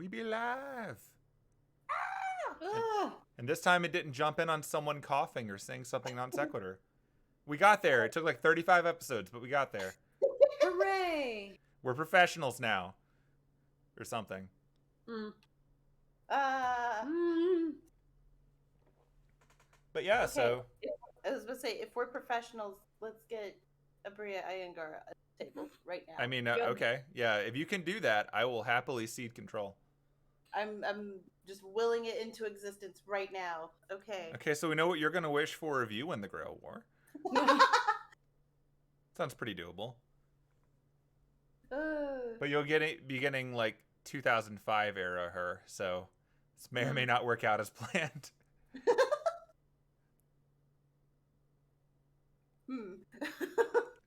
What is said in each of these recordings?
We be live. Ah! And this time it didn't jump in on someone coughing or saying something non sequitur. We got there. It took like 35 episodes, but we got there. Hooray! We're professionals now. Or something. Mm. But yeah, Okay. so I was going to say, if we're professionals, let's get Abria Iyengar at the table right now. I mean, okay. Yeah, if you can do that, I will happily cede control. I'm just willing it into existence right now. Okay. Okay, so we know what you're going to wish for if you win the Grail War. Sounds pretty doable. But you'll be getting like 2005 era her, so this may or may not work out as planned.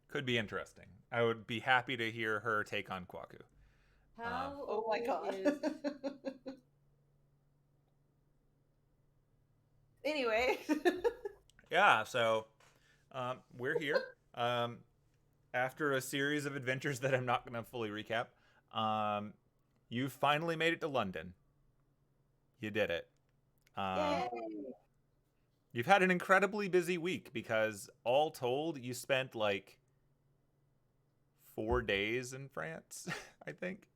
Could be interesting. I would be happy to hear her take on Kwaku. How Oh my god. Anyway. Yeah, so we're here. After a series of adventures that I'm not going to fully recap, you finally made it to London. You did it. Yay! You've had an incredibly busy week because all told, you spent like 4 days in France, I think.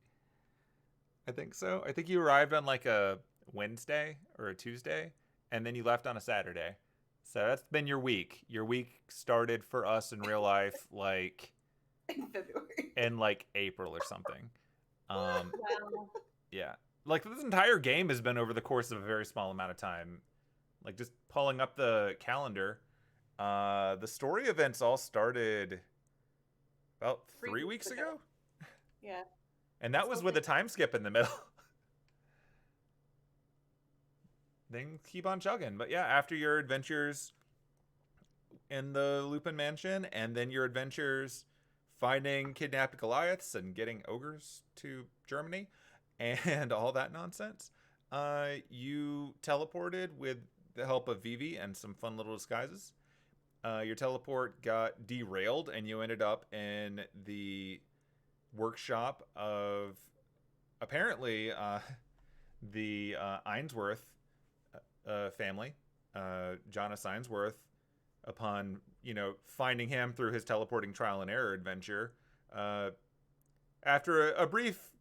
I think so. I think you arrived on like a Wednesday or a Tuesday, and then you left on a Saturday. So that's been your week. Your week started for us in real life like in February. In like April or something. Wow. Yeah. Like this entire game has been over the course of a very small amount of time. Like just pulling up the calendar. The story events all started about 3 weeks ago. Yeah. And that was with a time skip in the middle. Then keep on chugging. But yeah, after your adventures in the Lupin Mansion, and then your adventures finding kidnapped Goliaths and getting ogres to Germany, and all that nonsense, you teleported with the help of Vivi and some fun little disguises. Your teleport got derailed, and you ended up in the workshop of apparently the Ainsworth family. Jonas Ainsworth, upon finding him through his teleporting trial and error adventure, after a brief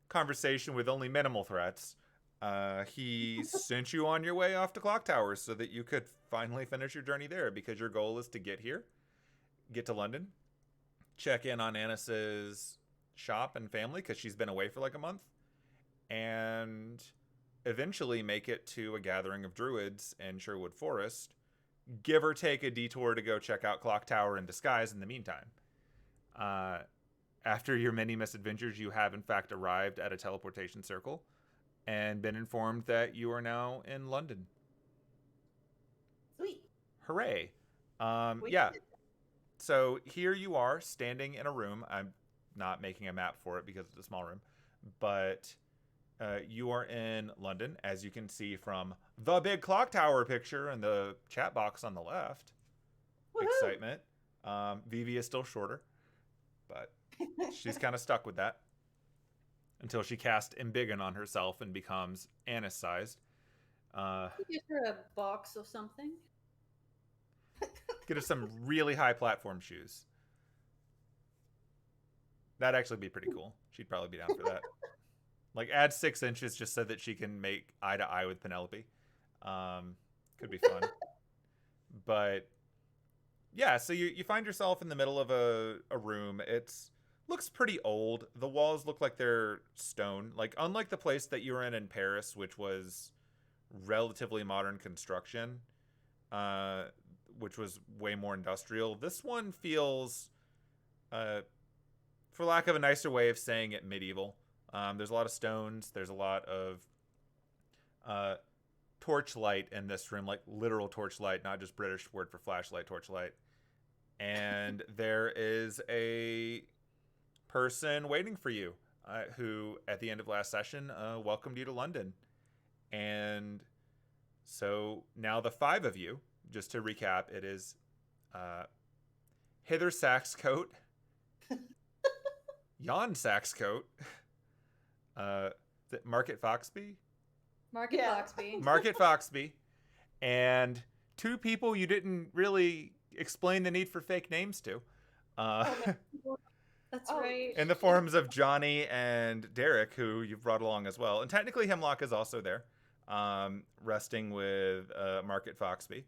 conversation with only minimal threats, he sent you on your way off to Clock Tower so that you could finally finish your journey there, because your goal is to get to London, check in on Anise's shop and family because she's been away for like a month, and eventually make it to a gathering of druids in Sherwood Forest, give or take a detour to go check out Clock Tower in disguise in the meantime. After your many misadventures, you have in fact arrived at a teleportation circle and been informed that you are now in London. Sweet. Hooray. Yeah. So here you are standing in a room. I'm not making a map for it because it's a small room, but you are in London, as you can see from the big clock tower picture in the chat box on the left. Woohoo! Excitement. Vivi is still shorter, but she's kind of stuck with that until she casts Embiggen on herself and becomes Anise-sized. Get her a box of something. Get her some really high platform shoes. That'd actually be pretty cool. She'd probably be down for that. Like, add 6 inches just so that she can make eye to eye with Penelope. Could be fun. But yeah, so you find yourself in the middle of a room. Looks pretty old. The walls look like they're stone. Like, unlike the place that you were in Paris, which was relatively modern construction, which was way more industrial, this one feels, for lack of a nicer way of saying it, medieval. There's a lot of stones. There's a lot of torchlight in this room, like literal torchlight, not just British word for flashlight, torchlight. And there is a person waiting for you who, at the end of last session, welcomed you to London. And so now the 5 of you, just to recap, it is Hither Saxcoat, Jan Saxcoat, Market Foxby? Market Yeah. Foxby. Market Foxby. And two people you didn't really explain the need for fake names to. Oh, man. That's Oh, right. In the forms of Johnny and Derek, who you've brought along as well. And technically Hemlock is also there, resting with Market Foxby.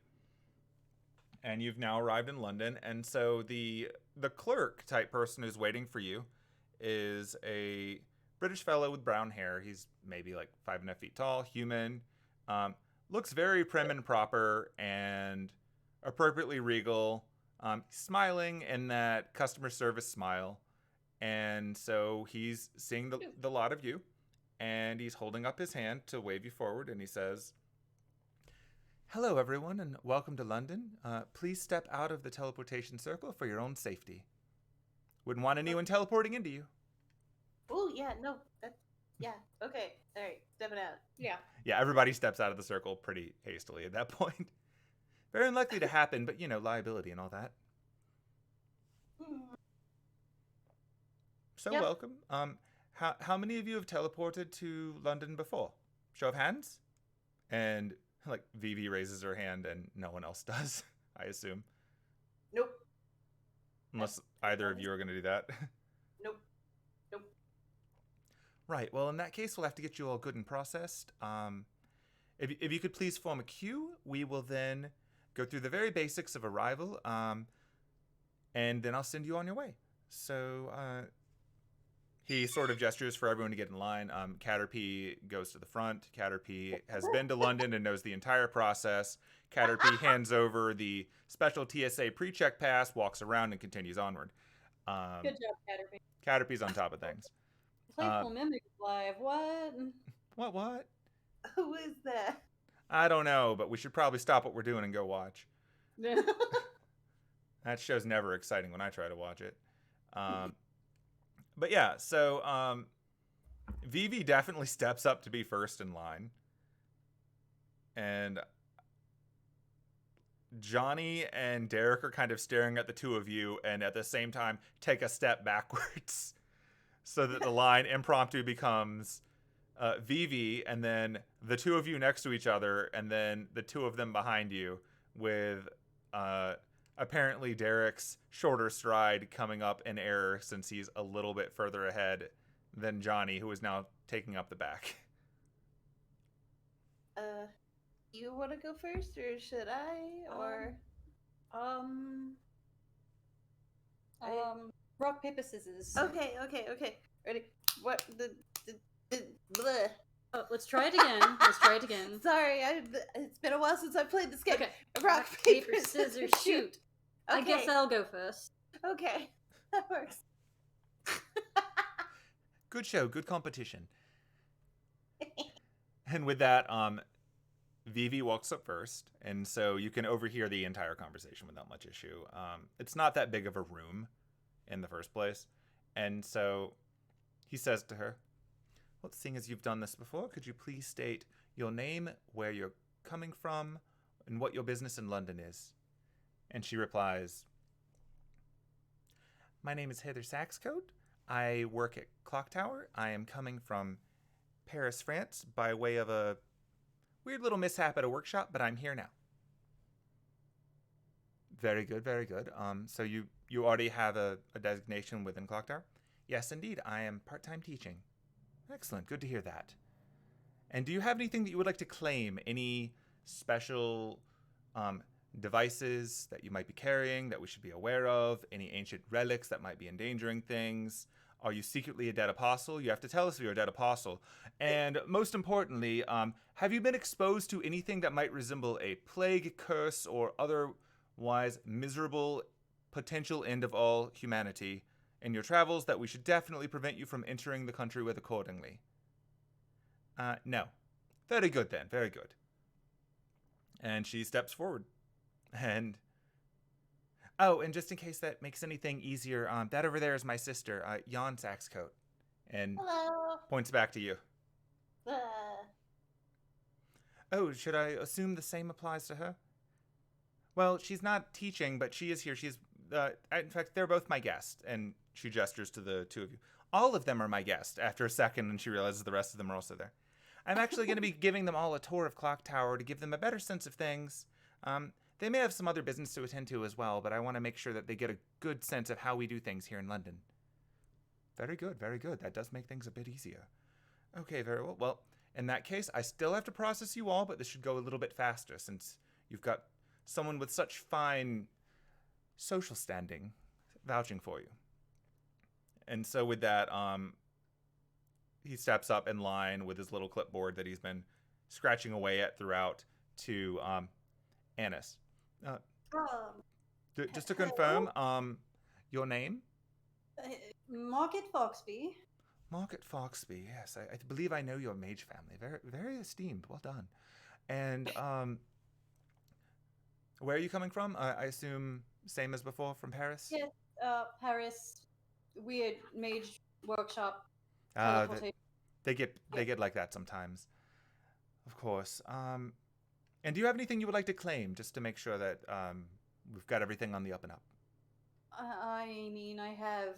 And you've now arrived in London. And so the clerk type person who's waiting for you is a British fellow with brown hair. He's maybe like 5.5 feet tall, human. Looks very prim and proper and appropriately regal. Smiling in that customer service smile. And so he's seeing the lot of you, and he's holding up his hand to wave you forward, and he says, "Hello, everyone, and welcome to London. Please step out of the teleportation circle for your own safety. Wouldn't want anyone teleporting into you." Oh, yeah, no. Yeah, okay. All right, stepping out. Yeah. Yeah, everybody steps out of the circle pretty hastily at that point. Very unlikely to happen, but, liability and all that. So Yep. welcome. How many of you have teleported to London before? Show of hands? And Vivi raises her hand and no one else does, I assume. Nope. Unless either of you are going to do that. Nope. Right. Well, in that case, we'll have to get you all good and processed. If you could please form a queue, we will then go through the very basics of arrival, and then I'll send you on your way. So he sort of gestures for everyone to get in line. Caterpie goes to the front. Caterpie has been to London and knows the entire process. Caterpie hands over the special TSA pre-check pass, walks around, and continues onward. Good job, Caterpie. Caterpie's on top of things. Playful Mimic live. What? What? Who is that? I don't know, but we should probably stop what we're doing and go watch. That show's never exciting when I try to watch it. But yeah, so Vivi definitely steps up to be first in line. And Johnny and Derek are kind of staring at the two of you and at the same time take a step backwards so that the line impromptu becomes Vivi and then the two of you next to each other and then the two of them behind you with apparently Derek's shorter stride coming up in error since he's a little bit further ahead than Johnny, who is now taking up the back. You want to go first, or should I? Or rock paper scissors. okay. Ready? What bleh. Oh, let's try it again. Sorry, it's been a while since I played this game. Okay. Rock, paper, scissors, shoot. Okay. I guess I'll go first. Okay, that works. Good show, good competition. And with that, Vivi walks up first, and so you can overhear the entire conversation without much issue. It's not that big of a room in the first place, and so he says to her, "Well, seeing as you've done this before, could you please state your name, where you're coming from, and what your business in London is?" And she replies, "My name is Heather Saxcoat. I work at Clock Tower. I am coming from Paris, France, by way of a weird little mishap at a workshop, but I'm here now." Very good, very good. So you already have a designation within Clock Tower? Yes, indeed. I am part-time teaching. Excellent. Good to hear that. And do you have anything that you would like to claim? Any special devices that you might be carrying that we should be aware of? Any ancient relics that might be endangering things? Are you secretly a dead apostle? You have to tell us if you're a dead apostle. And most importantly, have you been exposed to anything that might resemble a plague, curse, or otherwise miserable potential end of all humanity in your travels that we should definitely prevent you from entering the country with accordingly? No. Very good then, very good. And she steps forward. And and just in case that makes anything easier, that over there is my sister, Jan Saxcoat. And Hello. points back to you. Uh, Oh, should I assume the same applies to her? Well, she's not teaching, but she is here. She's, in fact, they're both my guests. And she gestures to the two of you. All of them are my guest. After a second, and she realizes the rest of them are also there. I'm actually going to be giving them all a tour of Clock Tower to give them a better sense of things. They may have some other business to attend to as well, but I want to make sure that they get a good sense of how we do things here in London. Very good, very good. That does make things a bit easier. Okay, very well. Well, in that case, I still have to process you all, but this should go a little bit faster since you've got someone with such fine social standing vouching for you. And so with that, he steps up in line with his little clipboard that he's been scratching away at throughout to Anise. Just to confirm, your name? Market Foxby. Market Foxby, yes. I believe I know your Mage family. Very, very esteemed. Well done. And where are you coming from? I assume same as before, from Paris? Yes, Paris. Weird Mage workshop. They Teleportation. get like that sometimes. Of course. And do you have anything you would like to claim, just to make sure that we've got everything on the up and up? I mean, I have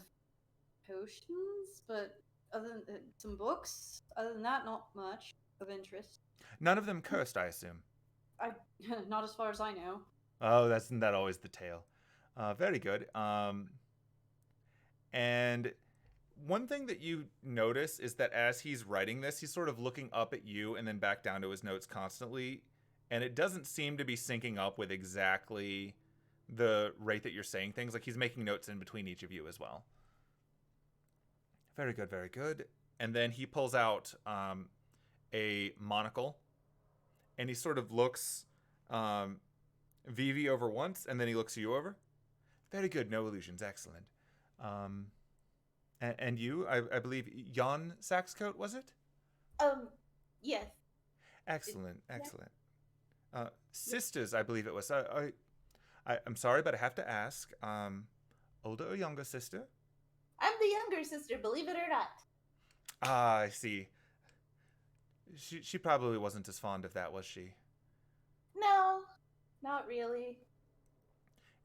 potions, but other than some books. Other than that, not much of interest. None of them cursed, I assume. Not as far as I know. Oh, isn't that always the tale? Very good. And one thing that you notice is that as he's writing this, he's sort of looking up at you and then back down to his notes constantly. And it doesn't seem to be syncing up with exactly the rate that you're saying things. Like he's making notes in between each of you as well. Very good, very good. And then he pulls out a monocle. And he sort of looks Vivi over once, and then he looks you over. Very good, no illusions, excellent. And you, I believe, Jan Saxcoat, was it? Yes. Excellent, excellent. Sisters, I believe it was. I'm sorry, but I have to ask, older or younger sister? I'm the younger sister, believe it or not. Ah, I see. She probably wasn't as fond of that, was she? No, not really.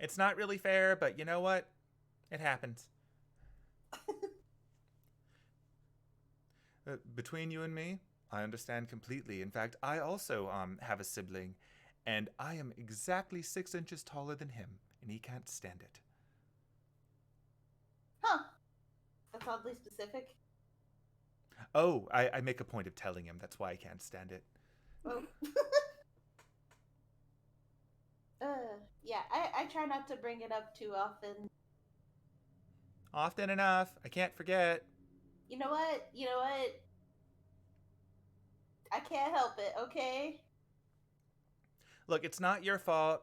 It's not really fair, but you know what? It happens. Between you and me, I understand completely. In fact, I also have a sibling, and I am exactly 6 inches taller than him, and he can't stand it. Huh. That's oddly specific. Oh, I make a point of telling him. That's why I can't stand it. Oh. Yeah, I try not to bring it up too often. Often enough. I can't forget. You know what? I can't help it, okay? Look, it's not your fault.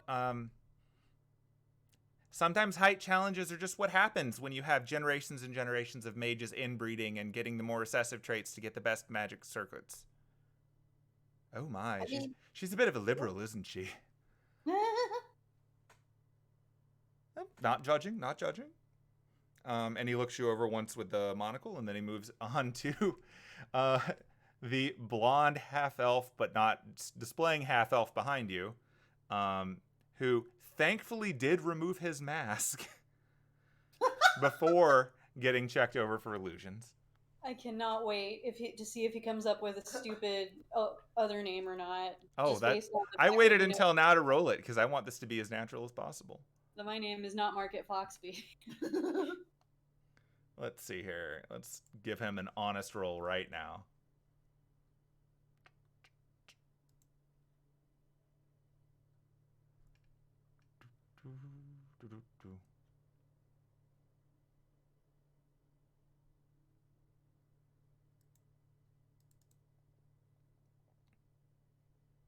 Sometimes height challenges are just what happens when you have generations and generations of mages inbreeding and getting the more recessive traits to get the best magic circuits. Oh my, she's a bit of a liberal, isn't she? Not judging, not judging. And he looks you over once with the monocle, and then he moves on to the blonde half-elf, but not displaying half-elf behind you, who thankfully did remove his mask before getting checked over for illusions. I cannot wait to see if he comes up with a stupid other name or not. Oh, I waited until now to roll it because I want this to be as natural as possible. So my name is not Market Foxby. Let's see here. Let's give him an honest roll right now.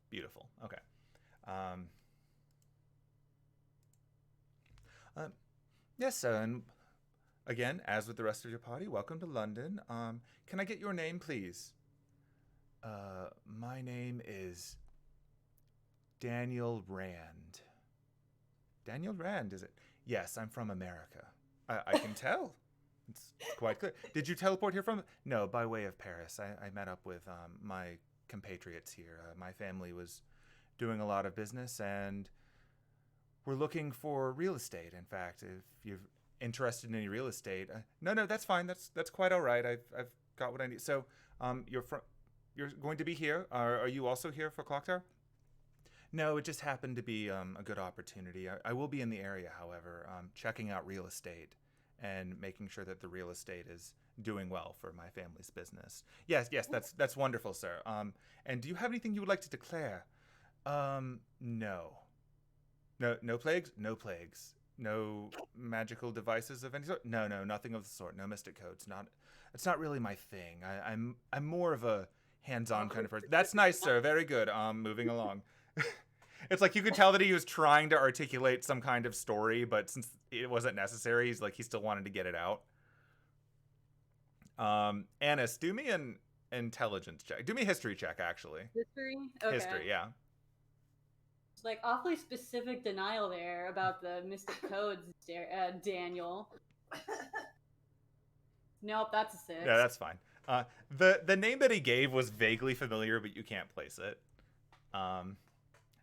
Beautiful. Okay. Yes, sir. And again, as with the rest of your party, welcome to London. Can I get your name, please? My name is Daniel Rand. Daniel Rand, is it? Yes, I'm from America. I can tell. It's quite clear. Did you teleport here from? No, by way of Paris. I met up with my compatriots here. My family was doing a lot of business, and we're looking for real estate. In fact, if you're interested in any real estate. No, that's fine. That's quite all right. I've got what I need. So, you're going to be here. Are you also here for Clock Tower? No, it just happened to be a good opportunity. I will be in the area, however, checking out real estate and making sure that the real estate is doing well for my family's business. Yes, that's wonderful, sir. And do you have anything you would like to declare? No. No plagues? No plagues. No magical devices of any sort? No, nothing of the sort. No mystic codes. It's not really my thing. I'm more of a hands-on kind of person. That's nice, sir. Very good. Moving along. It's like you could tell that he was trying to articulate some kind of story, but since it wasn't necessary, he still wanted to get it out. Anise, do me an intelligence check. Do me a history check, actually. History? Okay. History, yeah. It's like awfully specific denial there about the mystic codes, Daniel. Nope, that's a 6. Yeah, that's fine. The name that he gave was vaguely familiar, but you can't place it.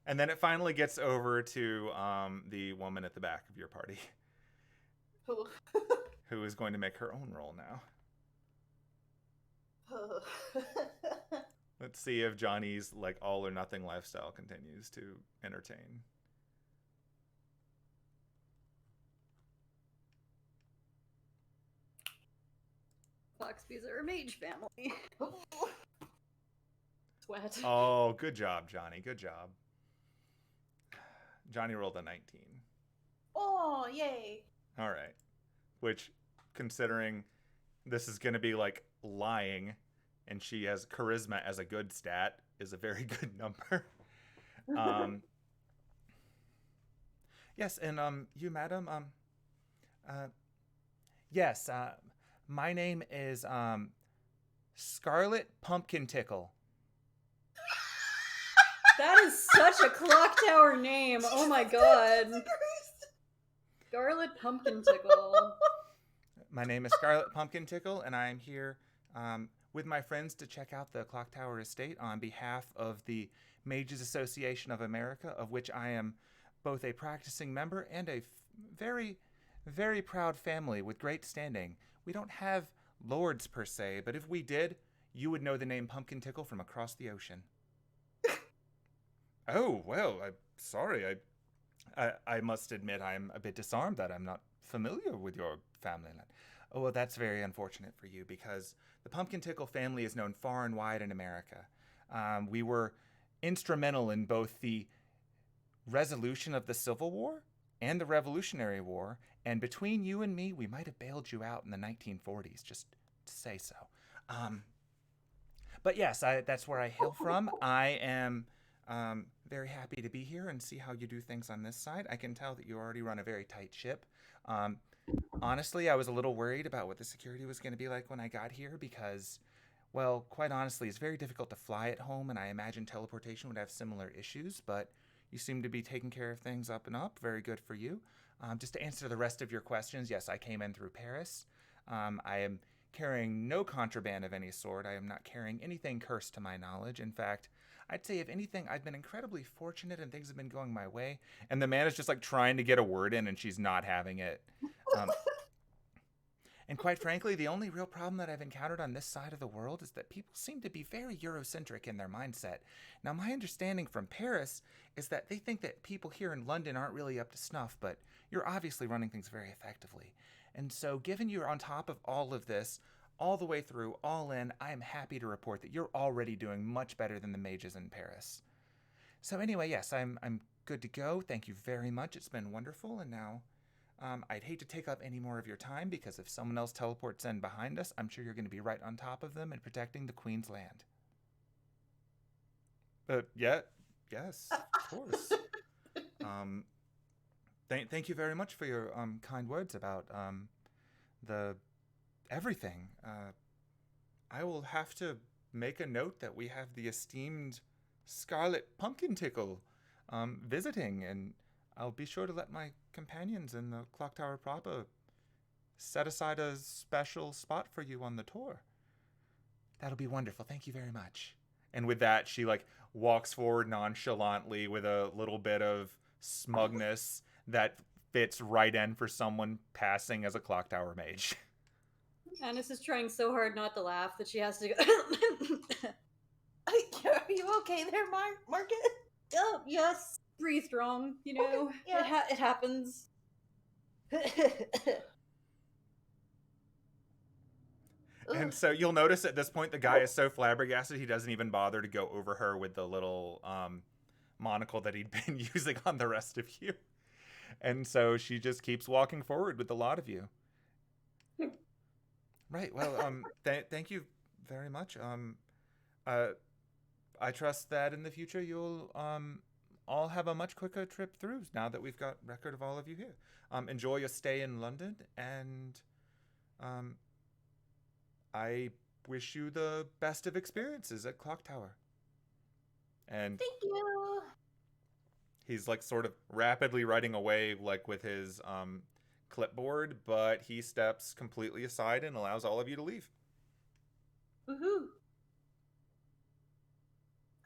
And then it finally gets over to the woman at the back of your party, who is going to make her own roll now. Let's see if Johnny's like all or nothing lifestyle continues to entertain. Foxby's are a mage family. Sweat. Oh, good job, Johnny. Good job. Johnny rolled a 19. Oh, yay. All right. Which, considering this is going to be like lying and she has charisma as a good stat, is a very good number. Yes, and you, madam, yes, my name is Scarlet Pumpkin Tickle. That is such a clock tower name. Oh my god. Scarlet Pumpkin Tickle. My name is Scarlet Pumpkin Tickle, and I am here with my friends to check out the Clock Tower Estate on behalf of the Mages Association of America, of which I am both a practicing member and a very, very proud family with great standing. We don't have lords per se, but if we did, you would know the name Pumpkin Tickle from across the ocean. Oh, well, I'm sorry. I must admit I'm a bit disarmed that I'm not familiar with your family. Oh, well, that's very unfortunate for you because the Pumpkin Tickle family is known far and wide in America. We were instrumental in both the resolution of the Civil War and the Revolutionary War, and between you and me, we might have bailed you out in the 1940s, just to say so. But yes, that's where I hail from. I am very happy to be here and see how you do things on this side. I can tell that you already run a very tight ship. Honestly, I was a little worried about what the security was going to be like when I got here because, well, quite honestly, it's very difficult to fly at home, and I imagine teleportation would have similar issues, but you seem to be taking care of things up and up. Very good for you. Just to answer the rest of your questions, yes, I came in through Paris. I am carrying no contraband of any sort. I am not carrying anything cursed to my knowledge. In fact, I'd say if anything, I've been incredibly fortunate and things have been going my way. And the man is just like trying to get a word in and she's not having it. And quite frankly, the only real problem that I've encountered on this side of the world is that people seem to be very Eurocentric in their mindset. Now, my understanding from Paris is that they think that people here in London aren't really up to snuff, but you're obviously running things very effectively. And so, given you're on top of all of this, all the way through, all in, I am happy to report that you're already doing much better than the mages in Paris. So anyway, yes, I'm good to go. Thank you very much. It's been wonderful, and now I'd hate to take up any more of your time because if someone else teleports in behind us, I'm sure you're going to be right on top of them and protecting the Queen's land. Yeah, yes, of course. Thank you very much for your kind words about the everything. I will have to make a note that we have the esteemed Scarlet Pumpkin Tickle visiting, and I'll be sure to let my companions in the Clock Tower proper set aside a special spot for you on the tour. That'll be wonderful. Thank you very much. And with that, she like walks forward nonchalantly with a little bit of smugness that fits right in for someone passing as a clock tower mage. Anise is trying so hard not to laugh that she has to go. Are you okay there, Market? Oh, yes, breathe strong. You know, Okay, yeah. it happens. And so you'll notice at this point the guy is so flabbergasted he doesn't even bother to go over her with the little monocle that he'd been using on the rest of you. And so she just keeps walking forward with the lot of you. Right. Well, thank you very much. I trust that in the future you'll all have a much quicker trip through now that we've got record of all of you here. Enjoy your stay in London, and I wish you the best of experiences at Clock Tower. And Thank you. he's like sort of rapidly writing away like with his clipboard, but he steps completely aside and allows all of you to leave. Woohoo!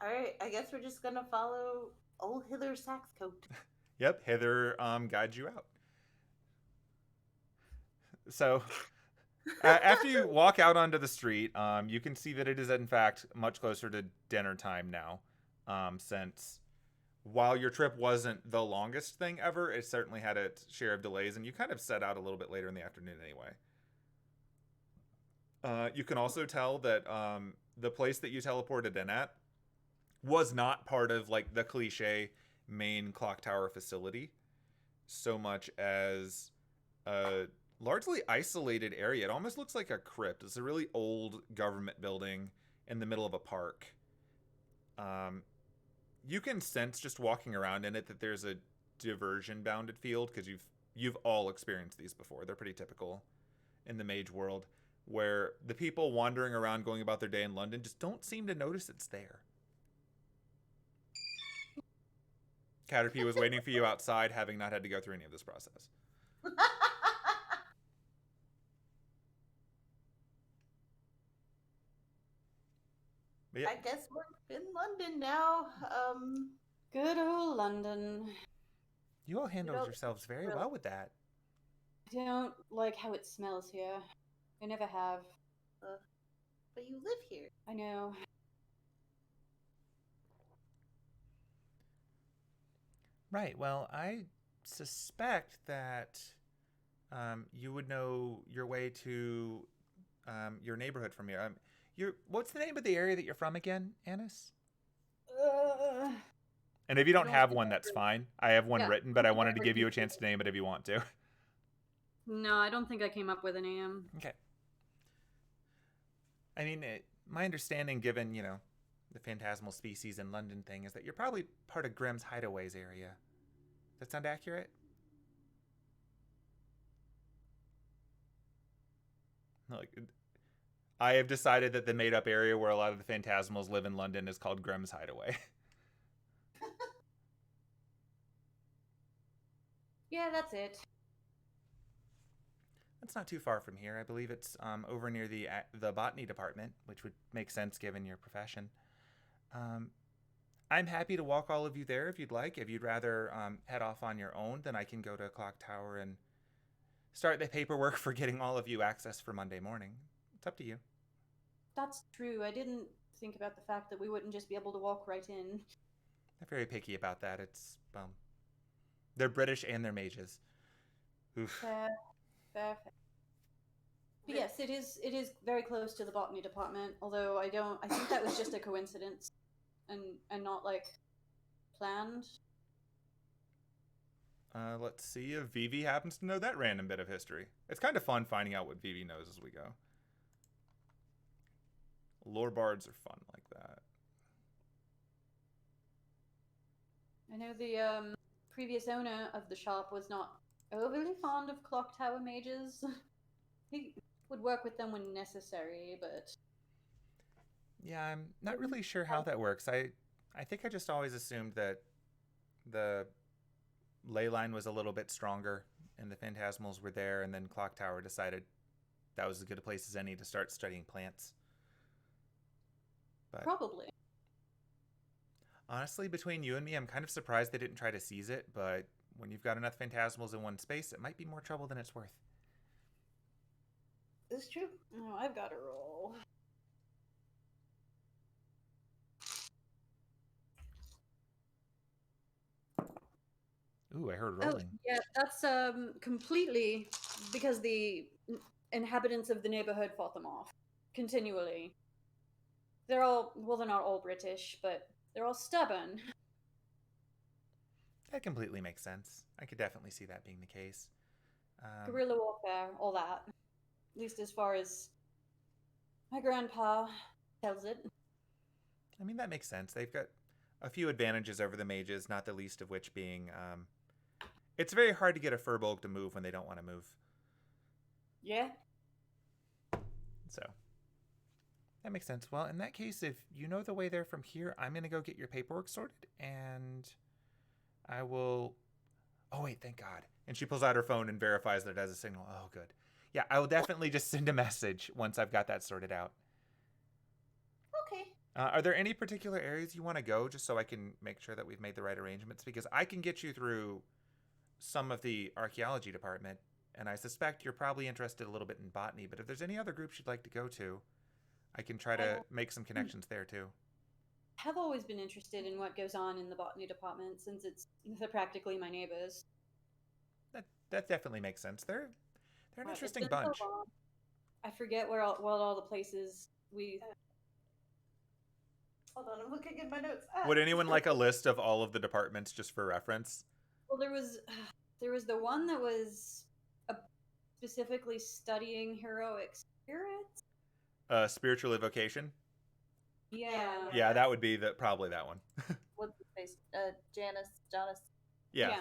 All right, I guess we're just gonna follow old Hither Saxcoat. Yep, Heather guides you out. So after you walk out onto the street, you can see that it is in fact much closer to dinner time now, since while your trip wasn't the longest thing ever, it certainly had its share of delays, and you kind of set out a little bit later in the afternoon anyway. You can also tell that the place that you teleported in at was not part of like the cliche main clock tower facility so much as a largely isolated area. It almost looks like a crypt. It's a really old government building in the middle of a park. You can sense just walking around in it that there's a diversion bounded field, because you've all experienced these before. They're pretty typical in the mage world, where the people wandering around going about their day in London just don't seem to notice it's there. Caterpie was waiting for you outside, having not had to go through any of this process. But yeah, I guess we're in London now. Good old London. you all handled know, yourselves very really- well with that. I don't like how it smells here. I never have. But you live here. I know. Right. Well, I suspect that you would know your way to your neighborhood from here. What's the name of the area that you're from again, Anise? And if you don't have one, that's fine. I have one written, but I wanted to give you a chance to name it if you want to. No, I don't think I came up with a name. Okay. I mean, my understanding, given, you know, the phantasmal species in London thing, is that you're probably part of Grimm's Hideaways area. Does that sound accurate? Like, I have decided that the made-up area where a lot of the phantasmals live in London is called Grimm's Hideaway. Yeah, that's it. That's not too far from here. I believe it's over near the botany department, which would make sense given your profession. I'm happy to walk all of you there if you'd like. If you'd rather head off on your own, then I can go to Clock Tower and start the paperwork for getting all of you access for Monday morning. It's up to you. That's true. I didn't think about the fact that we wouldn't just be able to walk right in. They're very picky about that. It's, well, they're British and they're mages. Oof. Fair. But yes, it is very close to the botany department, although I think that was just a coincidence and not like planned. Let's see if Vivi happens to know that random bit of history. It's kind of fun finding out what Vivi knows as we go. Lore bards are fun like that. I know the previous owner of the shop was not overly fond of clock tower mages. He would work with them when necessary, but Yeah, I'm not really sure how that works. I think I just always assumed that the ley line was a little bit stronger and the phantasmals were there, and then Clock Tower decided that was as good a place as any to start studying plants. But probably. honestly, between you and me, I'm kind of surprised they didn't try to seize it, but when you've got enough phantasmals in one space, it might be more trouble than it's worth. It's true. Oh, I've got to roll. Ooh, I heard Oh, rolling. yeah, that's completely because the inhabitants of the neighborhood fought them off continually. They're all, well, they're not all British, but they're all stubborn. That completely makes sense. I could definitely see that being the case. Guerrilla warfare, all that. At least as far as my grandpa tells it. I mean, that makes sense. They've got a few advantages over the mages, not the least of which being it's very hard to get a furbolg to move when they don't want to move. Yeah. So that makes sense. Well, in that case, if you know the way there from here, I'm going to go get your paperwork sorted, and I will... Oh, wait, thank God. And she pulls out her phone and verifies that it has a signal. Oh, good. Yeah, I will definitely just send a message once I've got that sorted out. Okay. Are there any particular areas you want to go, just so I can make sure that we've made the right arrangements? Because I can get you through some of the archaeology department, and I suspect you're probably interested a little bit in botany, but if there's any other groups you'd like to go to, I can try to make some connections there too. Have always been interested in what goes on in the botany department since they're practically my neighbors. That definitely makes sense. They're an It's interesting been so bunch. long. I forget what all the places we... Hold on, I'm looking at my notes. Would anyone like a list of all of the departments just for reference? Well, there was the one that was specifically studying heroic spirits. Spiritual evocation? Yeah. Yeah, that would be probably that one. What's his face? Janice. Yeah.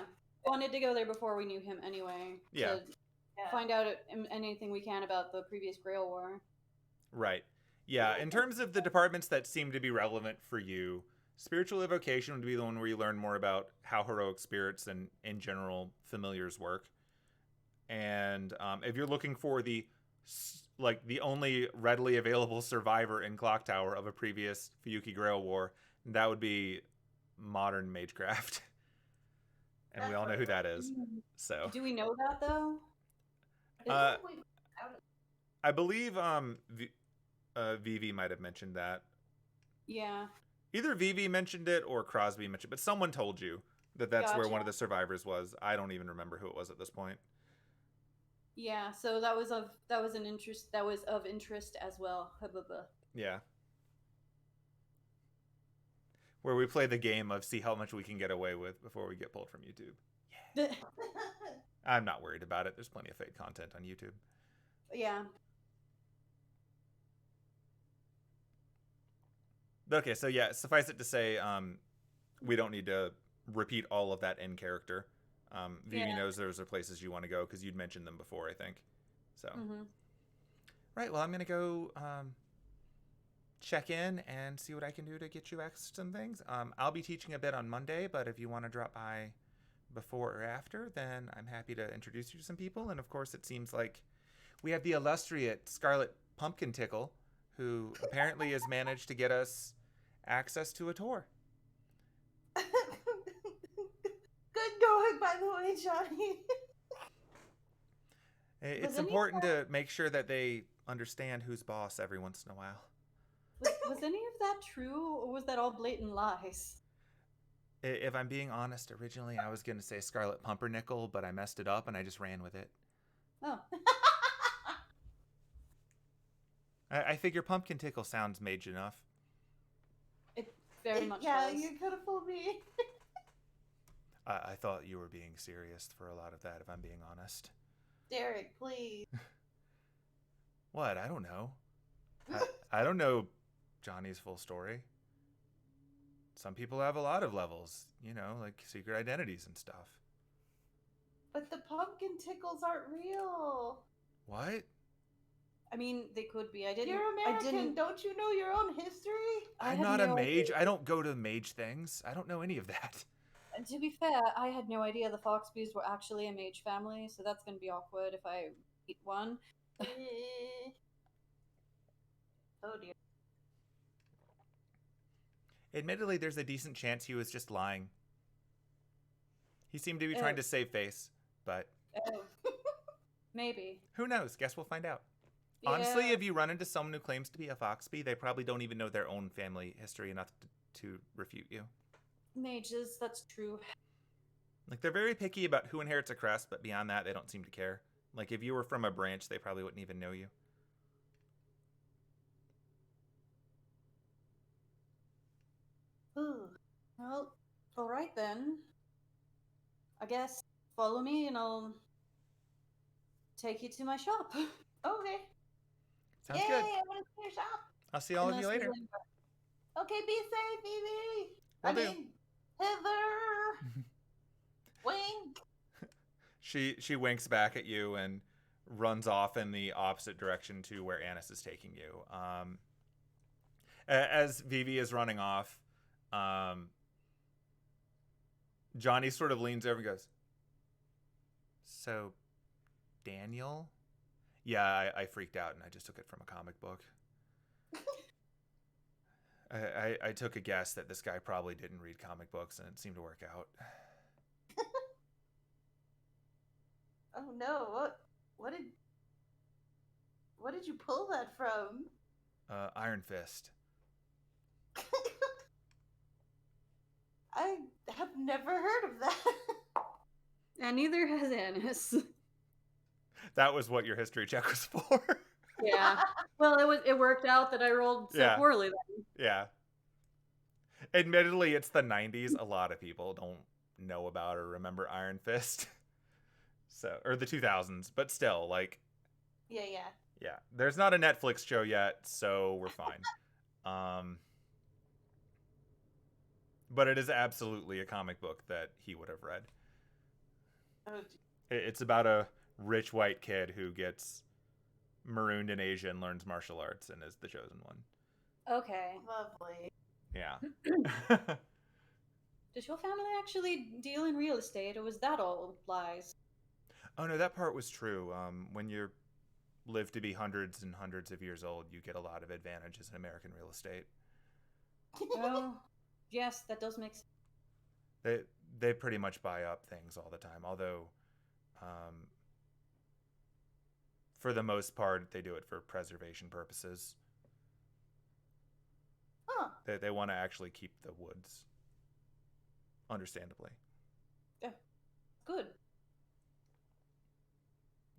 Wanted to go there before we knew him anyway. Yeah. To find out anything we can about the previous Grail War. Right. Yeah, in terms of the departments that seem to be relevant for you, spiritual evocation would be the one where you learn more about how heroic spirits and, in general, familiars work. And if you're looking for the only readily available survivor in Clock Tower of a previous Fuyuki Grail War, that would be modern Magecraft. And we all know who that is. So do we know that though? I believe Vivi might have mentioned that. Yeah. Either Vivi mentioned it or Crosby mentioned it, but someone told you that's where one of the survivors was. I don't even remember who it was at this point. Yeah, so that was of interest as well. Yeah. Where we play the game of see how much we can get away with before we get pulled from YouTube. Yeah. I'm not worried about it. There's plenty of fake content on YouTube. Yeah. Okay, so yeah, suffice it to say, we don't need to repeat all of that in character. Vivi knows those are places you want to go because you'd mentioned them before, I think. So, Right, well, I'm going to go check in and see what I can do to get you access to some things. I'll be teaching a bit on Monday, but if you want to drop by before or after, then I'm happy to introduce you to some people. And of course, it seems like we have the illustrious Scarlet Pumpkin Tickle, who apparently has managed to get us access to a tour. Good going, by the way, Johnny. It's important to make sure that they understand who's boss every once in a while. Was any of that true, or was that all blatant lies? If I'm being honest, originally I was going to say Scarlet Pumpernickel, but I messed it up and I just ran with it. Oh. I figure Pumpkin Tickle sounds mage enough. It very much Yeah, does. you could have fooled me. I thought you were being serious for a lot of that, if I'm being honest. Derek, please. What? I don't know. I don't know Johnny's full story. Some people have a lot of levels, like secret identities and stuff. But the pumpkin tickles aren't real. What? I mean, they could be. You're American. Don't you know your own history? I'm not a mage. I don't go to mage things. I don't know any of that. And to be fair, I had no idea the Foxbees were actually a mage family, so that's going to be awkward if I meet one. Oh dear. Admittedly, there's a decent chance he was just lying. He seemed to be trying to save face, but Oh. Maybe. who knows? Guess we'll find out. Yeah. Honestly, if you run into someone who claims to be a Foxby, they probably don't even know their own family history enough to refute you. Mages, that's true. Like, they're very picky about who inherits a crest, but beyond that, they don't seem to care. Like, if you were from a branch, they probably wouldn't even know you. Well, alright then. I guess follow me and I'll take you to my shop. Okay. Sounds Yay, good. I want to see your shop. I'll see all of you Unless we later. link Okay, be safe, Evie. Will do. Heather. Wink. She winks back at you and runs off in the opposite direction to where Anise is taking you. As Vivi is running off, Johnny sort of leans over and goes, "So, Daniel?" "Yeah, I freaked out and I just took it from a comic book. I took a guess that this guy probably didn't read comic books and it seemed to work out." Oh no! What did you pull that from? Iron Fist. I have never heard of that. And neither has Anise. That was what your history check was for. Yeah. Well, it worked out that I rolled so Yeah. poorly then. Yeah. Admittedly, it's the 90s. A lot of people don't know about or remember Iron Fist. Or the 2000s, but still, like, Yeah. yeah. There's not a Netflix show yet, so we're fine. But it is absolutely a comic book that he would have read. Oh, It's about a rich white kid who gets marooned in Asia and learns martial arts and is the chosen one. Okay. lovely. Yeah. Does your family actually deal in real estate, or was that all lies? Oh no, that part was true. When you live to be hundreds and hundreds of years old, you get a lot of advantages in American real estate. Oh, yes, that does make sense. They pretty much buy up things all the time. Although, for the most part, they do it for preservation purposes. Huh. They want to actually keep the woods. Understandably. Good.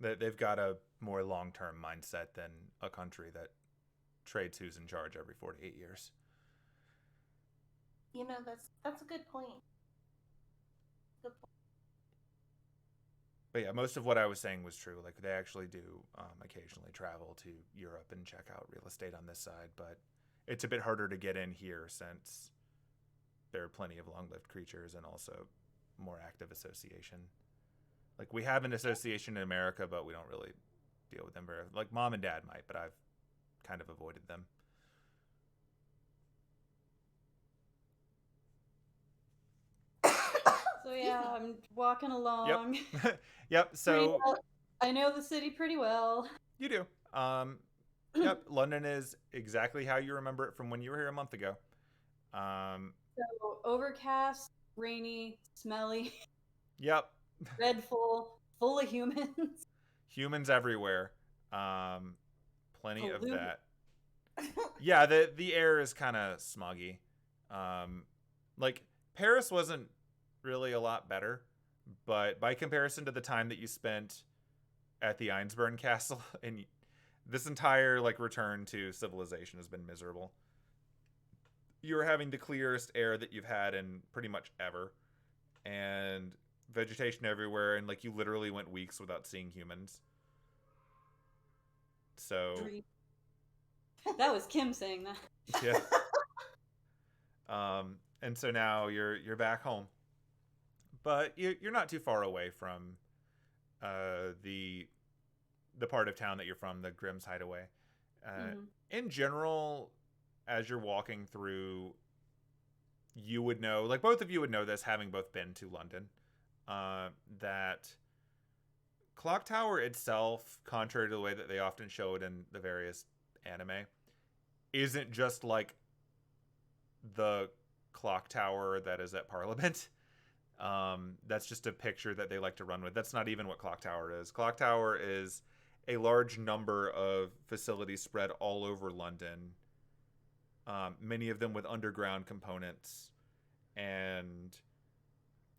They've got a more long-term mindset than a country that trades who's in charge every 4 to 8 years. You know, that's a good point. Good point. But yeah, most of what I was saying was true. Like, they actually do occasionally travel to Europe and check out real estate on this side, but it's a bit harder to get in here since there are plenty of long-lived creatures and also more active association. Like, we have an association in America, but we don't really deal with them very. Like, Mom and Dad might, but I've kind of avoided them. So yeah, I'm walking along. Yep. So I know the city pretty well. you do. Yep. London is exactly how you remember it from when you were here a month ago. So overcast, rainy, smelly, Yep. dreadful, full of humans. Humans everywhere. Plenty of Polluted. that. Yeah, the air is kind of smoggy. Like, Paris wasn't really a lot better, but by comparison to the time that you spent at the Einsburn Castle, and this entire, like, return to civilization has been miserable. You're having the clearest air that you've had in pretty much ever, and vegetation everywhere, and, like, you literally went weeks without seeing humans. So That was Kim saying that. yeah. And so now you're back home, but you're not too far away from the part of town that you're from, the Grimm's Hideaway. In general, as you're walking through, you would know, like, both of you would know this, having both been to London, that Clock Tower itself, contrary to the way that they often show it in the various anime, isn't just like the clock tower that is at Parliament. That's just a picture that they like to run with. That's not even what Clock Tower is. Clock Tower is a large number of facilities spread all over London, many of them with underground components, and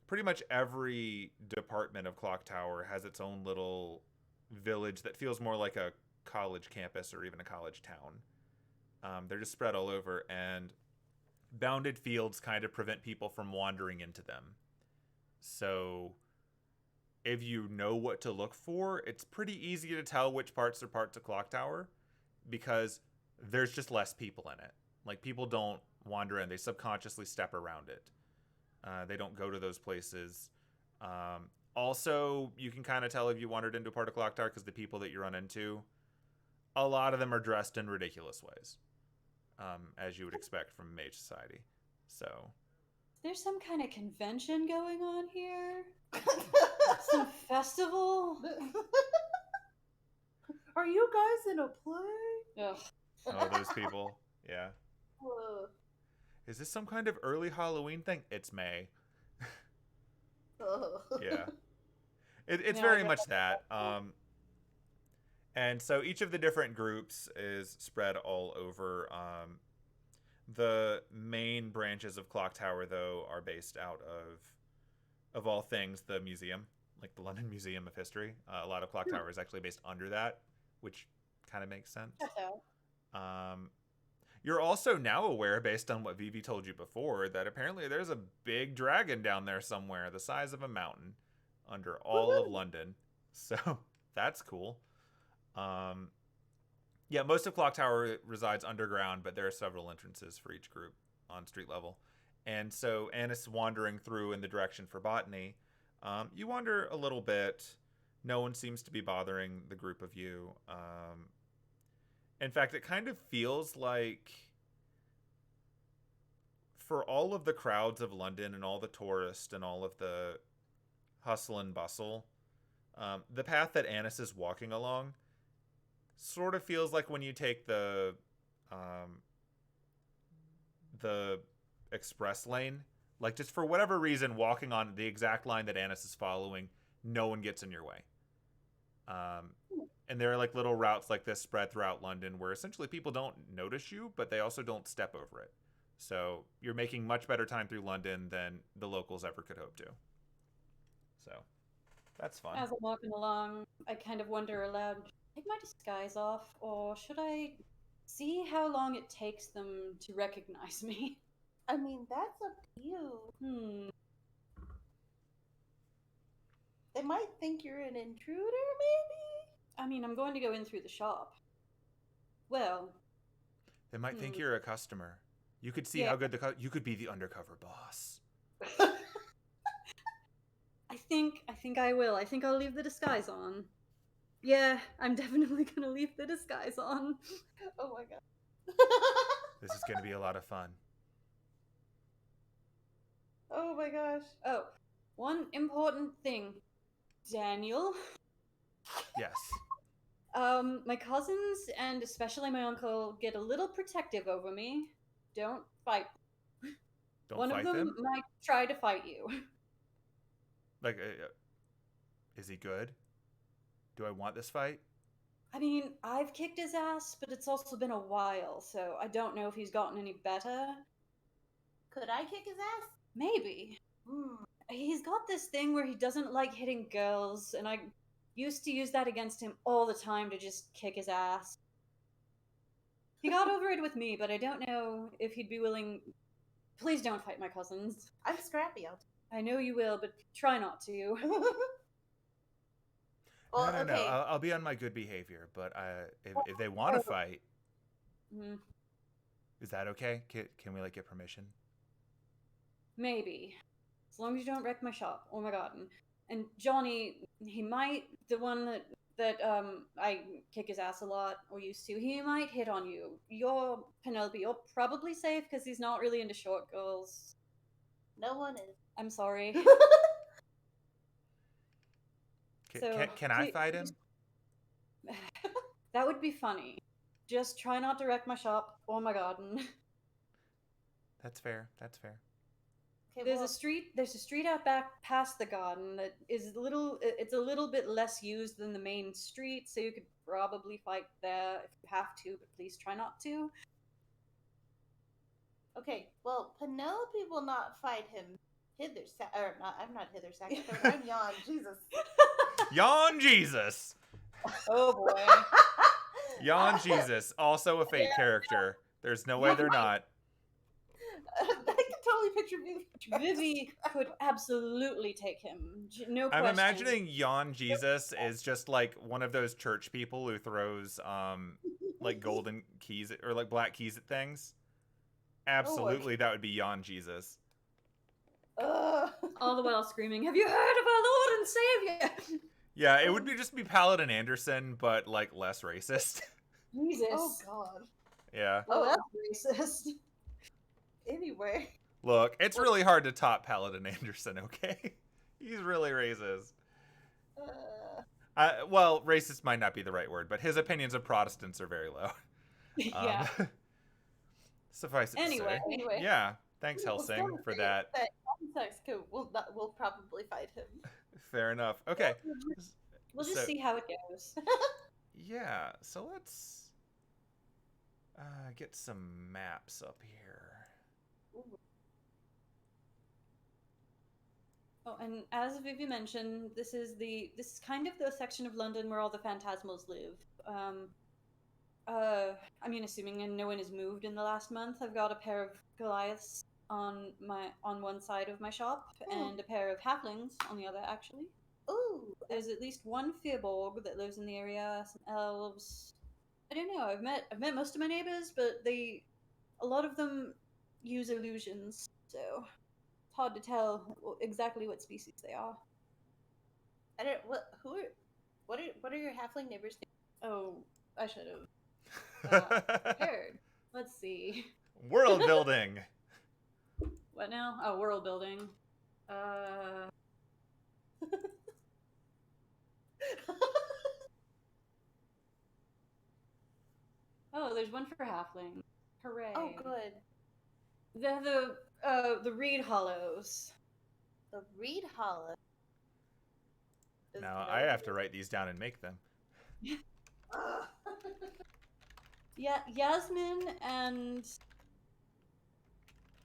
pretty much every department of Clock Tower has its own little village that feels more like a college campus or even a college town. They're just spread all over, and bounded fields kind of prevent people from wandering into them. So if you know what to look for, it's pretty easy to tell which parts are parts of Clock Tower because there's just less people in it. Like, people don't wander in. They subconsciously step around it. They don't go to those places. Also, you can kind of tell if you wandered into a part of Clock Tower because the people that you run into, a lot of them are dressed in ridiculous ways, as you would expect from Mage Society. So There's some kind of convention going on here? Some festival? Are you guys in a play? Ugh. oh, those people. Yeah. Ugh. Is this some kind of early Halloween thing? It's May. Ugh. Yeah. It's No, I very get much that. And so each of the different groups is spread all over. The main branches of Clock Tower, though, are based out of all things, the museum, like the London Museum of History. A lot of Clock Tower is actually based under that, which kind of makes sense. You're also now aware, based on what Vivi told you before, that apparently there's a big dragon down there somewhere, the size of a mountain, under all of London. So that's cool. Yeah, most of Clock Tower resides underground, but there are several entrances for each group on street level. And so Anise wandering through in the direction for botany. You wander a little bit. No one seems to be bothering the group of you. In fact, it kind of feels like for all of the crowds of London and all the tourists and all of the hustle and bustle, the path that Anise is walking along sort of feels like when you take the express lane. Like, just for whatever reason, walking on the exact line that Anise is following, no one gets in your way. And there are like little routes like this spread throughout London where essentially people don't notice you, but they also don't step over it. So you're making much better time through London than the locals ever could hope to. So that's fun. As I'm walking along, I kind of wonder aloud, should I take my disguise off, or should I see how long it takes them to recognize me? I mean, that's up to you. They might think you're an intruder, maybe? I mean, I'm going to go in through the shop. Well, They might think you're a customer. You could see Yeah. how good you could be the undercover boss. I think I will. I think I'll leave the disguise on. Yeah, I'm definitely gonna leave the disguise on. Oh my god. This is going to be a lot of fun. Oh my gosh. Oh, one important thing. Daniel. Yes. My cousins and especially my uncle get a little protective over me. Don't fight. Don't One fight of them them. might try to fight you. Like, is he good? Do I want this fight? I mean, I've kicked his ass, but it's also been a while, so I don't know if he's gotten any better. Could I kick his ass? Maybe. He's got this thing where he doesn't like hitting girls, and I used to use that against him all the time to just kick his ass. He got over it with me, but I don't know if he'd be willing. Please don't fight my cousins. I'm scrappy. I know you will, but try not to. Well, no. okay. I'll be on my good behavior, but if they want to fight, Mm, is that okay? Can we like get permission? maybe. As long as you don't wreck my shop. Oh my god. And Johnny, he might, the one that I kick his ass a lot, or used to, he might hit on you. You're, Penelope, you're probably safe because he's not really into short girls. No one is. I'm sorry. Can, So, can I fight him? That would be funny. Just try not to wreck my shop or my garden. That's fair. That's fair. Okay, There's well, a street. There's a street out back past the garden that is a little. It's a little bit less used than the main street, so you could probably fight there if you have to, but please try not to. okay, well, Penelope will not fight him. Or not, I'm not hither sack. I'm Yon, Jesus. Yawn Jesus. Oh boy. Yawn Jesus, also a fake character. There's no way they're not. I can totally picture Vivi. Vivi could absolutely take him. No I'm question. imagining Yawn Jesus is just like one of those church people who throws like golden keys or like black keys at things. Absolutely, that would be Yawn Jesus. All the while screaming, "Have you heard of our Lord and Savior?" Yeah, it would just be Paladin Anderson, but like less racist. Jesus. Oh God. Yeah. Well, that's racist. Anyway. Look, it's really hard to top Paladin Anderson, okay? He's really racist. Well, racist might not be the right word, but his opinions of Protestants are very low. Yeah. Suffice it to say. Anyway. Yeah. Thanks, Helsing, for that. We'll probably fight him. Fair enough. Okay. We'll just see how it goes. Yeah, so let's get some maps up here. Oh, and as Vivi mentioned, this is kind of the section of London where all the phantasmals live. I mean, assuming no one has moved in the last month, I've got a pair of Goliaths on one side of my shop and a pair of halflings on the other. Actually, there's at least one Firbolg that lives in the area. Some elves. I don't know. I've met most of my neighbors, but a lot of them use illusions, so it's hard to tell exactly what species they are. I don't. What are your halfling neighbors' names? Oh, I should have prepared. Let's see. World building. What now? Oh, world building. Oh, there's one for halfling. Hooray! Oh, good. The Reed Hollows. The Reed Hollow. Now I have to write these down and make them. Yeah, Yasmin and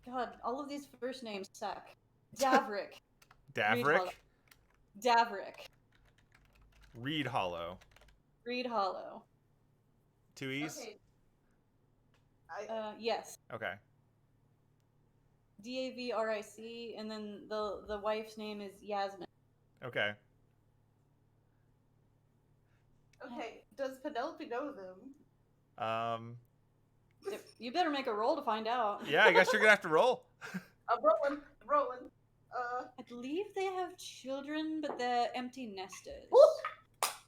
God, all of these first names suck. Davrik. Davrik. Davrik. Reed Hollow. Reed Hollow. 2 E's? Okay. Yes. Okay. Davric, and then the wife's name is Yasmin. Okay. Okay. Does Penelope know them? You better make a roll to find out. Yeah, I guess you're gonna have to roll. I'm rolling. I believe they have children, but they're empty nesters.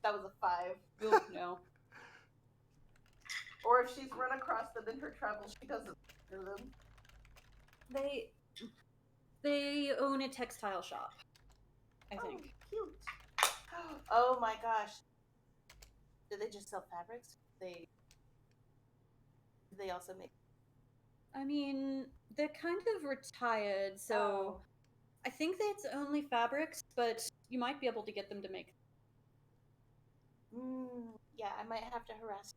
That was a 5. You'll know. Or if she's run across them in her travels, she doesn't know them. They own a textile shop, I think. Cute. Oh my gosh. Do they just sell fabrics? Do they also make? I mean, they're kind of retired, so I think that it's only fabrics, but you might be able to get them to make. Yeah, I might have to harass.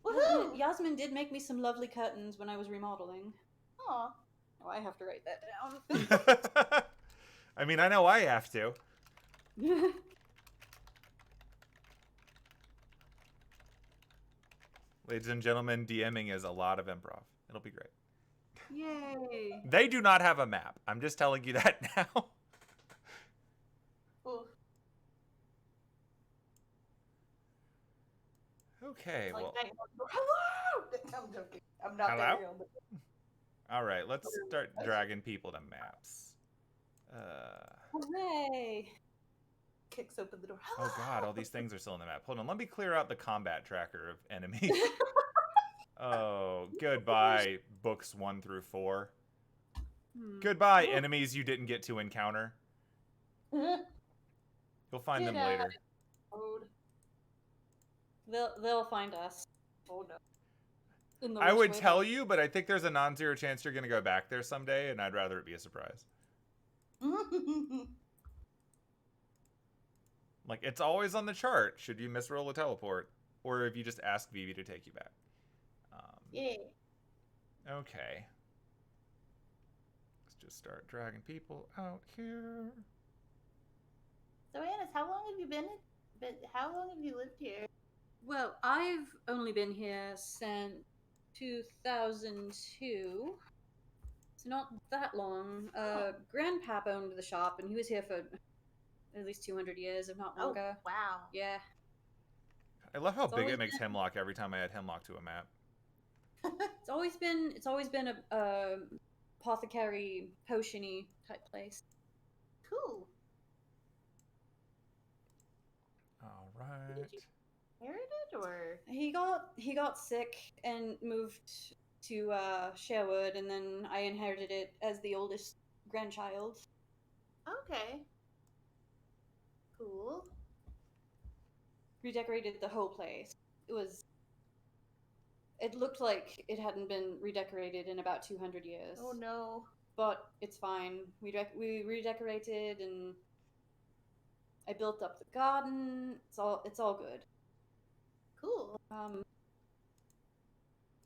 Woohoo! Yasmin did make me some lovely curtains when I was remodeling. Aw. Oh, I have to write that down. I mean, I know I have to. Ladies and gentlemen, DMing is a lot of improv. It'll be great. Yay! They do not have a map. I'm just telling you that now. Ooh. Okay, Like well. hello! I'm joking. I'm not Hello? that real. But... All right, let's start dragging people to maps. Hooray! Kicks open the door. Oh god, all these things are still in the map. Hold on, let me clear out the combat tracker of enemies. Oh, goodbye, books 1 through 4. Goodbye, enemies you didn't get to encounter. You'll find them later. They'll find us. Oh no. In the I worst would way tell possible. you, but I think there's a non-zero chance you're going to go back there someday, and I'd rather it be a surprise. Like, it's always on the chart, should you misroll a teleport, or if you just ask Vivi to take you back. Yeah. Okay. Let's just start dragging people out here. So Anise, how long have you been? How long have you lived here? Well, I've only been here since 2002. It's not that long. Grandpap owned the shop, and he was here for at least 200 years, if not longer. Oh wow. Yeah. I love how It's big always it makes been- Hemlock every time I add Hemlock to a map. It's always been a apothecary, potiony type place. Cool. All right. Did you inherit it or? He got sick and moved to Sherwood, and then I inherited it as the oldest grandchild. Okay. Cool. Redecorated the whole place. It looked like it hadn't been redecorated in about 200 years. Oh no. But it's fine. We redecorated, and I built up the garden. It's all good. Cool.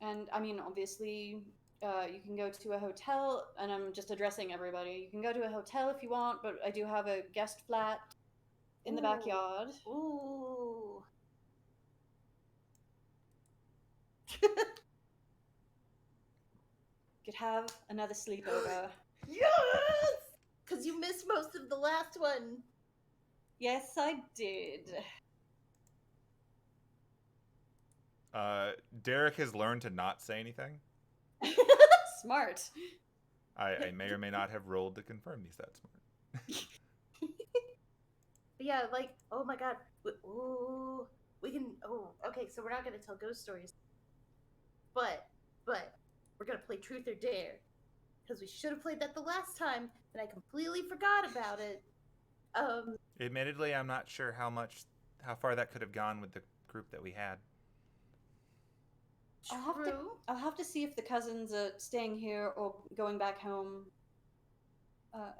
And I mean, obviously, you can go to a hotel, and I'm just addressing everybody. You can go to a hotel if you want, but I do have a guest flat in the Ooh. backyard. Ooh. Could have another sleepover. Yes! Because you missed most of the last one. Yes, I did. Derek has learned to not say anything. Smart. I may or may not have rolled to confirm he's that smart. But yeah, like, oh my god. Ooh. We can. Oh, okay, so we're not going to tell ghost stories. But, we're going to play Truth or Dare. Because we should have played that the last time, and I completely forgot about it. Admittedly, I'm not sure how far that could have gone with the group that we had. True. I'll have to see if the cousins are staying here or going back home.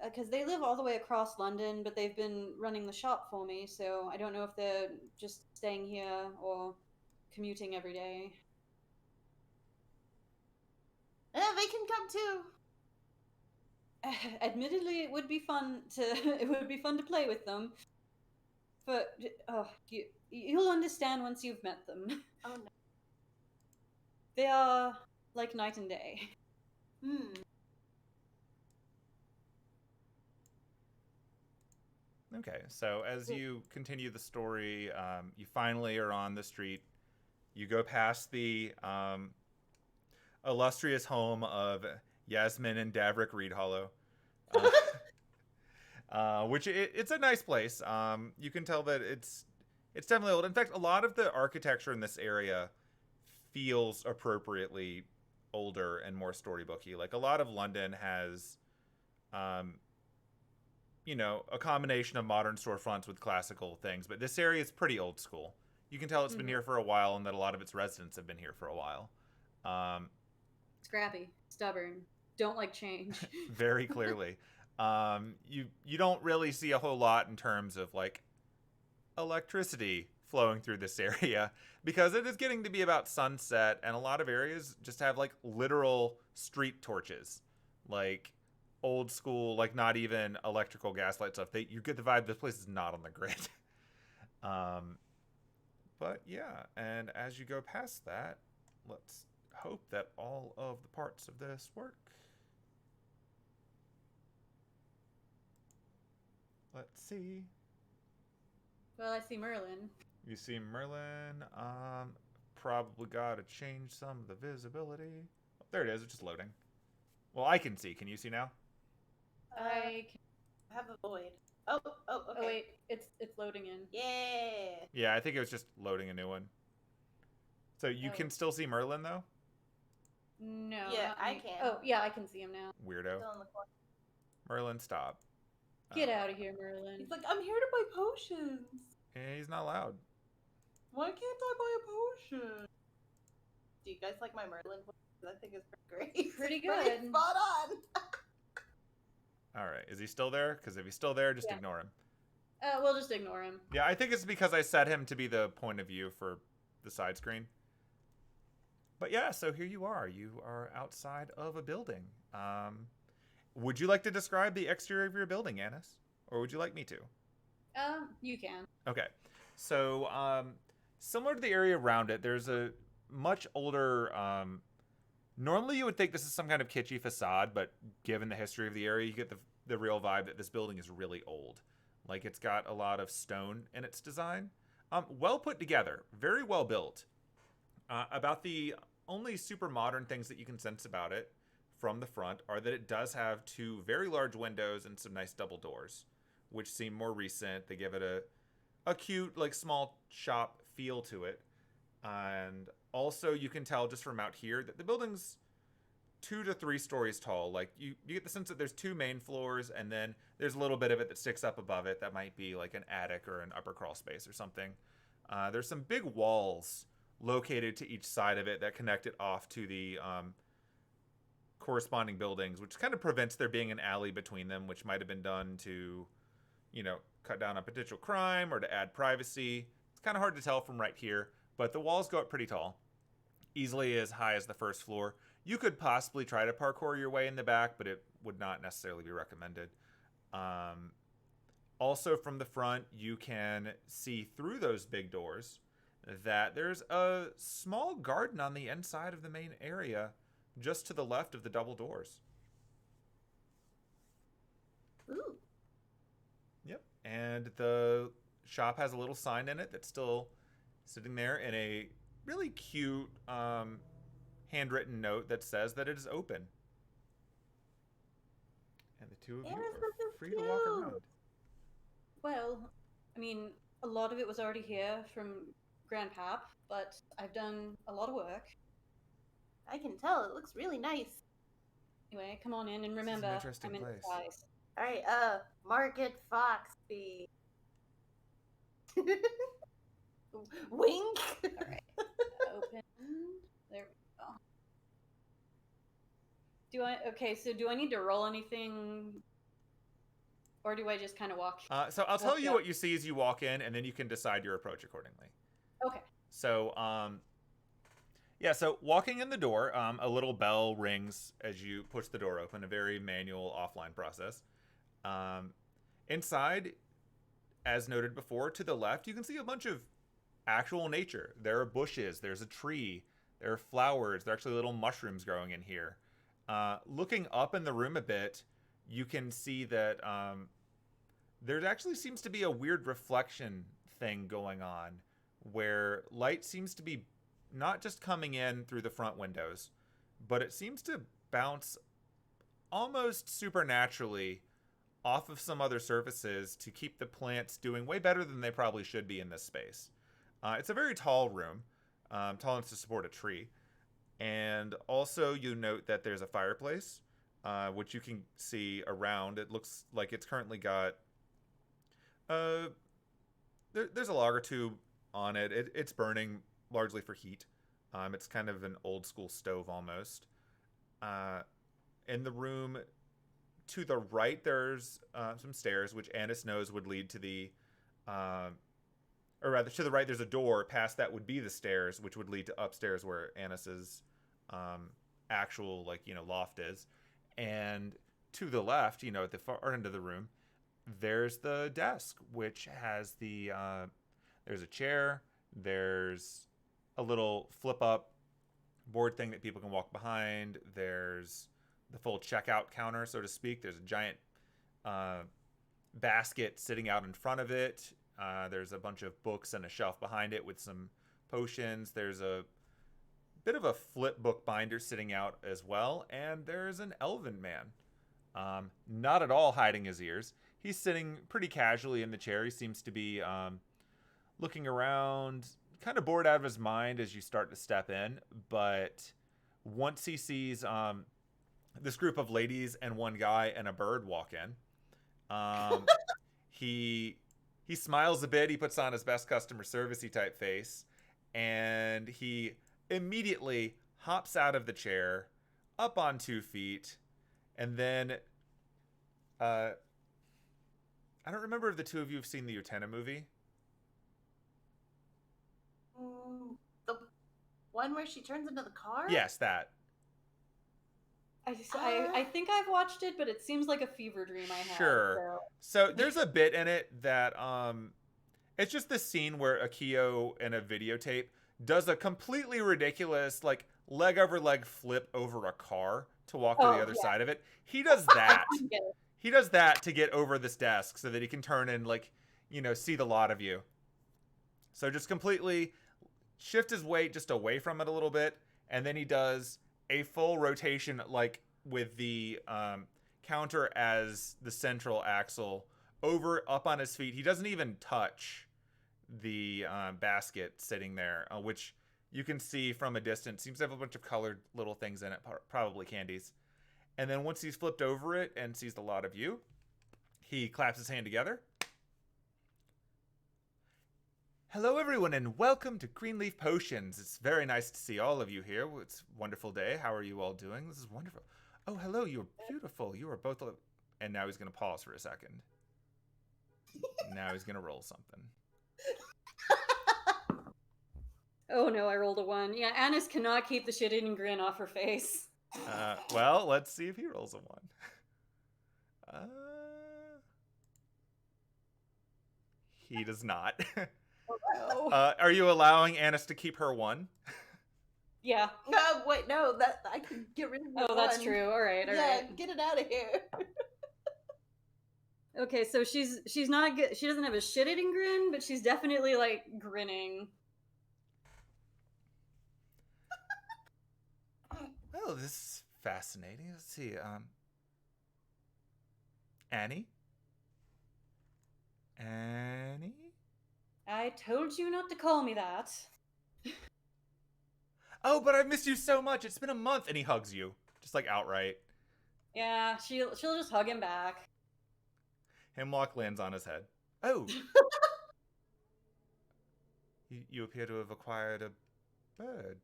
Because they live all the way across London, but they've been running the shop for me, so I don't know if they're just staying here or commuting every day. Yeah, they can come too. Admittedly, it would be fun to play with them, but you'll understand once you've met them. Oh no. They are like night and day. Okay, so as you continue the story, you finally are on the street. You go past the illustrious home of Yasmin and Davrick Reedhollow, which it's a nice place. You can tell that it's definitely old. In fact, a lot of the architecture in this area feels appropriately older and more storybooky. Like, a lot of London has a combination of modern storefronts with classical things, but this area is pretty old school. You can tell it's been here for a while, and that a lot of its residents have been here for a while. Scrappy, stubborn, don't like change. Very clearly. You don't really see a whole lot in terms of like electricity flowing through this area, because it is getting to be about sunset, and a lot of areas just have like literal street torches, like old school, like not even electrical gaslight stuff. You get the vibe this place is not on the grid. But yeah, and as you go past that, let's hope that all of the parts of this work. Let's see. Well, I see Merlin. You see Merlin. Probably gotta change some of the visibility. Oh, there it is. It's just loading. Well, I can see. Can you see now? I have a void. Oh, okay. Oh wait, it's loading in. Yeah. Yeah, I think it was just loading a new one. So you can still see Merlin though? No. Yeah, not I me. can. Oh yeah, I can see him now. Weirdo. Still in the corner. Merlin, stop. Get out of here, Merlin. He's like, I'm here to buy potions. He's not allowed. Why can't I buy a potion? Do you guys like my Merlin voice? I think it's pretty great. Pretty It's good. spot on. All right. Is he still there? Because if he's still there, just Yeah. ignore him. We'll just ignore him. Yeah, I think it's because I set him to be the point of view for the side screen. But yeah, so here you are. You are outside of a building. Would you like to describe the exterior of your building, Anise? Or would you like me to? You can. Okay. So, similar to the area around it, there's a much older... normally you would think this is some kind of kitschy facade, but given the history of the area, you get the real vibe that this building is really old. Like, it's got a lot of stone in its design. Well put together. Very well built. About the only super modern things that you can sense about it from the front are that it does have 2 very large windows and some nice double doors, which seem more recent. They give it a cute, like, small shop feel to it. And also, you can tell just from out here that the building's 2 to 3 stories tall. Like, you get the sense that there's 2 main floors, and then there's a little bit of it that sticks up above it. That might be like an attic or an upper crawl space or something. There's some big walls located to each side of it that connect it off to the corresponding buildings, which kind of prevents there being an alley between them, which might have been done to, cut down on potential crime or to add privacy. It's kind of hard to tell from right here, but the walls go up pretty tall, easily as high as the first floor. You could possibly try to parkour your way in the back, but it would not necessarily be recommended. Also, from the front, you can see through those big doors that there's a small garden on the inside of the main area, just to the left of the double doors. Ooh. Yep. And the shop has a little sign in it that's still sitting there in a really cute handwritten note that says that it is open. And the 2 of you are free to walk around. Well, I mean, a lot of it was already here from Grandpap, but I've done a lot of work. I can tell. It looks really nice. Anyway, come on in and remember, interesting I'm in place. disguise. All right, Market Foxby. Wink. All right. Open. There we go. Do I need to roll anything? Or do I just kind of walk? So I'll tell you up? what you see as you walk in, and then you can decide your approach accordingly. Okay. So, so walking in the door, a little bell rings as you push the door open, a very manual offline process. Inside, as noted before, to the left, you can see a bunch of actual nature. There are bushes, there's a tree, there are flowers, there are actually little mushrooms growing in here. Looking up in the room a bit, you can see that there actually seems to be a weird reflection thing going on, where light seems to be not just coming in through the front windows, but it seems to bounce almost supernaturally off of some other surfaces to keep the plants doing way better than they probably should be in this space. It's a very tall room, tall enough to support a tree. And also you note that there's a fireplace, which you can see around. It looks like it's currently got... there's a log or two on it. It's burning largely for heat. It's kind of an old school stove almost. In the room to the right, there's some stairs, which Anise knows would lead to the... or rather, to the right, there's a door. Past that would be the stairs, which would lead to upstairs where Anise's actual, loft is. And to the left, at the far end of the room, there's the desk, which has there's a chair, there's a little flip-up board thing that people can walk behind, there's the full checkout counter, so to speak. There's a giant basket sitting out in front of it. There's a bunch of books and a shelf behind it with some potions. There's a bit of a flip book binder sitting out as well, and there's an elven man. Not at all hiding his ears. He's sitting pretty casually in the chair. He seems to be looking around, kind of bored out of his mind as you start to step in. But once he sees this group of ladies and one guy and a bird walk in, he smiles a bit. He puts on his best customer servicey type face, and he immediately hops out of the chair, up on 2 feet, and then I don't remember if the two of you have seen the Utena movie. The one where she turns into the car? Yes, that. I think I've watched it, but it seems like a fever dream I had. Sure. So there's a bit in it that it's just this scene where Akio in a videotape does a completely ridiculous like leg over leg flip over a car to walk to the other side of it. He does that. He does that to get over this desk so that he can turn and like, see the lot of you. So just completely shift his weight just away from it a little bit, and then he does a full rotation like with the counter as the central axle over up on his feet. He doesn't even touch the basket sitting there, which you can see from a distance. Seems to have a bunch of colored little things in it, probably candies. And then once he's flipped over it and sees the lot of you, he claps his hand together. Hello, everyone, and welcome to Greenleaf Potions. It's very nice to see all of you here. It's a wonderful day. How are you all doing? This is wonderful. Oh, hello. You're beautiful. You are both... And now he's going to pause for a second. Now he's going to roll something. Oh, no, I rolled a 1. Yeah, Anise cannot keep the shit-eating grin off her face. Well, let's see if he rolls a 1. He does not. Oh, Are you allowing Anise to keep her 1? yeah. No, wait, no, that I can get rid of the Oh, that's true. All right, all right. Yeah, get it out of here. Okay, so she's not good. She doesn't have a shit-eating grin, but she's definitely like grinning. Well, this is fascinating. Let's see. Annie? Annie? I told you not to call me that. Oh, but I've missed you so much. It's been a month. And he hugs you. Just like outright. Yeah, she'll just hug him back. Hemlock lands on his head. Oh. You appear to have acquired a bird.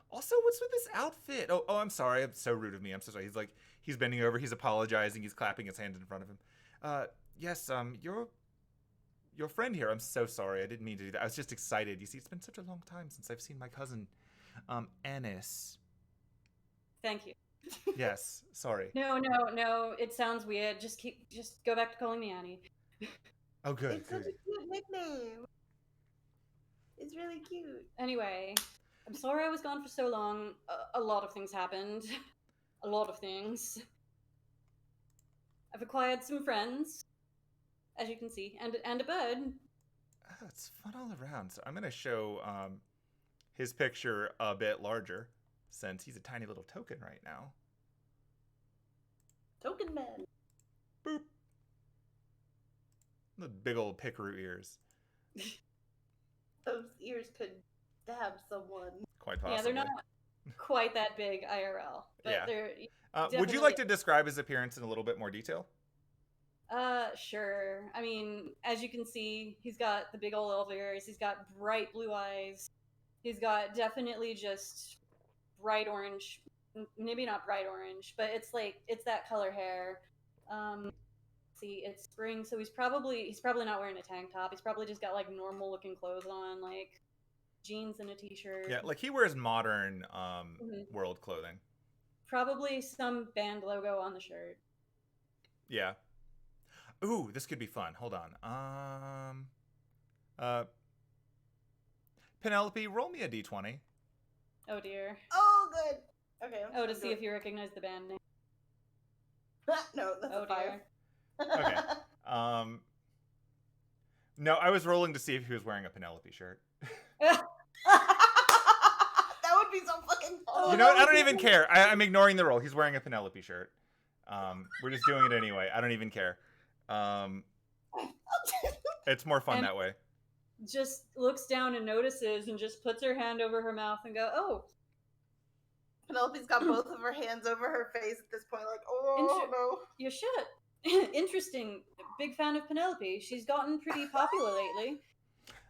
Also, what's with this outfit? Oh, I'm sorry. It's so rude of me. I'm so sorry. He's bending over. He's apologizing. He's clapping his hands in front of him. Yes, your friend here. I'm so sorry. I didn't mean to do that. I was just excited. You see, it's been such a long time since I've seen my cousin, Anise. Thank you. Yes, sorry. No. It sounds weird. Just go back to calling me Annie. Oh, good. It's such a cute nickname. It's really cute. Anyway, I'm sorry I was gone for so long. A lot of things happened. A lot of things. I've acquired some friends, as you can see, and a bird. Oh, it's fun all around. So I'm going to show his picture a bit larger, since he's a tiny little token right now. Token man. Boop. The big old pickaroo ears. Those ears could stab someone. Quite possibly. Yeah, they're not quite that big IRL, but Yeah. they're would you like to describe his appearance in a little bit more detail? Sure. I mean, as you can see, he's got the big old elf ears. He's got bright blue eyes. He's got definitely just bright orange. Maybe not bright orange, but it's that color hair. See, it's spring, so he's probably not wearing a tank top. He's probably just got like normal looking clothes on, like jeans and a t-shirt. Yeah, like he wears modern world clothing. Probably some band logo on the shirt. Yeah. Ooh, this could be fun. Hold on. Penelope, roll me a d20. Oh dear. Oh, good. Okay. To see if you recognize the band name. No, that's Oh a 5. dear. Okay. No, I was rolling to see if he was wearing a Penelope shirt. That would be so fucking fun. You know what? I don't even care. I'm ignoring the roll. He's wearing a Penelope shirt. We're just doing it anyway. I don't even care. It's more fun that way. Just looks down and notices and just puts her hand over her mouth and go, oh. Penelope's got both of her hands over her face at this point, like, oh, no. You should. Interesting. Big fan of Penelope. She's gotten pretty popular lately.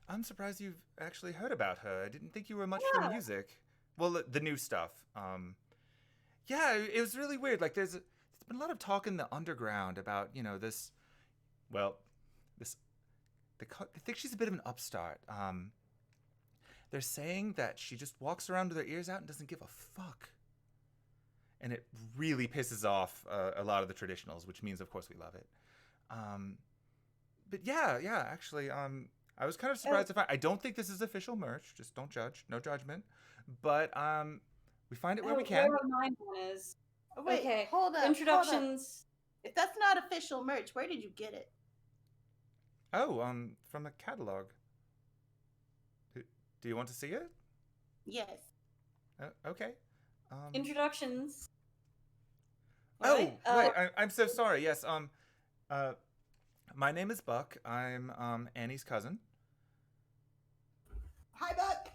I'm surprised you've actually heard about her. I didn't think you were much for Yeah. music. Well, the new stuff. Yeah, it was really weird. Like, there's been a lot of talk in the underground about, this. Well, this. They think she's a bit of an upstart. They're saying that she just walks around with her ears out and doesn't give a fuck. And it really pisses off a lot of the traditionals, which means, of course, we love it. But yeah, actually, I was kind of surprised to find. I don't think this is official merch. Just don't judge. No judgment. But we find it where we can. Where mine one is. Oh, wait, Okay. hold up. Introductions. If that's not official merch, where did you get it? Oh, from a catalog. Do you want to see it? Yes. Okay. Introductions. Oh, Right, wait. I'm so sorry. Yes. My name is Buck. I'm Annie's cousin. Hi, Buck.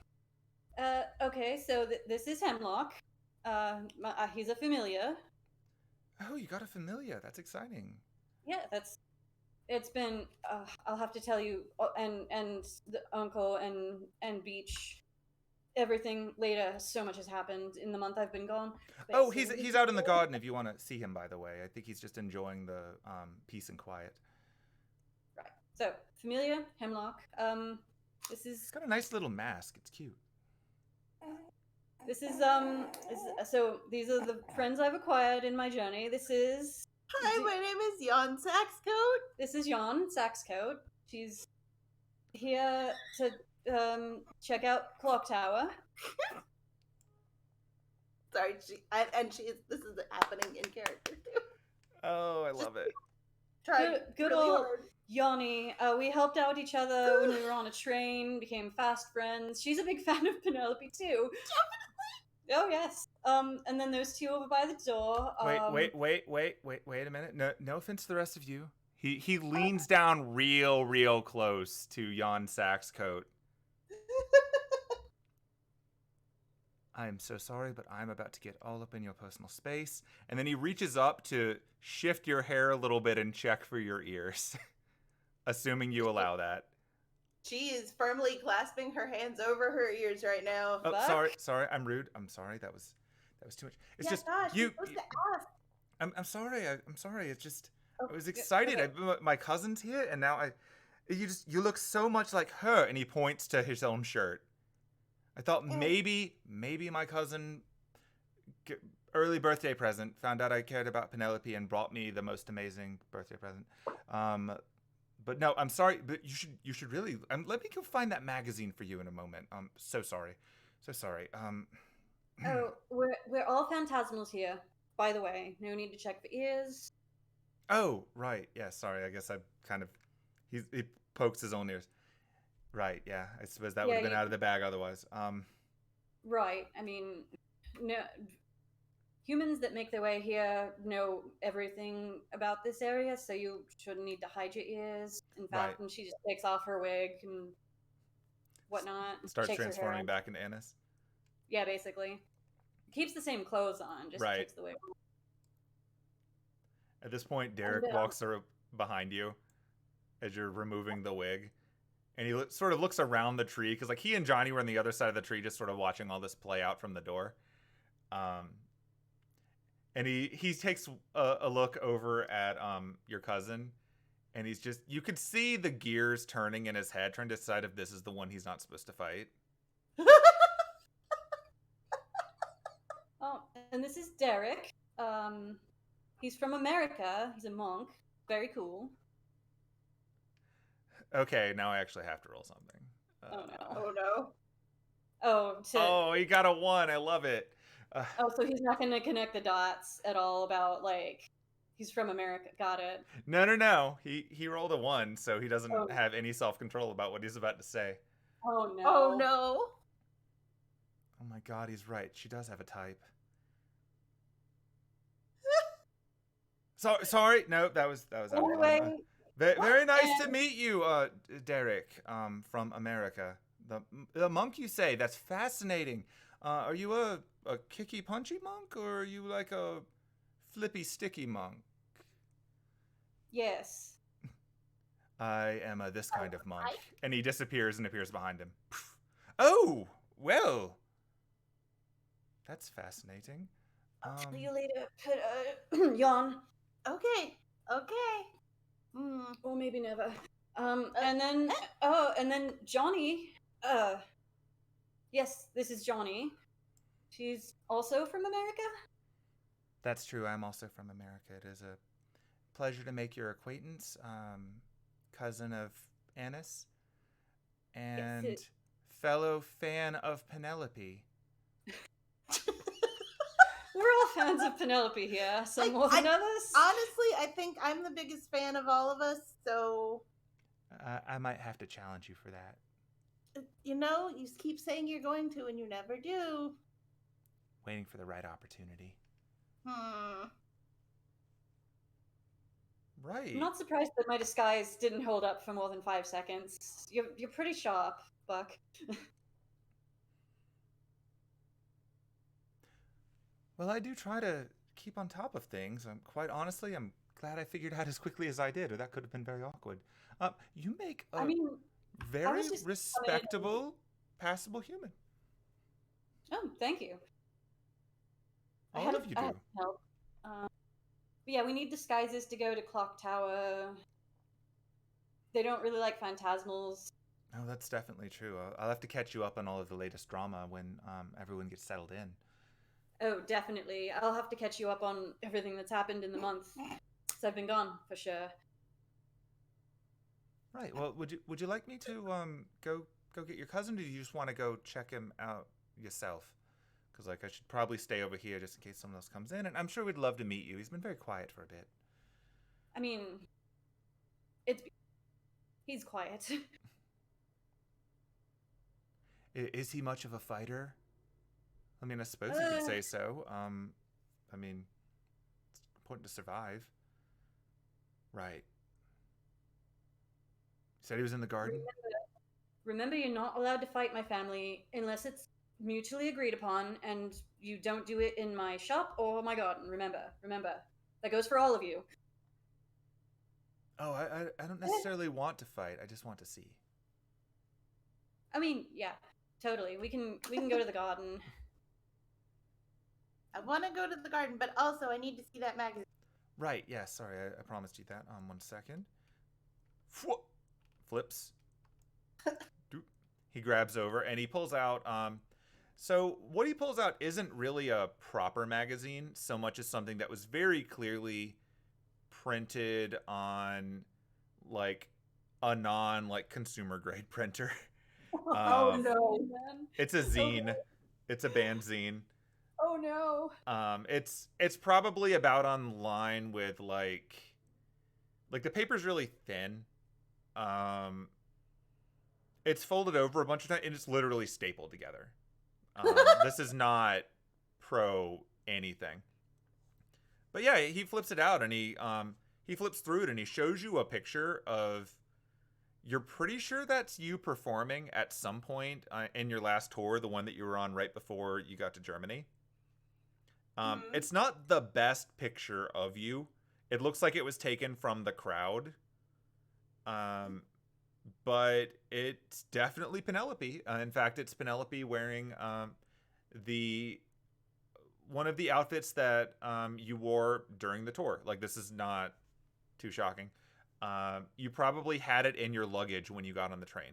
Okay, so this is Hemlock. He's a familiar. Oh, you got a familiar. That's exciting. Yeah, it's been. I'll have to tell you, and the uncle and Beach, everything later. So much has happened in the month I've been gone. But Oh, so he's out in the garden if you want to see him, by the way. I think he's just enjoying the peace and quiet. Right. So familiar Hemlock. This is He's got a nice little mask. It's cute. so these are the friends I've acquired in my journey. This is Hi, my name is Jan Saxcoat. This is Jan Saxcoat. She's here to check out Clock Tower. Sorry, this is happening in character too. Oh, I love it. Trying Good really old hard. Yanni. We helped out each other when we were on a train, became fast friends. She's a big fan of Penelope too. Definitely. Oh yes. And then those two over by the door. Wait a minute. No offense to the rest of you. He leans down real close to Jan Saxcoat. I'm so sorry, but I'm about to get all up in your personal space. And then he reaches up to shift your hair a little bit and check for your ears. Assuming you allow that. She is firmly clasping her hands over her ears right now. Oh, Buck? sorry, I'm rude. I'm sorry, that was too much. It's Yeah, just gosh, you. you're supposed to ask. I'm sorry. I'm sorry. It's just Oh, I was excited. okay. My cousin's here, and now you look so much like her. And he points to his own shirt. I thought maybe my cousin, early birthday present, found out I cared about Penelope and brought me the most amazing birthday present. But no, I'm sorry. But you should really. Let me go find that magazine for you in a moment. So sorry. Oh, we're all phantasmals here. By the way, no need to check for ears. Oh, right. Yeah, sorry. I guess I kind of... He pokes his own ears. Right, yeah. I suppose that would have been out of the bag otherwise. Right. I mean, no, humans that make their way here know everything about this area, so you shouldn't need to hide your ears. In fact, Right. when she just takes off her wig and whatnot, Starts shakes her hair transforming out. back into Anise. Yeah, basically. Keeps the same clothes on, just Right. takes the wig off. At this point, Derek walks behind you as you're removing the wig. And he sort of looks around the tree, because like he and Johnny were on the other side of the tree just sort of watching all this play out from the door. And he takes a look over at your cousin, and he's just... You could see the gears turning in his head, trying to decide if this is the one he's not supposed to fight. Oh, and this is Derek. He's from America. He's a monk. Very cool. Okay, now I actually have to roll something. Oh no. Oh no. Oh, he got a 1. I love it. So he's not going to connect the dots at all about, like, he's from America. Got it. No. He rolled a 1, so he doesn't have any self-control about what he's about to say. Oh no. Oh no. Oh my god, he's right. She does have a type. Sorry. No, that was out of Anyway, line. Very nice to meet you, Derek, from America. The monk, you say? That's fascinating. Are you a kicky punchy monk, or are you like a flippy sticky monk? yes. I am this kind of monk. And he disappears and appears behind him. Oh, well. That's fascinating. I'll tell you later. But, yawn. Okay. Or maybe never. And then Johnny. Yes, this is Johnny. She's also from America? That's true. I'm also from America. It is a pleasure to make your acquaintance. Cousin of Anise. And fellow fan of Penelope. We're all fans of Penelope here, some more than others. Honestly, I think I'm the biggest fan of all of us, so... I might have to challenge you for that. You know, you keep saying you're going to, and you never do. Waiting for the right opportunity. Right. I'm not surprised that my disguise didn't hold up for more than 5 seconds. You're pretty sharp, Buck. Well, I do try to keep on top of things. Quite honestly, I'm glad I figured out as quickly as I did, or that could have been very awkward. You make a very respectable, passable human. Oh, thank you. All of you do. Help. But yeah, we need disguises to go to Clock Tower. They don't really like phantasmals. Oh, that's definitely true. I'll have to catch you up on all of the latest drama when everyone gets settled in. Oh, definitely. I'll have to catch you up on everything that's happened in the month since I've been gone, for sure. Right. Well, would you like me to go get your cousin, or do you just want to go check him out yourself? Because I should probably stay over here just in case someone else comes in, and I'm sure we'd love to meet you. He's been very quiet for a bit. I mean, he's quiet. Is he much of a fighter? I mean, I suppose you could say so. I mean, it's important to survive. Right. You said he was in the garden? Remember, you're not allowed to fight my family unless it's mutually agreed upon, and you don't do it in my shop or my garden. Remember. That goes for all of you. Oh, I don't necessarily want to fight. I just want to see. I mean, yeah, totally. We can go to the garden. I want to go to the garden, but also I need to see that magazine. Right, yeah, sorry, I promised you that. 1 second. Flips. He grabs over and he pulls out, so what he pulls out isn't really a proper magazine so much as something that was very clearly printed on, like, a consumer grade printer. Oh no, man. It's a zine. Okay. It's a band zine. Oh no. It's probably about on line with like the paper's really thin. It's folded over a bunch of times and it's literally stapled together. This is not pro anything. But yeah, he flips it out and he flips through it and he shows you a picture of. You're pretty sure that's you performing at some point in your last tour, the one that you were on right before you got to Germany. It's not the best picture of you. It looks like it was taken from the crowd. But it's definitely Penelope. In fact, it's Penelope wearing one of the outfits that you wore during the tour. Like, this is not too shocking. You probably had it in your luggage when you got on the train.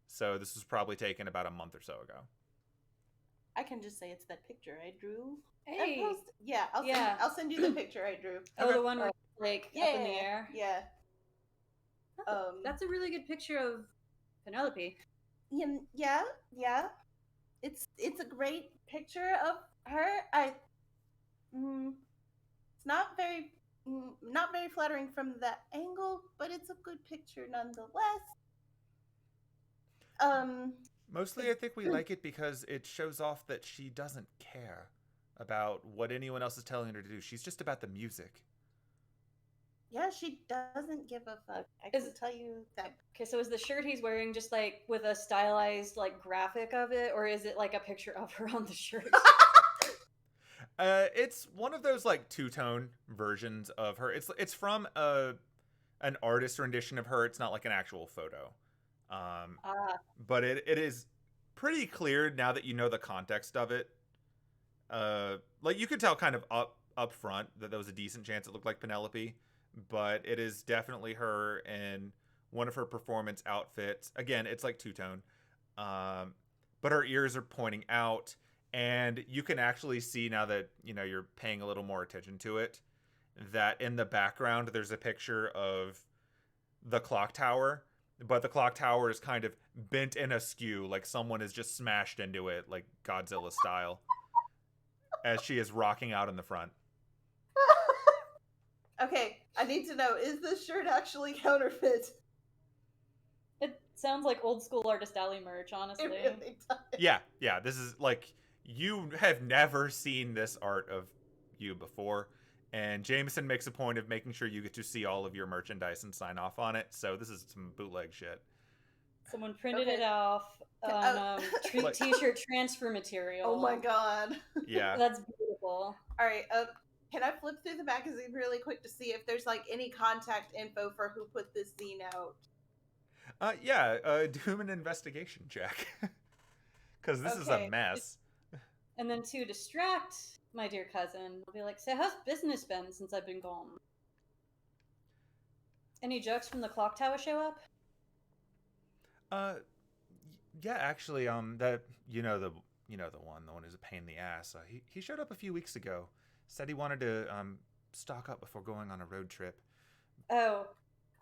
So this was probably taken about a month or so ago. I can just say it's that picture I drew. Hey. I'll send you the picture I drew. Oh, the one where it's like up in the air? Yeah. That's a really good picture of Penelope. Yeah. It's a great picture of her. It's not very flattering from that angle, but it's a good picture nonetheless. Mostly I think we like it because it shows off that she doesn't care about what anyone else is telling her to do. She's just about the music. Yeah, she doesn't give a fuck. I can tell you that. Okay, so is the shirt he's wearing just like with a stylized like graphic of it, or is it like a picture of her on the shirt? It's one of those like two-tone versions of her. It's from a an artist rendition of her. It's not like an actual photo. Ah, But it is pretty clear now that you know the context of it. Like you could tell kind of up front that there was a decent chance it looked like Penelope, but it is definitely her in one of her performance outfits. Again, it's like two-tone. But her ears are pointing out, and you can actually see now that you're paying a little more attention to it, that in the background there's a picture of the clock tower, but the clock tower is kind of bent and askew, like someone has just smashed into it, like Godzilla style, as she is rocking out in the front. Okay, I need to know, is this shirt actually counterfeit? it sounds like old school Artist Alley merch, honestly. It really does. Yeah, this is like, you have never seen this art of you before, and Jameson makes a point of making sure you get to see all of your merchandise and sign off on it, so this is some bootleg shit. Someone printed Okay. it off on Like- t-shirt transfer material. Oh my god. Yeah. That's beautiful. Alright, can I flip through the magazine really quick to see if there's like any contact info for who put this zine out? Do an investigation check. Because this is a Okay. mess. And then to distract my dear cousin, I'll be like, "So how's business been since I've been gone? Any jokes from the clock tower show up?" Yeah, actually, that the one who's a pain in the ass. He showed up a few weeks ago. Said he wanted to stock up before going on a road trip. Oh,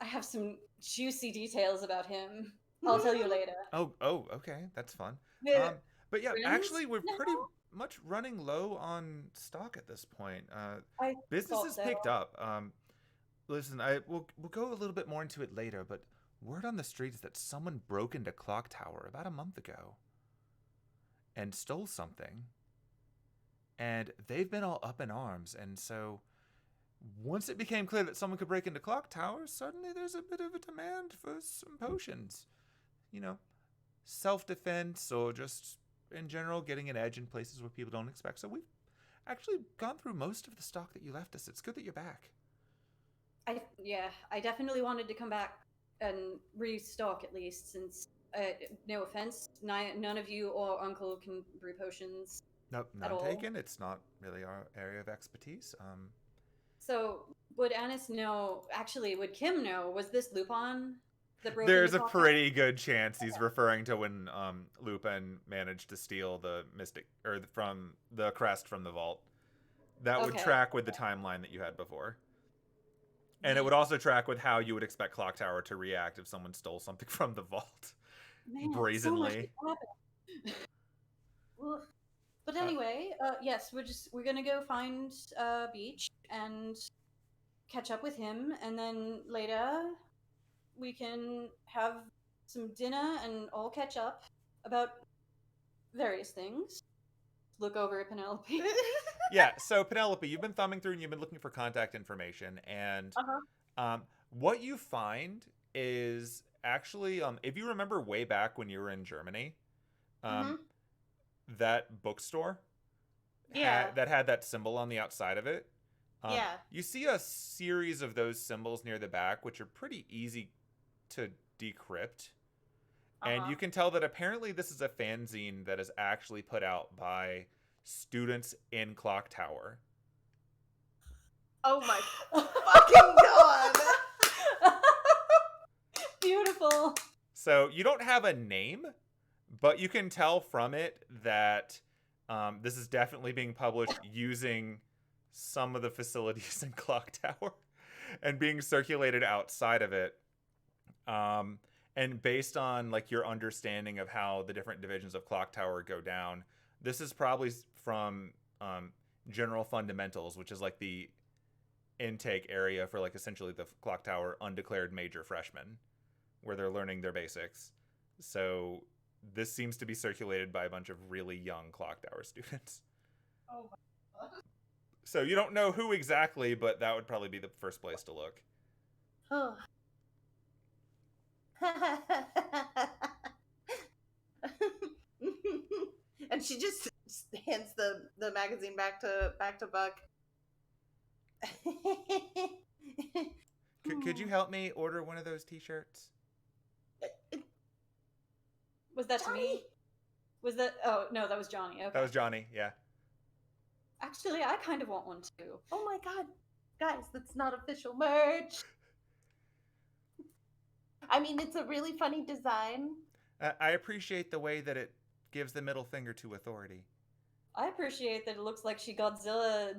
I have some juicy details about him. I'll tell you later. Oh, okay, that's fun. Yeah. But yeah, Friends actually, we're now? pretty much running low on stock at this point. I Business thought has so. picked up. Listen, we'll go a little bit more into it later, but word on the street is that someone broke into Clock Tower about a month ago and stole something. And they've been all up in arms, and so once it became clear that someone could break into Clock Tower, suddenly there's a bit of a demand for some potions. Self-defense or just in general getting an edge in places where people don't expect. So we've actually gone through most of the stock that you left us. It's good that you're back. I definitely wanted to come back and restock at least, since no offense, none of you or Uncle can brew potions. Nope, At none all. taken. It's not really our area of expertise. So would Anise know? Actually, would Kim know? Was this Lupin that broke There's into a Clock Tower? pretty good chance he's referring to when Lupin managed to steal the mystic or from the crest from the vault. That would Okay. track with the timeline that you had before. And it would also track with how you would expect Clock Tower to react if someone stole something from the vault. Man, brazenly. So much could happen. But anyway, yes, we're gonna go find Beach and catch up with him, and then later we can have some dinner and all catch up about various things. Look over at Penelope. Yeah, so Penelope, you've been thumbing through and you've been looking for contact information, and what you find is actually, if you remember way back when you were in Germany, that bookstore that had that symbol on the outside of it. You see a series of those symbols near the back, which are pretty easy to decrypt. And you can tell that apparently this is a fanzine that is actually put out by students in Clock Tower. Oh my fucking god! Beautiful. So you don't have a name, but you can tell from it that this is definitely being published using some of the facilities in Clock Tower and being circulated outside of it. And based on like your understanding of how the different divisions of Clock Tower go down, this is probably from General Fundamentals, which is like the intake area for like essentially the Clock Tower undeclared major freshmen, where they're learning their basics. So this seems to be circulated by a bunch of really young Clock Tower students. Oh my god. So you don't know who exactly, but that would probably be the first place to look. Oh. And she just hands the magazine back to Buck. Could you help me order one of those T-shirts? Was that Johnny? to me? Was that? Oh no, that was Johnny. Okay. That was Johnny. Yeah. Actually, I kind of want one too. Oh my god. Guys, that's not official merch. I mean, it's a really funny design. I appreciate the way that it gives the middle finger to authority. I appreciate that it looks like she Godzilla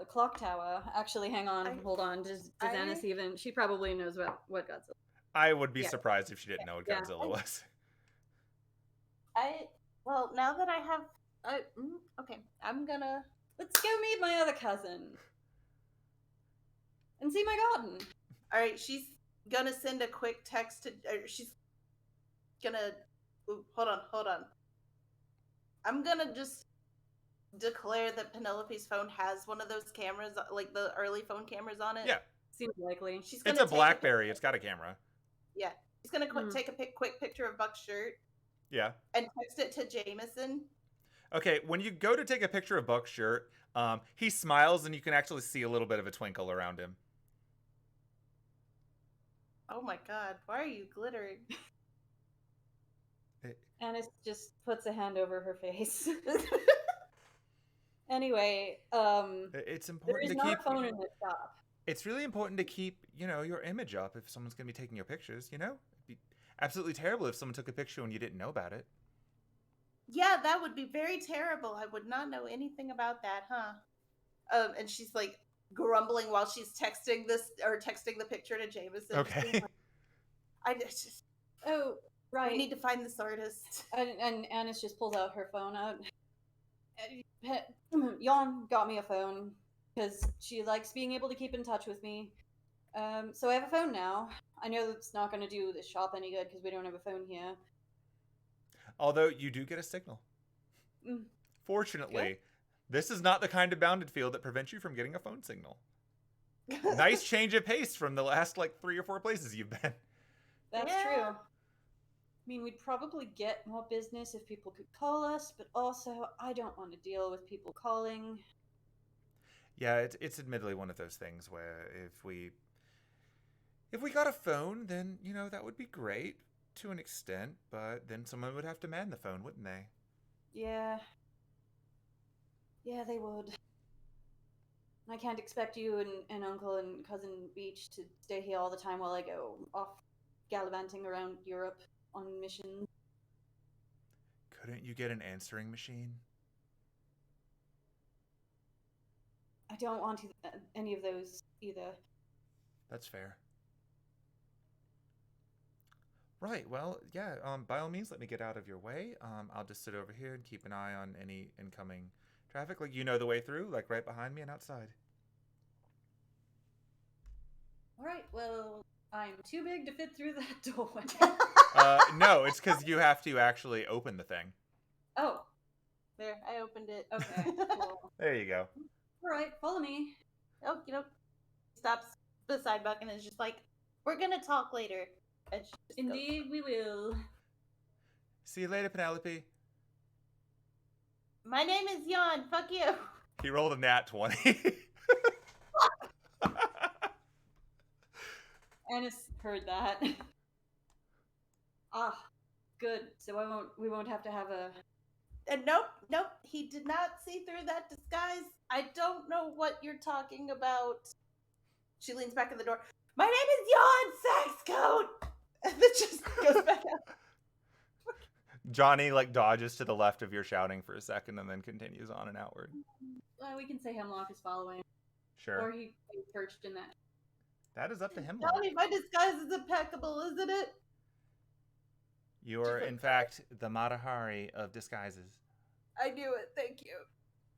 clock tower. Actually, hang on, hold on. Does Anise even? She probably knows what Godzilla. I would be surprised if she didn't know what Godzilla was. Well, now that I have, okay, I'm gonna. Let's go meet my other cousin and see my garden. All right, she's gonna send a quick text to. She's gonna. Ooh, hold on. I'm gonna just declare that Penelope's phone has one of those cameras, like the early phone cameras on it. Yeah. Seems likely. She's gonna It's a BlackBerry. It's got a camera. Yeah. She's gonna take a quick picture of Buck's shirt. Yeah. And text it to Jameson. Okay, when you go to take a picture of Buck's shirt, he smiles and you can actually see a little bit of a twinkle around him. Oh my god, why are you glittering? Anise just puts a hand over her face. Anyway, it's there important is to not keep a phone in this shop. It's really important to keep, your image up if someone's going to be taking your pictures, It'd be absolutely terrible if someone took a picture and you didn't know about it. Yeah, that would be very terrible. I would not know anything about that, huh? And she's like grumbling while she's texting the picture to Jameson. Okay. I just. Oh, right. We need to find this artist. And Anise just pulls out her phone out. Jan got me a phone because she likes being able to keep in touch with me. So I have a phone now. I know it's not going to do the shop any good because we don't have a phone here. Although you do get a signal. Fortunately, this is not the kind of bounded field that prevents you from getting a phone signal. Nice change of pace from the last 3 or 4 places you've been. That's true. I mean, we'd probably get more business if people could call us, but also I don't want to deal with people calling. Yeah, it's admittedly one of those things where if we got a phone, then, that would be great to an extent, but then someone would have to man the phone, wouldn't they? Yeah. Yeah, they would. I can't expect you and Uncle and Cousin Beach to stay here all the time while I go off gallivanting around Europe on missions. Couldn't you get an answering machine? I don't want any of those either. That's fair. Right, well, yeah, by all means, let me get out of your way. I'll just sit over here and keep an eye on any incoming traffic. The way through, right behind me and outside. All right, well, I'm too big to fit through that doorway. No, it's because you have to actually open the thing. Oh. There, I opened it. Okay, cool. There you go. All right, follow me. Oh, stops beside Buck and is just like, we're gonna talk later. Indeed, we will. See you later, Penelope. My name is Jan. Fuck you. He rolled a nat 20. Anise heard that. Ah, good. So we won't have to have a. Nope. He did not see through that disguise. I don't know what you're talking about. She leans back in the door. My name is Jan Saxcoat. And then just goes back out. Johnny dodges to the left of your shouting for a second and then continues on and outward. Well, we can say Hemlock is following. Sure. Or he's perched in that. That is up to Hemlock. Johnny, my disguise is impeccable, isn't it? You are, in fact, the Matahari of disguises. I knew it. Thank you.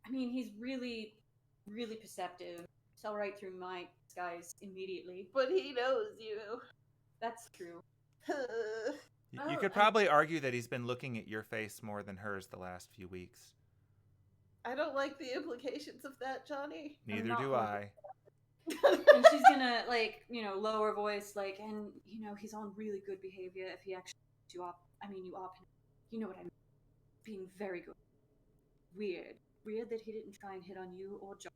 I mean, he's really, really perceptive. Saw right through my disguise immediately. But he knows you. That's true. You could probably argue that he's been looking at your face more than hers the last few weeks. I don't like the implications of that, Johnny. Neither do I. And she's gonna lower voice and he's on really good behavior if he actually you op you know what I mean, being very good. Weird that he didn't try and hit on you or John.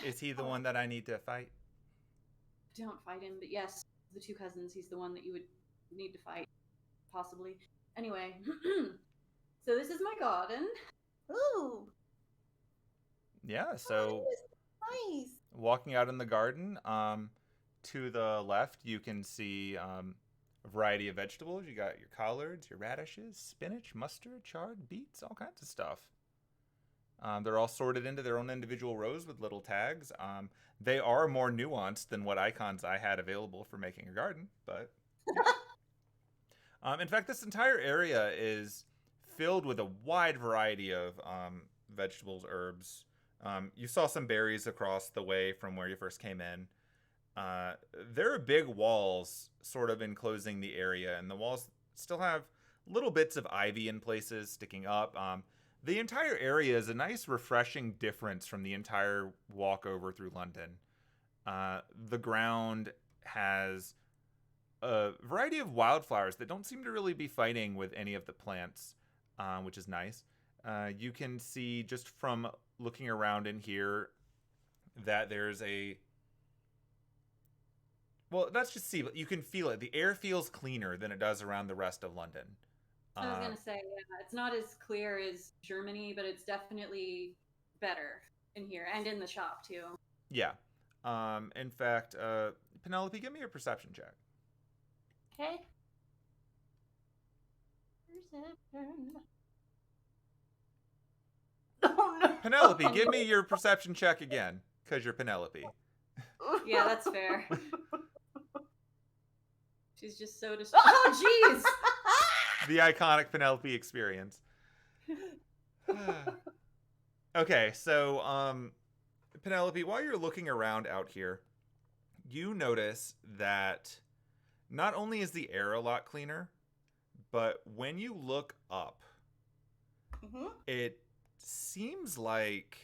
Is he the one that I need to fight? Don't fight him, but yes, the two cousins, he's the one that you would need to fight, possibly. Anyway, so this is my garden. Ooh, Yeah, so nice. walking out in the garden, to the left, you can see a variety of vegetables. You got your collards, your radishes, spinach, mustard, chard, beets, all kinds of stuff. They're all sorted into their own individual rows with little tags. They are more nuanced than what icons I had available for making a garden, but in fact, this entire area is filled with a wide variety of vegetables, herbs. You saw some berries across the way from where you first came in. There are big walls sort of enclosing the area, and the walls still have little bits of ivy in places sticking up. The entire area is a nice, refreshing difference from the entire walk over through London. The ground has a variety of wildflowers that don't seem to really be fighting with any of the plants, which is nice. You can see just from looking around in here that there's a... Well, let's just see. You can feel it. The air feels cleaner than it does around the rest of London. I was gonna say, yeah, it's not as clear as Germany, but it's definitely better in here and in the shop too. Yeah. In fact, Penelope, give me a perception check. Okay. Perception. Oh no. Penelope, give me your perception check again, because you're Penelope. Yeah, that's fair. She's just so distracted. Oh, jeez! The iconic Penelope experience. Okay, so, Penelope, while you're looking around out here, you notice that not only is the air a lot cleaner, but when you look up, it seems like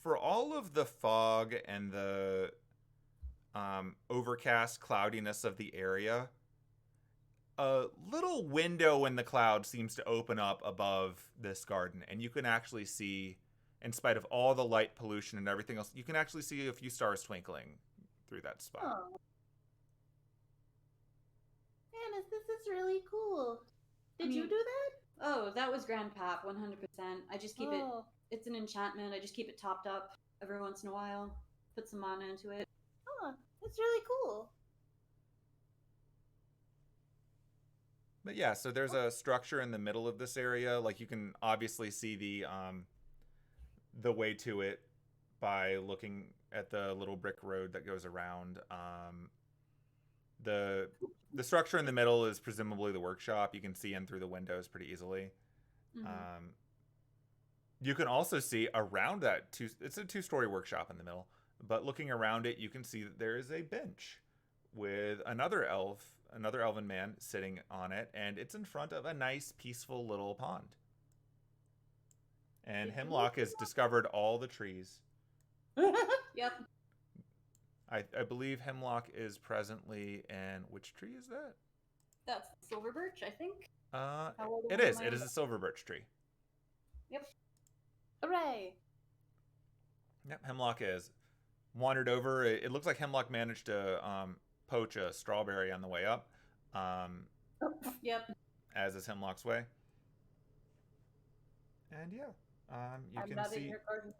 for all of the fog and the overcast cloudiness of the area, a little window in the cloud seems to open up above this garden, and you can actually see, in spite of all the light pollution and everything else, you can actually see a few stars twinkling through that spot. Oh. Anise, this is really cool. Did you do that? Oh, that was Grandpap, 100%. I just keep it, it's an enchantment. I just keep it topped up every once in a while. Put some mana into it. Oh, that's really cool. But yeah, so there's a structure in the middle of this area. Like, you can obviously see the way to it by looking at the little brick road that goes around. The structure in the middle is presumably the workshop. You can see in through the windows pretty easily. Mm-hmm. You can also see around that it's a 2-story workshop in the middle, but looking around it, you can see that there is a bench with another elven man sitting on it, and it's in front of a nice, peaceful little pond. And Hemlock has discovered all the trees. Yep. I believe Hemlock is presently in... Which tree is that? That's silver birch, I think. It is. It is a silver birch tree. Yep. Hooray! Yep, Hemlock is wandered over. It looks like Hemlock managed to poach a strawberry on the way up. Yep. As is Hemlock's way. And yeah, you I'm can not see in your garden.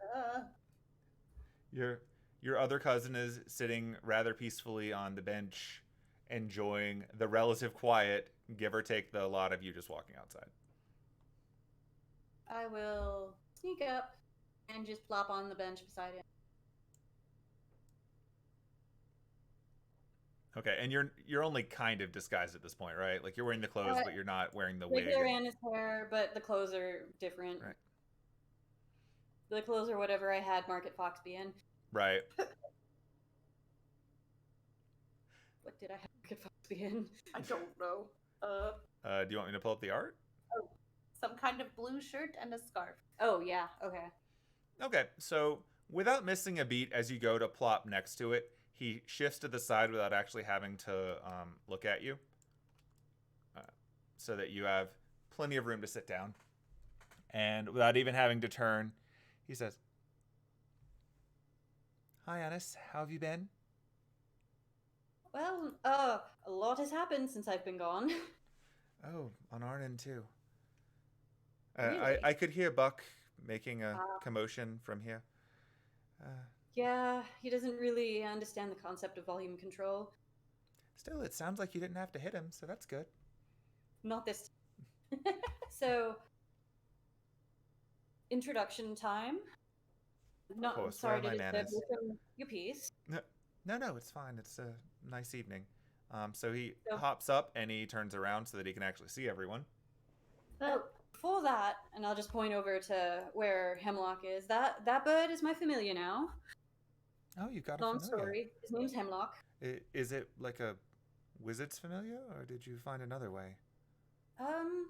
your other cousin is sitting rather peacefully on the bench, enjoying the relative quiet, give or take the lot of you just walking outside. I will sneak up and just plop on the bench beside him. Okay, and you're only kind of disguised at this point, right? Like, you're wearing the clothes, but you're not wearing the wig. Regular Anise hair, but the clothes are different. Right. The clothes are whatever I had Market Foxby in. Right. What did I have Market Foxby in? I don't know. Do you want me to pull up the art? Oh, some kind of blue shirt and a scarf. Oh, yeah. Okay. Okay, so without missing a beat as you go to plop next to it, he shifts to the side without actually having to look at you, so that you have plenty of room to sit down. And without even having to turn, he says, Hi, Anise. How have you been? Well, a lot has happened since I've been gone. Oh, on our end too. Really? I could hear Buck making a Uh, commotion from here. Uh, yeah, he doesn't really understand the concept of volume control. Still, it sounds like you didn't have to hit him, so that's good. Not this. So, introduction time. Of Not course, where sorry are to my disturb manners? your piece. No, it's fine. It's a nice evening. So he So, hops up and he turns around so that he can actually see everyone. so before that, and I'll just point over to where Hemlock is. That bird is my familiar now. Oh, you got a Long familiar. story. His name's Hemlock. Is it like a wizard's familiar, or did you find another way? Um,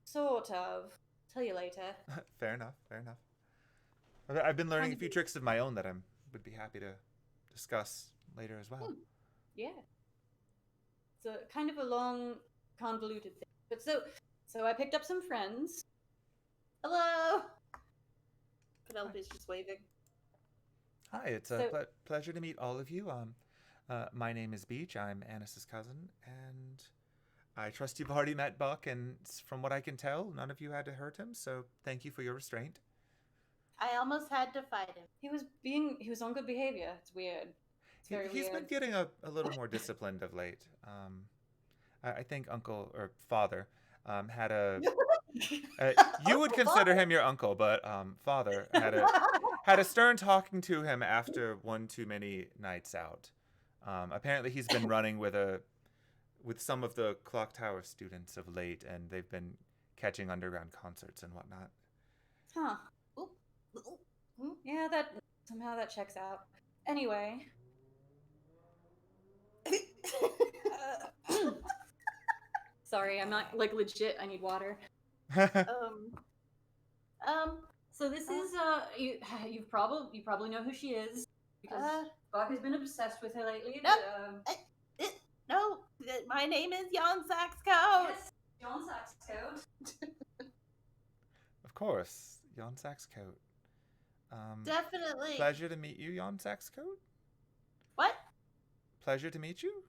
sort of. Tell you later. Fair enough. Fair enough. I've been learning Kind a of. few tricks of my own that I would be happy to discuss later as well. Yeah. It's a kind of a long, convoluted thing. But so I picked up some friends. Hello. Penelope's just waving. Hi, it's a pleasure to meet all of you. My name is Beach. I'm Anise's cousin, and I trust you've already met Buck. And from what I can tell, none of you had to hurt him. So thank you for your restraint. I almost had to fight him. He was on good behavior. It's weird. It's very He's weird. been getting a little more disciplined of late. I think uncle or father had a. You would consider him your uncle, but father had a stern talking to him after one too many nights out. Apparently, he's been running with some of the Clock Tower students of late, and they've been catching underground concerts and whatnot. Huh. Ooh. Ooh. Yeah, that somehow that checks out. Anyway. Sorry, I'm not like legit. I need water. um. So this is you probably know who she is because Buck has been obsessed with her lately. No. No. My name is Jan Saxcoat. Yes, John Saxcoat. Of course, Jan Saxcoat. Definitely. Pleasure to meet you, Jan Saxcoat. What? Pleasure to meet you.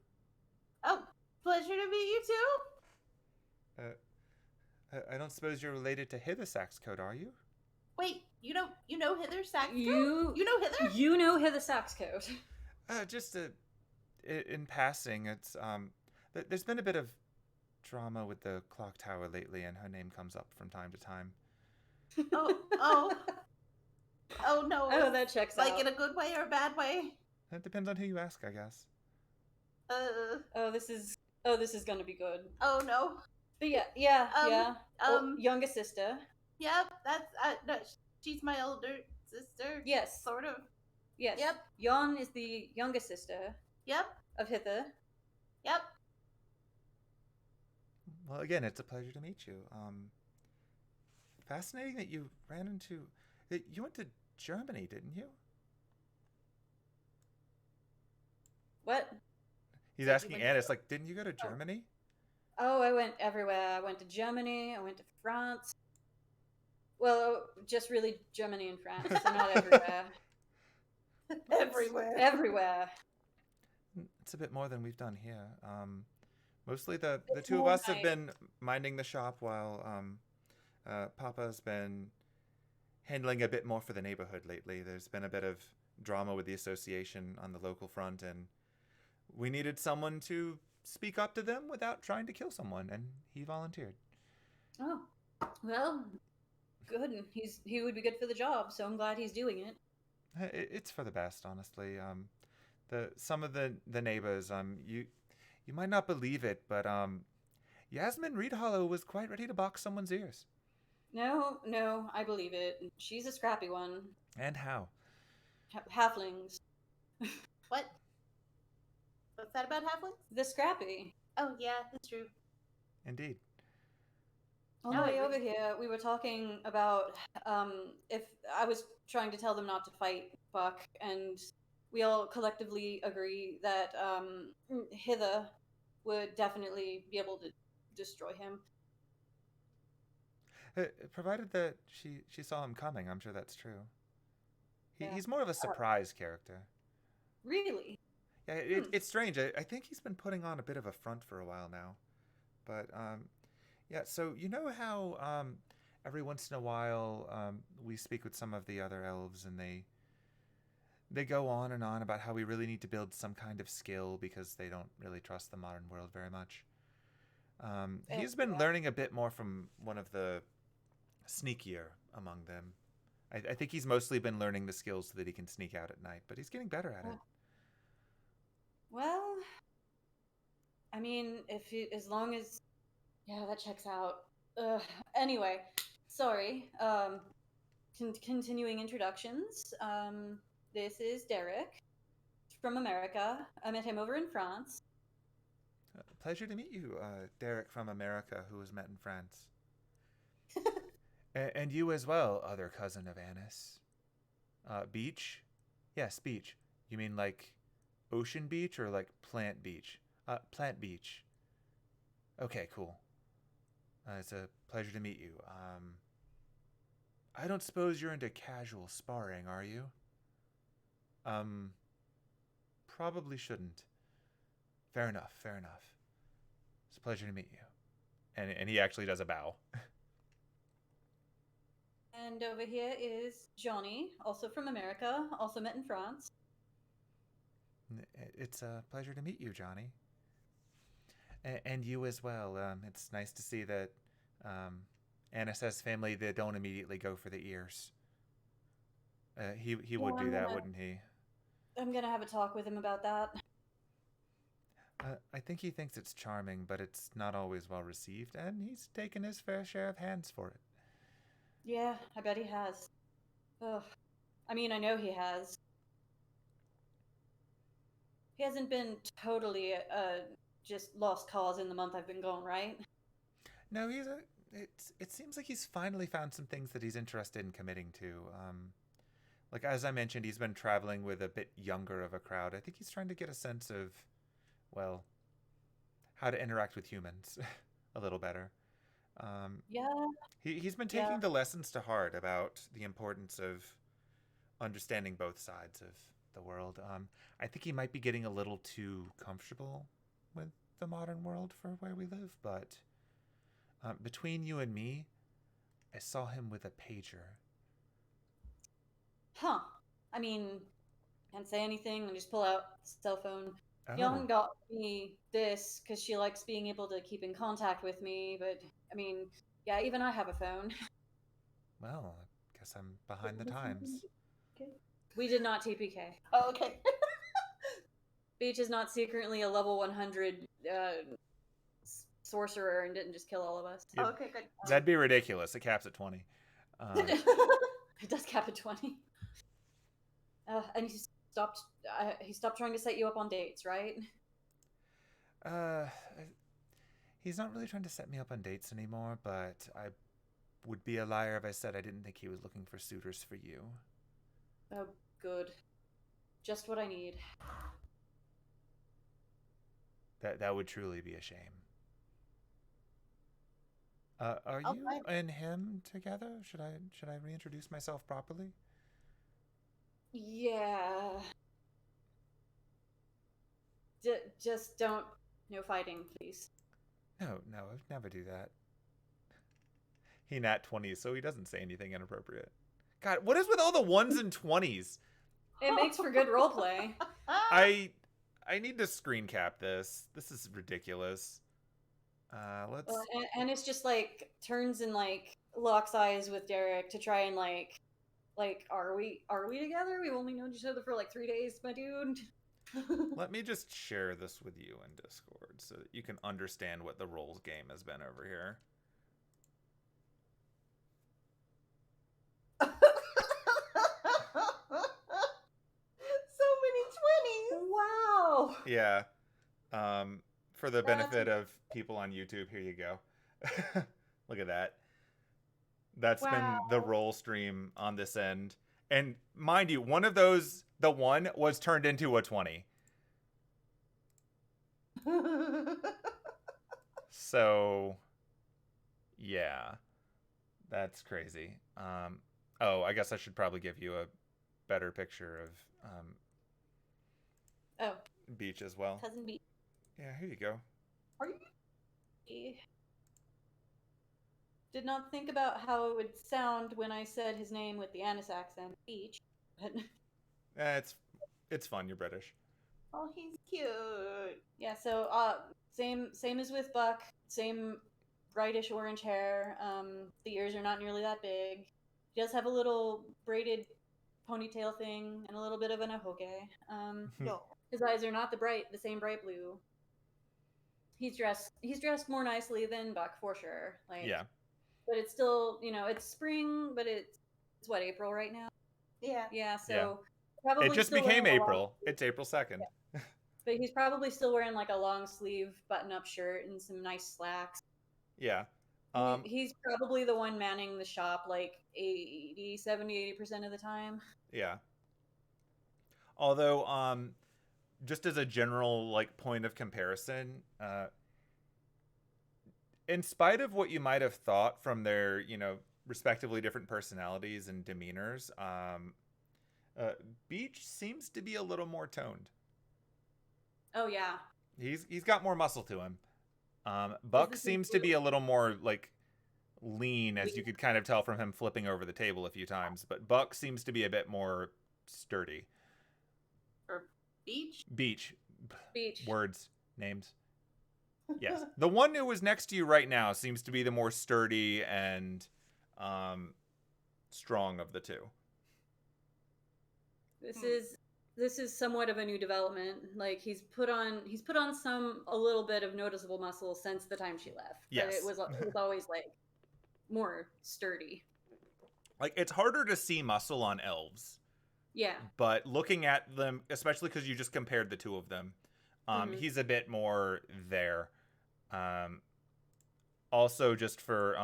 Oh, pleasure to meet you too. I don't suppose you're related to Hither Saxcoat, are you? Wait, you know Hither Saxcoat? You know Hither? You know Hither Saxcoat. Just in passing, it's there's been a bit of drama with the clock tower lately, and her name comes up from time to time. Oh no. Oh, that checks out. Like in a good way or a bad way? It depends on who you ask, I guess. Oh, this is gonna be good. Oh no. But yeah. Youngest sister. Yep, that's no, she's my older sister. Yes. Sort of. Yes. Yep. Jan is the youngest sister. Yep. Of Hither. Yep. Well, again, it's a pleasure to meet you. Fascinating that you ran into. You went to Germany, didn't you? What? He's asking Anise, like, didn't you go to Germany? Oh, I went everywhere. I went to Germany. I went to France. Well, just really Germany and France, so not everywhere. Everywhere. It's a bit more than we've done here. Mostly the two of us have been minding the shop while Papa's been handling a bit more for the neighborhood lately. There's been a bit of drama with the association on the local front, and we needed someone to speak up to them without trying to kill someone, and he volunteered. Oh, well, good. He would be good for the job, so I'm glad he's doing it. It's for the best, honestly. Some of the neighbors, you might not believe it, but Yasmin Reedhollow was quite ready to box someone's ears. No, I believe it. She's a scrappy one. And how? Halflings. What? What's that about halflings? The scrappy. Oh yeah, that's true. Indeed. On the way over here, we were talking about if I was trying to tell them not to fight Buck, and we all collectively agree that Hither would definitely be able to destroy him. Provided that she saw him coming, I'm sure that's true. Yeah. He's more of a surprise character. Really? Yeah, it's strange. I think he's been putting on a bit of a front for a while now. But, yeah, so you know how every once in a while we speak with some of the other elves and they go on and on about how we really need to build some kind of skill because they don't really trust the modern world very much. He's been learning a bit more from one of the sneakier among them. I think he's mostly been learning the skills so that he can sneak out at night, but he's getting better at it. Well, I mean, as long as, yeah, that checks out. Anyway, sorry. Continuing introductions. This is Derek from America. I met him over in France. Pleasure to meet you, Derek from America, who was met in France. And you as well, other cousin of Anise. Beach? Yes, beach. You mean like ocean beach or like plant beach? Plant beach. Okay, cool. It's a pleasure to meet you. I don't suppose you're into casual sparring, are you? Probably shouldn't. Fair enough, fair enough. It's a pleasure to meet you. And he actually does a bow. And over here is Johnny, also from America, also met in France. It's a pleasure to meet you, Johnny. And you as well. It's nice to see that Anise has family that don't immediately go for the ears. He would do that, wouldn't he? I'm gonna have a talk with him about that. I think he thinks it's charming, but it's not always well received, and he's taken his fair share of hands for it. Yeah, I bet he has. Ugh. I mean, I know he has. He hasn't been totally just lost cause in the month I've been gone, right? No, it seems like he's finally found some things that he's interested in committing to. Like as I mentioned, he's been traveling with a bit younger of a crowd. I think he's trying to get a sense of, well, how to interact with humans a little better. Yeah. He's been taking the lessons to heart about the importance of understanding both sides of the world. I think he might be getting a little too comfortable with the modern world for where we live, but between you and me, I saw him with a pager. Huh. I mean, can't say anything and just pull out the cell phone. Oh, Young got me this because she likes being able to keep in contact with me, but I mean, yeah, even I have a phone. well, I guess I'm behind the times. We did not TPK. Oh, okay. Beach is not secretly a level 100 sorcerer and didn't just kill all of us. Yep. Okay, good. That'd be ridiculous. It caps at 20. It does cap at 20. And he stopped trying to set you up on dates, right? He's not really trying to set me up on dates anymore, but I would be a liar if I said I didn't think he was looking for suitors for you. Oh, good. Just what I need. That would truly be a shame. Are you and him together? Should I reintroduce myself properly? Yeah. Just don't. No fighting, please. No, I'd never do that. He nat 20s, so he doesn't say anything inappropriate. God, what is with all the 1s and 20s? It makes for good roleplay. I need to screen cap this. This is ridiculous. Let's. And it's just like turns and like locks eyes with Derek to try and like, are we together? We've only known each other for like 3 days, my dude. Let me just share this with you in Discord so that you can understand what the roles game has been over here. So many 20s. Wow. Yeah. For the benefit of people on YouTube, here you go. Look at that. That's been the roll stream on this end. And mind you, one of those, the one was turned into a 20. So, yeah. That's crazy. Oh, I guess I should probably give you a better picture of Oh, Beach as well. Cousin Beach. Yeah, here you go. Are you? Did not think about how it would sound when I said his name with the Anise accent, Beach. But It's fun. You're British. Oh, he's cute. yeah, so same as with Buck. Same brightish orange hair. The ears are not nearly that big. He does have a little braided ponytail thing and a little bit of an ahoge. No. His eyes are not the same bright blue. He's dressed more nicely than Buck for sure. Like, Yeah. but it's still, it's spring, but it's what, April right now? Yeah. Yeah, so probably It just still became wearing April. It's April 2nd. but he's probably still wearing like a long sleeve button up shirt and some nice slacks. Yeah. He's probably the one manning the shop like 80% of the time. Yeah. Although, just as a general like point of comparison, in spite of what you might have thought from their, respectively different personalities and demeanors, Beach seems to be a little more toned. Oh yeah. He's got more muscle to him. Buck seems to be a little more like lean, as you could kind of tell from him flipping over the table a few times. But Buck seems to be a bit more sturdy. Or Beach? Beach. Beach. Words. Names. Yes. The one who was next to you right now seems to be the more sturdy and strong of the two. This is somewhat of a new development. Like he's put on a little bit of noticeable muscle since the time she left. Yes. But it was always like more sturdy. Like it's harder to see muscle on elves. Yeah. But looking at them, especially because you just compared the two of them, he's a bit more there. Also, just for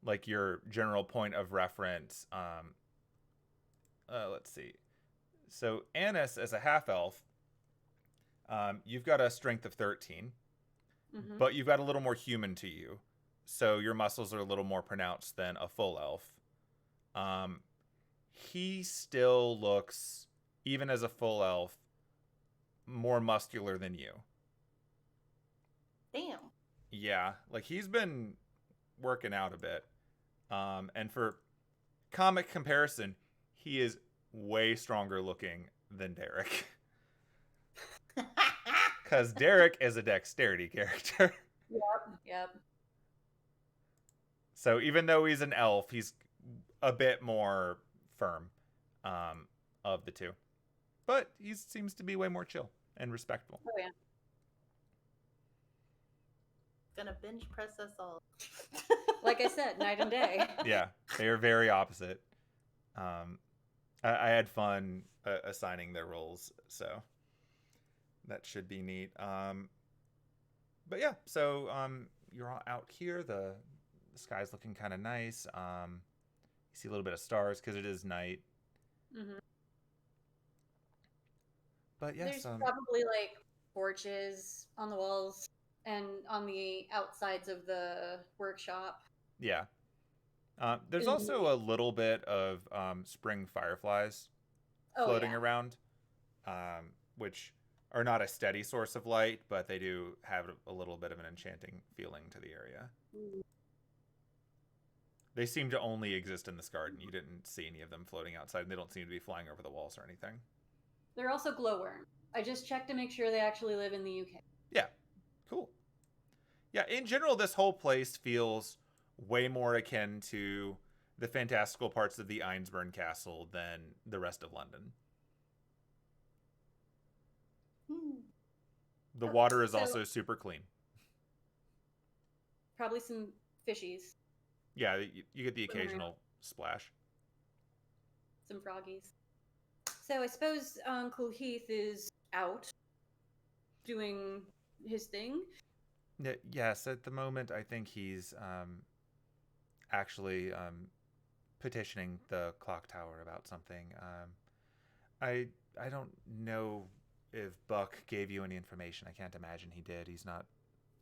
like your general point of reference, let's see. So Anise, as a half elf, you've got a strength of 13, but you've got a little more human to you, so your muscles are a little more pronounced than a full elf. He still looks, even as a full elf, more muscular than you. Damn. Yeah, like he's been working out a bit. And for comic comparison, he is way stronger looking than Derek. Because Derek is a dexterity character. Yep. So even though he's an elf, he's a bit more firm of the two. But he seems to be way more chill and respectful. Oh, yeah. Gonna bench press us all. Like I said, night and day. Yeah, they are very opposite. I had fun assigning their roles, so that should be neat. But yeah, so you're all out here. The sky's looking kind of nice. You see a little bit of stars because it is night. Mm-hmm. But yes, there's probably like torches on the walls and on the outsides of the workshop. Yeah. There's also a little bit of spring fireflies floating around, which are not a steady source of light, but they do have a little bit of an enchanting feeling to the area. Mm. They seem to only exist in this garden. You didn't see any of them floating outside, and they don't seem to be flying over the walls or anything. They're also glowworms. I just checked to make sure they actually live in the UK. Yeah, cool. Yeah, in general, this whole place feels way more akin to the fantastical parts of the Einsburn Castle than the rest of London. The water is also super clean. Probably some fishies. Yeah, you get the occasional splash. Some froggies. So I suppose Uncle Heath is out doing his thing. Yes, at the moment, I think he's actually petitioning the clock tower about something. I don't know if Buck gave you any information. I can't imagine he did. He's not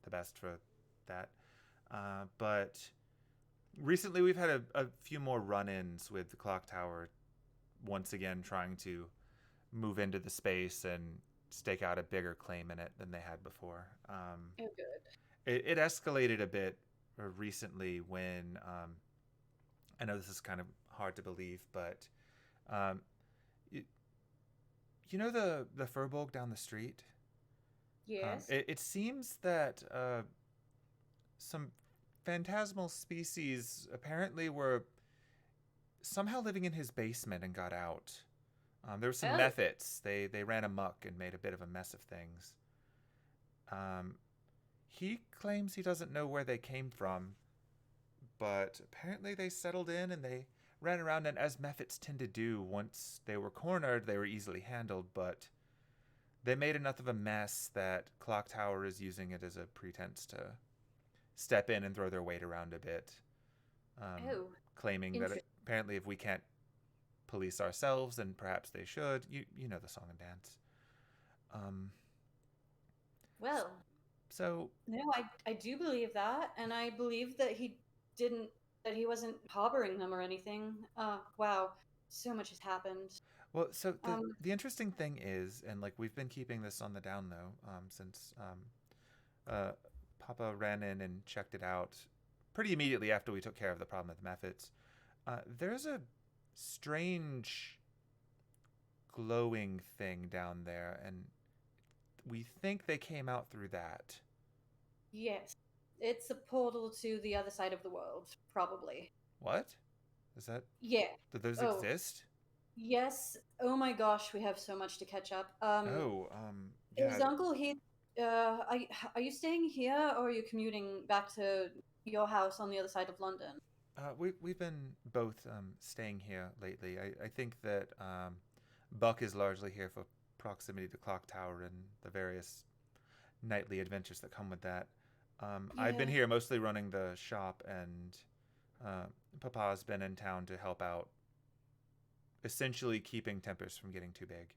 the best for that. But recently we've had a few more run-ins with the clock tower once again trying to move into the space and stake out a bigger claim in it than they had before. Oh, good. It escalated a bit recently when I know this is kind of hard to believe, but um, you know the Furbolg down the street? Yes. It seems that some phantasmal species apparently were somehow living in his basement and got out. There were some Oh. methods. They ran amok and made a bit of a mess of things. He claims he doesn't know where they came from, but apparently they settled in and they ran around, and as methods tend to do, once they were cornered, they were easily handled, but they made enough of a mess that Clock Tower is using it as a pretense to step in and throw their weight around a bit, claiming that apparently if we can't police ourselves, then perhaps they should. You know the song and dance. Well, so no, I do believe that, and I believe that he wasn't harboring them or anything. Wow, so much has happened. Well, so the interesting thing is, and like we've been keeping this on the down low since Papa ran in and checked it out pretty immediately after we took care of the problem with the methods. There's a strange glowing thing down there, and we think they came out through that. Yes, it's a portal to the other side of the world, probably. What? Is that? Yeah. Do those exist? Yes. Oh my gosh, we have so much to catch up. Yeah. Is Uncle Heath? Are you staying here, or are you commuting back to your house on the other side of London? We've been both staying here lately. I think that Buck is largely here for proximity to Clock Tower and the various nightly adventures that come with that. I've been here mostly running the shop, and Papa's been in town to help out, essentially keeping tempers from getting too big.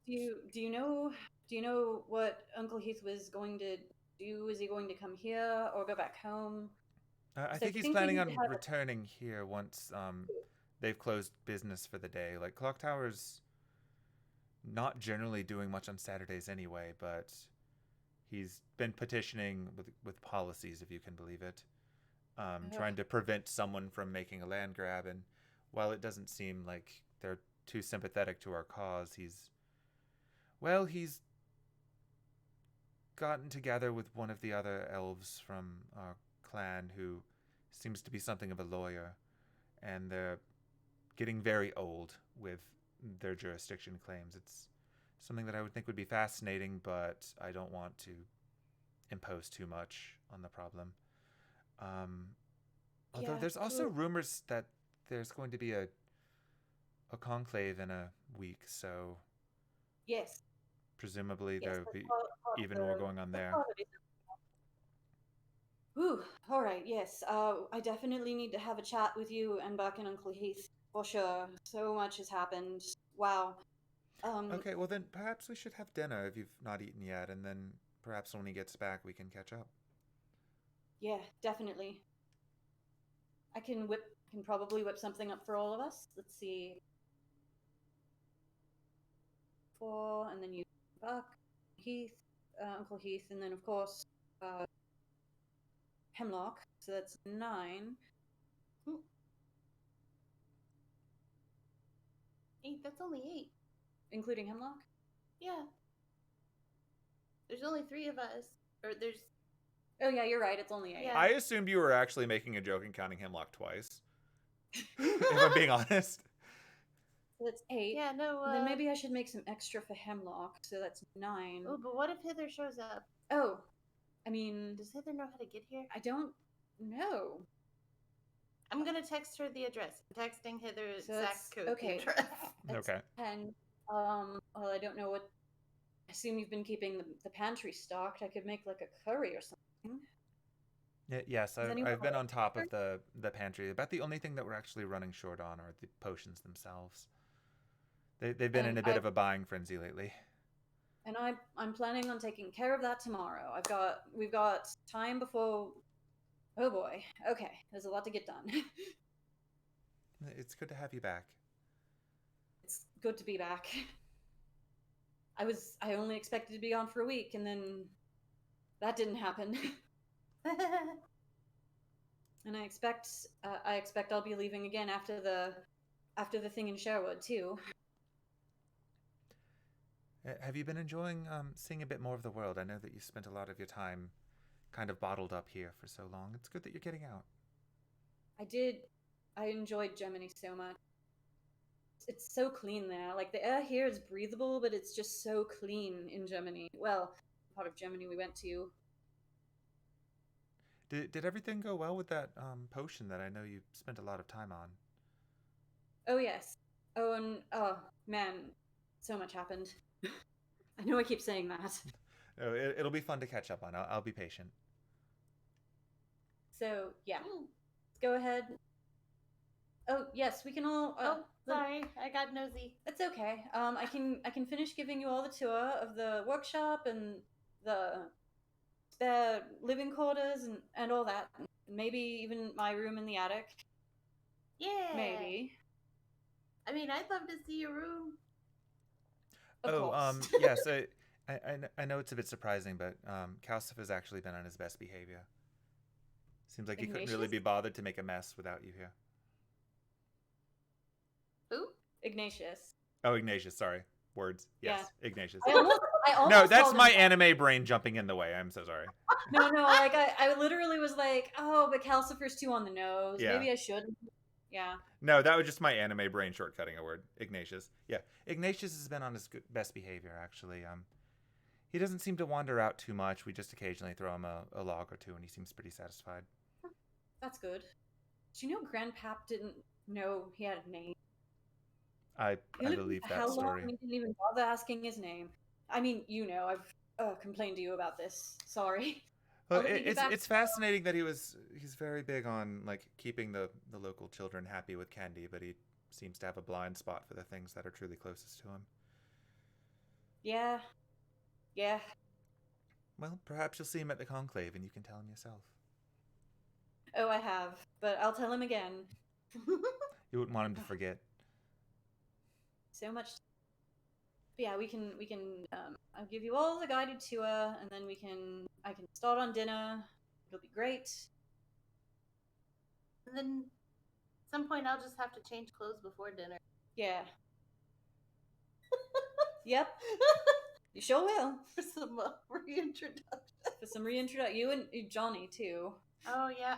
Do you know what Uncle Heath was going to do? Is he going to come here or go back home? I think he's planning on returning here once they've closed business for the day. Like, Clock Tower's not generally doing much on Saturdays anyway, but he's been petitioning with policies, if you can believe it, trying to prevent someone from making a land grab. And while it doesn't seem like they're too sympathetic to our cause, he's gotten together with one of the other elves from our clan who seems to be something of a lawyer, and they're getting very old with their jurisdiction claims. It's something that I would think would be fascinating, but I don't want to impose too much on the problem. Although there's also rumors that there's going to be a conclave in a week, so yes, presumably there'll be even more going on there. Ooh, all right, yes. I definitely need to have a chat with you and Buck and Uncle Heath, for sure. So much has happened. Wow. Okay, well then perhaps we should have dinner if you've not eaten yet, and then perhaps when he gets back we can catch up. Yeah, definitely. I can probably whip something up for all of us. Let's see. 4, and then you, Buck, Heath, Uncle Heath, and then of course Hemlock. So that's 9. 8. That's only 8. Including Hemlock? Yeah. There's only 3 of us. Or there's... Oh yeah, you're right. It's only 8. Yeah. I assumed you were actually making a joke and counting Hemlock twice. If I'm being honest. So that's 8. Yeah, no, Then maybe I should make some extra for Hemlock, so that's 9. Oh, but what if Hither shows up? Oh, I mean... Does Hither know how to get here? I don't know. I'm gonna text her the address. I'm texting Hither's exact code address. Okay. And, well, I don't know what... I assume you've been keeping the pantry stocked. I could make, like, a curry or something. Yes, I've been on top of the pantry. About the only thing that we're actually running short on are the potions themselves. They've been in a bit of a buying frenzy lately. And I'm planning on taking care of that tomorrow. We've got time before... Oh boy. Okay, there's a lot to get done. It's good to have you back. It's good to be back. I only expected to be gone for a week, and then that didn't happen. And I expect I'll be leaving again after the thing in Sherwood too. Have you been enjoying seeing a bit more of the world? I know that you spent a lot of your time kind of bottled up here for so long. It's good that you're getting out. I did. I enjoyed Germany so much. It's so clean there. Like the air here is breathable, but it's just so clean in Germany. Well, the part of Germany we went to. Did everything go well with that potion that I know you spent a lot of time on? Oh yes. Oh, and oh man, so much happened. I know I keep saying that. Oh, it'll be fun to catch up on. I'll be patient. So yeah, let's go ahead. Oh yes, we can all. Sorry, I got nosy. It's okay. I can finish giving you all the tour of the workshop and the spare living quarters and all that. Maybe even my room in the attic. Yeah. Maybe. I mean, I'd love to see your room. Of course. Yes. I know it's a bit surprising, but Kalsif has actually been on his best behavior. Seems like he couldn't really Ignatius? be bothered to make a mess without you here. Who? Ignatius. Oh, Ignatius, sorry. Words. Yes, Yeah. Ignatius. I almost No, that's called my him- anime brain jumping in the way. I'm so sorry. No, like I literally was like, oh, but Calcifer's too on the nose. Yeah. Maybe I shouldn't. Yeah. No, that was just my anime brain shortcutting a word. Ignatius. Yeah, Ignatius has been on his best behavior, actually. He doesn't seem to wander out too much. We just occasionally throw him a log or two, and he seems pretty satisfied. That's good. Did you know Grandpap didn't know he had a name? I believe that How story. long he didn't even bother asking his name. I mean, I've complained to you about this. Sorry. Well, I'll let you get back it's fascinating that he's very big on like keeping the local children happy with candy, but he seems to have a blind spot for the things that are truly closest to him. Yeah. Yeah. Well, perhaps you'll see him at the conclave, and you can tell him yourself. Oh, I have, but I'll tell him again. You wouldn't want him to forget. So much. But yeah, we can. I'll give you all the guided tour, and then I can start on dinner. It'll be great. And then at some point I'll just have to change clothes before dinner. Yeah. Yep. You sure will. For some reintroduction. For some reintroduction. You and Johnny too. Oh yeah.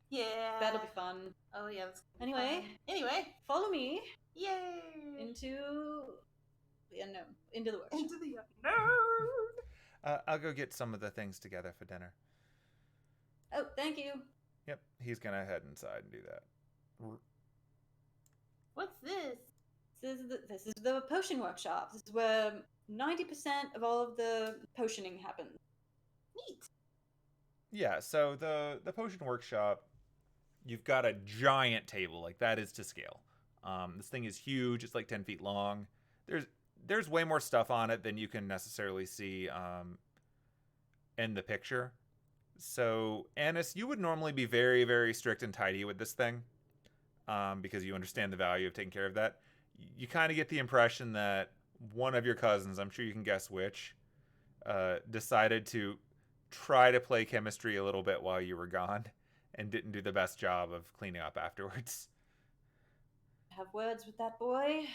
Yeah. That'll be fun. Oh yeah. That's gonna be Anyway. fun. Anyway. Follow me Yay. into the unknown. Into the workshop. Into the unknown. I'll go get some of the things together for dinner. Oh, thank you. Yep, he's gonna head inside and do that. What's this? This is the potion workshop. This is where 90% of all of the potioning happens. Neat. Yeah, so the potion workshop, you've got a giant table, like that is to scale. This thing is huge. It's like 10 feet long. There's way more stuff on it than you can necessarily see in the picture. So, Anise, you would normally be very, very strict and tidy with this thing because you understand the value of taking care of that. You kind of get the impression that one of your cousins, I'm sure you can guess which, decided to try to play chemistry a little bit while you were gone and didn't do the best job of cleaning up afterwards. Have words with that boy.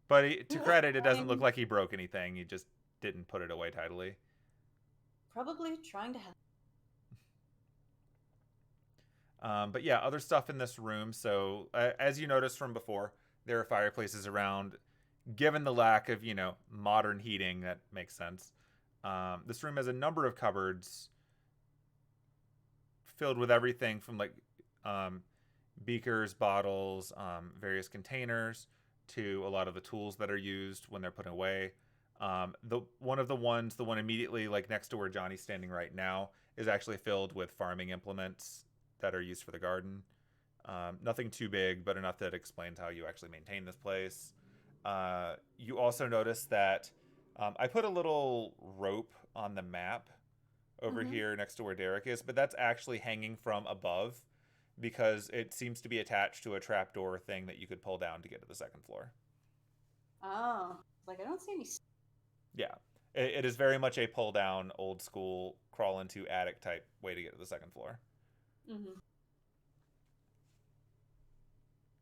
But to credit, it doesn't look like he broke anything. He just didn't put it away tidily. Probably trying to help. But yeah, other stuff in this room. So as you noticed from before, there are fireplaces around. Given the lack of, modern heating, that makes sense. This room has a number of cupboards filled with everything from like beakers, bottles, various containers, to a lot of the tools that are used when they're put away. The one immediately like next to where Johnny's standing right now is actually filled with farming implements that are used for the garden. Nothing too big, but enough that explains how you actually maintain this place. You also notice that I put a little rope on the map over here next to where Derek is, but that's actually hanging from above. because it seems to be attached to a trapdoor thing that you could pull down to get to the second floor. Oh, like I don't see any. Yeah. It is very much a pull down, old school, crawl into attic type way to get to the second floor. Mm-hmm.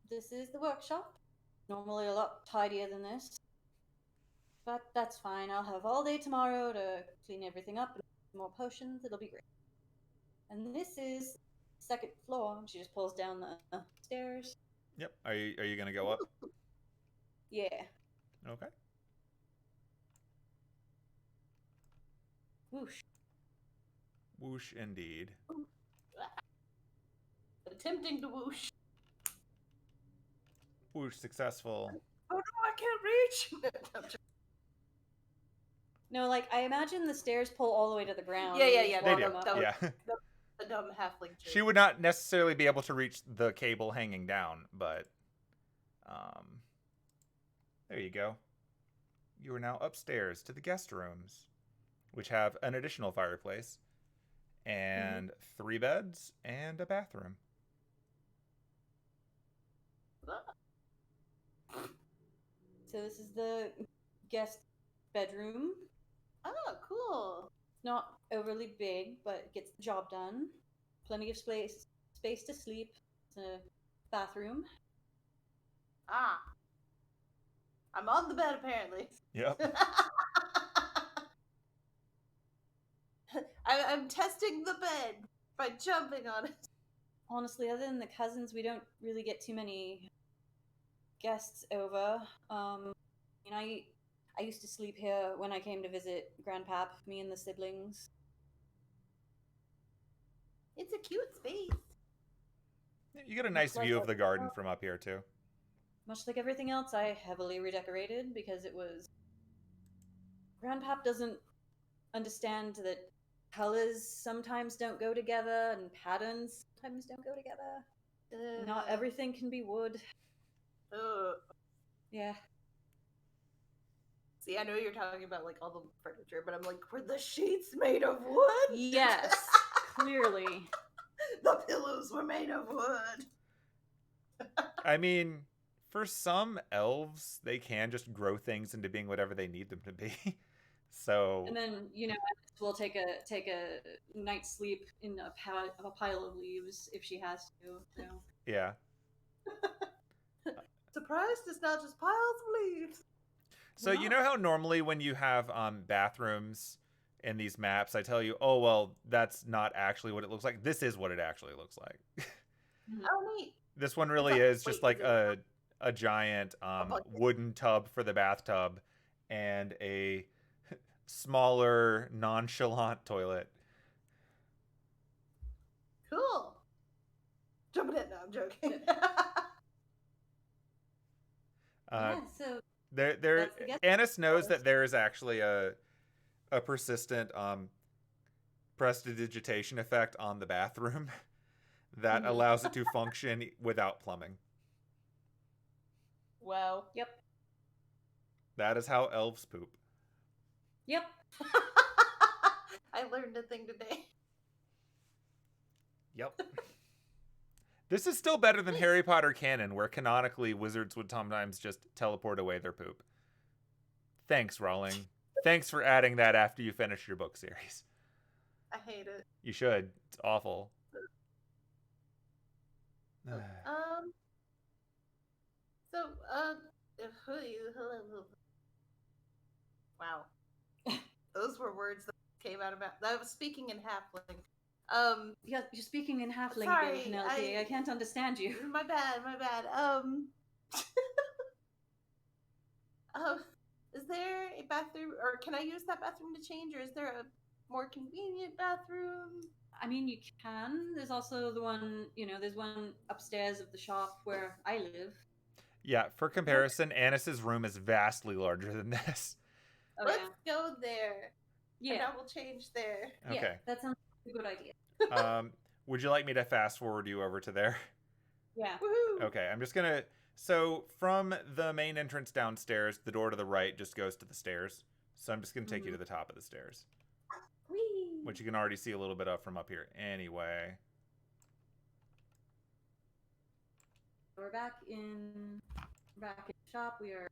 This is the workshop. Normally a lot tidier than this. But that's fine. I'll have all day tomorrow to clean everything up and more potions. It'll be great. And this is second floor. She just pulls down the stairs. Yep. Are you gonna go up? Yeah. Okay. Whoosh. Whoosh indeed. Attempting to whoosh. Whoosh successful. Oh no, I can't reach. No, like I imagine the stairs pull all the way to the ground. Yeah, and you yeah, They walk do. them up. Yeah. The dumb halfling. Joke. She would not necessarily be able to reach the cable hanging down, but there you go. You are now upstairs to the guest rooms, which have an additional fireplace and 3 beds and a bathroom. So this is the guest bedroom. Oh, cool. It's not overly big, but it gets the job done. Plenty of space to sleep. It's a bathroom. Ah. I'm on the bed apparently. Yep. I'm testing the bed by jumping on it. Honestly, other than the cousins, we don't really get too many guests over. I used to sleep here when I came to visit Grandpap, me and the siblings. It's a cute space. You get a nice view of the garden from up here, too. Much like everything else, I heavily redecorated because it was... Grandpap doesn't understand that colors sometimes don't go together and patterns sometimes don't go together. Not everything can be wood. Yeah. See, I know you're talking about like all the furniture, but I'm like, were the sheets made of wood? Yes, clearly. The pillows were made of wood. I mean, for some elves, they can just grow things into being whatever they need them to be. So. And then we'll take a night's sleep in a pile of leaves if she has to. So. Yeah. Surprised it's not just piles of leaves. So you know how normally when you have bathrooms in these maps, I tell you, oh well, that's not actually what it looks like. This is what it actually looks like. Oh neat. This one really is just like a giant wooden tub for the bathtub and a smaller nonchalant toilet. Cool. Jumping in. No, I'm joking. Yeah, so There that's the guest Anise knows house. that there is actually a persistent prestidigitation effect on the bathroom that allows it to function without plumbing. Wow. Yep. That is how elves poop. Yep. I learned a thing today. Yep. This is still better than Harry Potter canon, where canonically wizards would sometimes just teleport away their poop. Thanks, Rowling. Thanks for adding that after you finish your book series. I hate it. You should. It's awful. Wow. Those were words that came out of my... I was speaking in halfling. You're speaking in halfling Sorry, again, Penelope. I can't understand you. My bad. Is there a bathroom, or can I use that bathroom to change, or is there a more convenient bathroom? I mean, you can. There's also the one, there's one upstairs of the shop where I live. Yeah, for comparison, Anice's room is vastly larger than this. Oh, Let's go there. Yeah. And I will change there. Okay. Yeah, that sounds like a good idea. Would you like me to fast forward you over to there? Yeah. Woohoo! Okay, I'm just gonna... So, from the main entrance downstairs, the door to the right just goes to the stairs. So I'm just gonna take you to the top of the stairs. Whee! Which you can already see a little bit of from up here. Anyway. we're back in the shop. We are.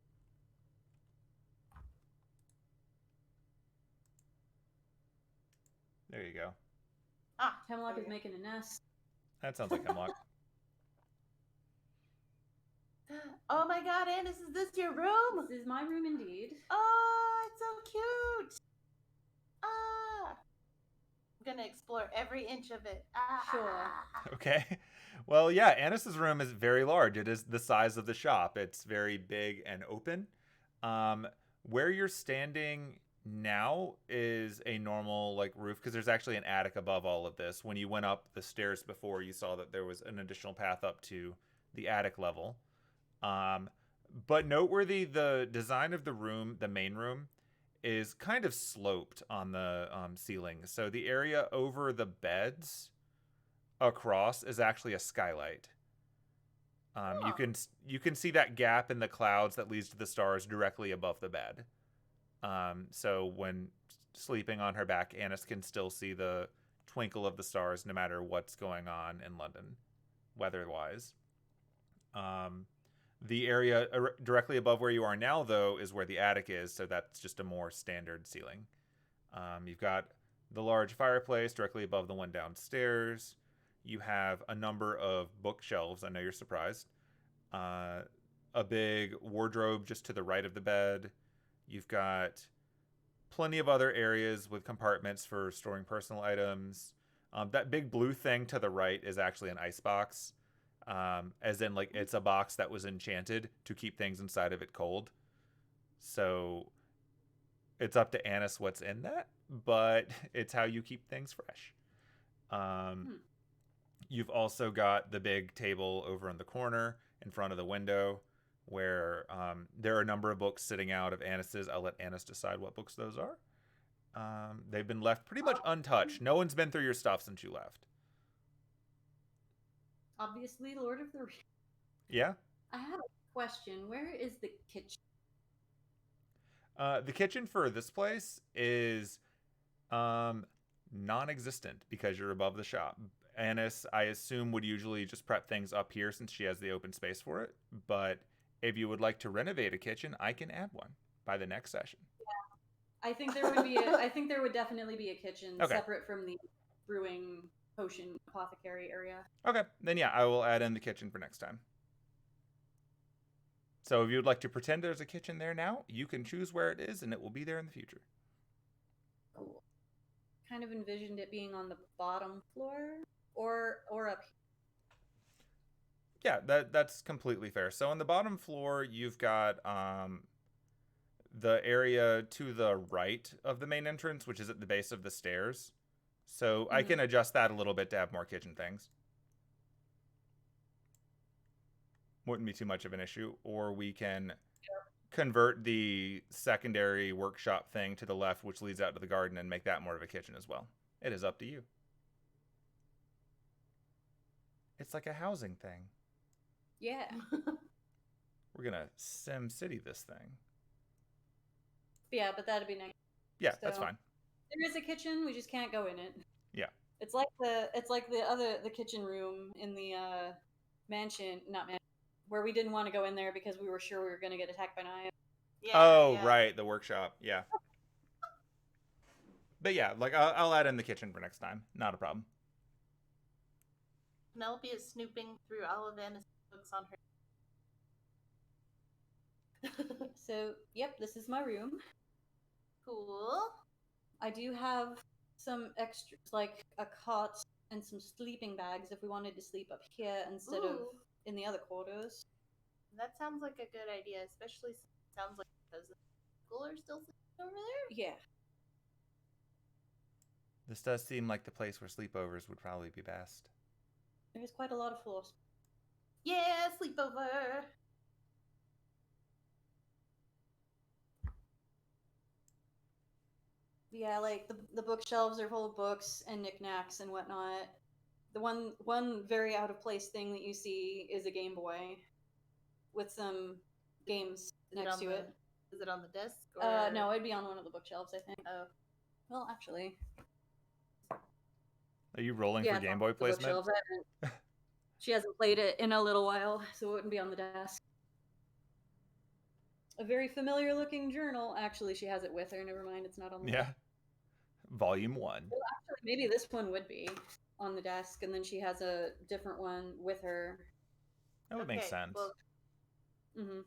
There you go. Hemlock there is we making a nest. That sounds like Hemlock. go. Oh my god, Anise, is this your room? This is my room indeed. Oh, it's so cute. I'm gonna explore every inch of it. Sure. Okay. Well, yeah, Anis's room is very large. It is the size of the shop. It's very big and open. Where you're standing now is a normal like roof because there's actually an attic above all of this. When you went up the stairs before, you saw that there was an additional path up to the attic level. But noteworthy, the design of the room, the main room, is kind of sloped on the ceiling. So the area over the beds across is actually a skylight. You can see that gap in the clouds that leads to the stars directly above the bed. So when sleeping on her back, Anise can still see the twinkle of the stars no matter what's going on in London, weather-wise. The area directly above where you are now, though, is where the attic is, so that's just a more standard ceiling. You've got the large fireplace directly above the one downstairs. You have a number of bookshelves. I know you're surprised. A big wardrobe just to the right of the bed. You've got plenty of other areas with compartments for storing personal items. That big blue thing to the right is actually an icebox. As in, like, it's a box that was enchanted to keep things inside of it cold. So it's up to Anise what's in that, but it's how you keep things fresh. You've also got the big table over in the corner in front of the window where there are a number of books sitting out of Anise's. I'll let Anise decide what books those are. They've been left pretty much untouched. No one's been through your stuff since you left. Obviously, Lord of the Rings. Yeah? I have a question. Where is the kitchen? The kitchen for this place is non-existent because you're above the shop. Anise, I assume, would usually just prep things up here since she has the open space for it. But if you would like to renovate a kitchen, I can add one by the next session. Yeah. I think there would be I think there would definitely be a kitchen separate from the brewing potion apothecary area. Okay, then yeah, I will add in the kitchen for next time. So if you would like to pretend there's a kitchen there now, you can choose where it is and it will be there in the future. Cool. Kind of envisioned it being on the bottom floor or up here. Yeah, that's completely fair. So on the bottom floor, you've got the area to the right of the main entrance, which is at the base of the stairs. So I can adjust that a little bit to have more kitchen things. Wouldn't be too much of an issue. Or we can convert the secondary workshop thing to the left, which leads out to the garden, and make that more of a kitchen as well. It is up to you. It's like a housing thing. Yeah. We're going to Sim City this thing. Yeah, but that'd be nice. Yeah, that's fine. There is a kitchen, we just can't go in it. Yeah. It's like the kitchen room in the mansion, where we didn't want to go in there because we were sure we were going to get attacked by knives. Yeah, right, the workshop. Yeah. But yeah, like I'll add in the kitchen for next time. Not a problem. Penelope is snooping through all of Anna's books on her. So, yep, this is my room. Cool. I do have some extras, like a cot and some sleeping bags if we wanted to sleep up here instead of in the other quarters. That sounds like a good idea, especially since it sounds like the school are still sitting over there. Yeah. This does seem like the place where sleepovers would probably be best. There's quite a lot of floors. Yeah, sleepover. Yeah, like the bookshelves are full of books and knickknacks and whatnot. The one very out of place thing that you see is a Game Boy with some games next to it. Is it on the desk? Or... No, it'd be on one of the bookshelves, I think. Oh. Well, actually. Are you rolling for Game Boy placement? She hasn't played it in a little while, so it wouldn't be on the desk. A very familiar looking journal. Actually, she has it with her. Never mind, it's not on the Yeah. desk. Volume 1. Well, actually, maybe this one would be on the desk, and then she has a different one with her. That would make sense. Well, Mm-hmm.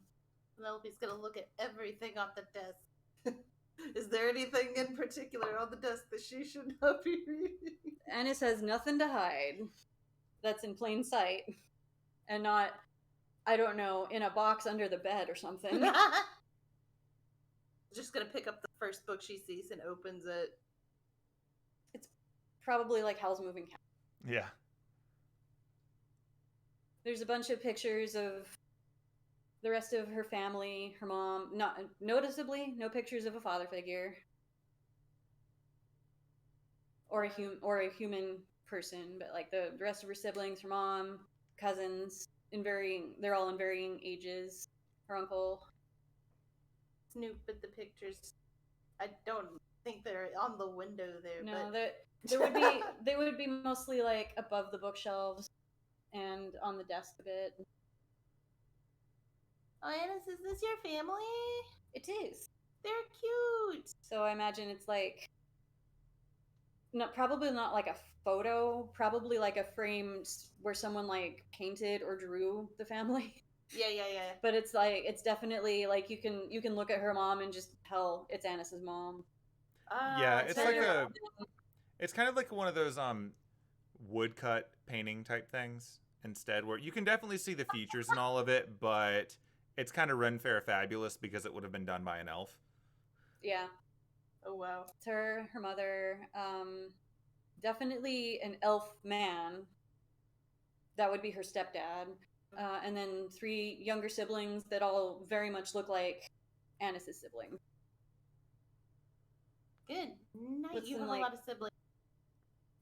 Penelope's gonna look at everything on the desk. Is there anything in particular on the desk that she should not be reading? Anise has nothing to hide. That's in plain sight, and not, I don't know, in a box under the bed or something. Just gonna pick up the first book she sees and opens it. It's probably like Hell's Moving Castle. Yeah. There's a bunch of pictures of the rest of her family, her mom. Not noticeably, no pictures of a father figure or a human person, but like the rest of her siblings, her mom, cousins, they're all in varying ages. Her uncle. Snoop at the pictures. I don't think they're on the window there. No, but... they would be mostly like above the bookshelves and on the desk a bit. Oh, Anise, is this your family? It is. They're cute. So I imagine it's like probably not like a photo, probably like a frame where someone like painted or drew the family. Yeah. But it's like, it's definitely like you can look at her mom and just tell it's Anice's mom. Yeah, it's so like it's kind of like one of those woodcut painting type things instead, where you can definitely see the features and all of it, but it's kind of Ren Fair Fabulous because it would have been done by an elf. Yeah. Oh wow. It's her mother, definitely an elf man. That would be her stepdad. And then 3 younger siblings that all very much look like Anice's siblings. Good night. You have like, a lot of siblings.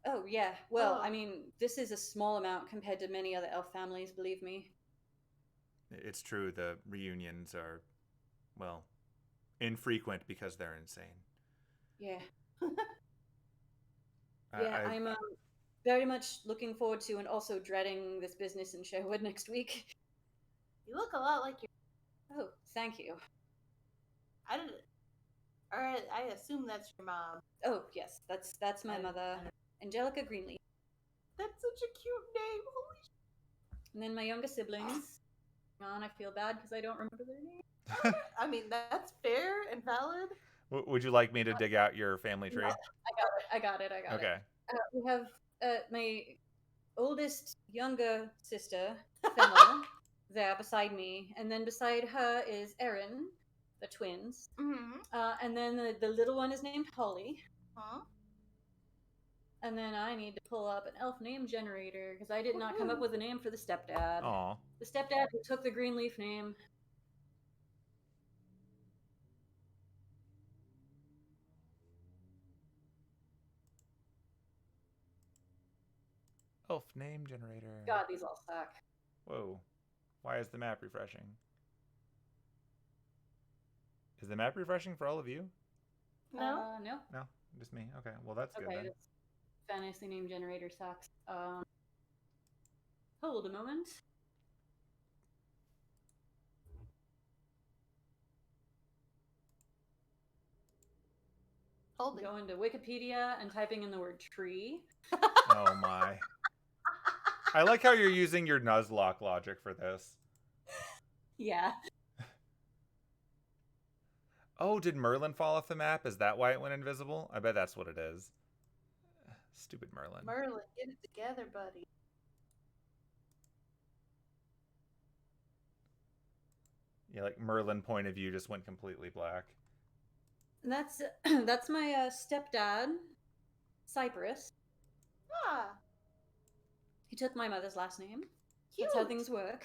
Oh, yeah. Well, Oh. I mean, this is a small amount compared to many other elf families, believe me. It's true, the reunions are, well, infrequent because they're insane. Yeah. I'm very much looking forward to and also dreading this business in Sherwood next week. You look a lot like your... Oh, thank you. I assume that's your mom. Oh, yes, that's my mother, Angelica Greenleaf. That's such a cute name. Holy shit. And then my younger siblings. I feel bad because I don't remember their name. I mean, that's fair and valid. Would you like me to dig out your family tree? No, I got it. Okay. We have my oldest younger sister, Fennel, there beside me, and then beside her is Erin, the twins. Mm-hmm. And then the little one is named Holly. Huh? And then I need to pull up an elf name generator because I did not come up with a name for the stepdad. Aw. The stepdad who took the Greenleaf name. Elf name generator. God, these all suck. Whoa. Why is the map refreshing? Is the map refreshing for all of you? No. No. No, just me. Okay, well that's good Okay, then. this fantasy name generator sucks. Hold a moment. Going to Wikipedia and typing in the word tree. Oh my. I like how you're using your Nuzlocke logic for this. Yeah. Oh, did Merlin fall off the map? Is that why it went invisible? I bet that's what it is. Stupid Merlin. Merlin, get it together, buddy. Yeah, like Merlin point of view just went completely black. And that's my stepdad, Cypress. Ah, He took my mother's last name. cute. That's how things work.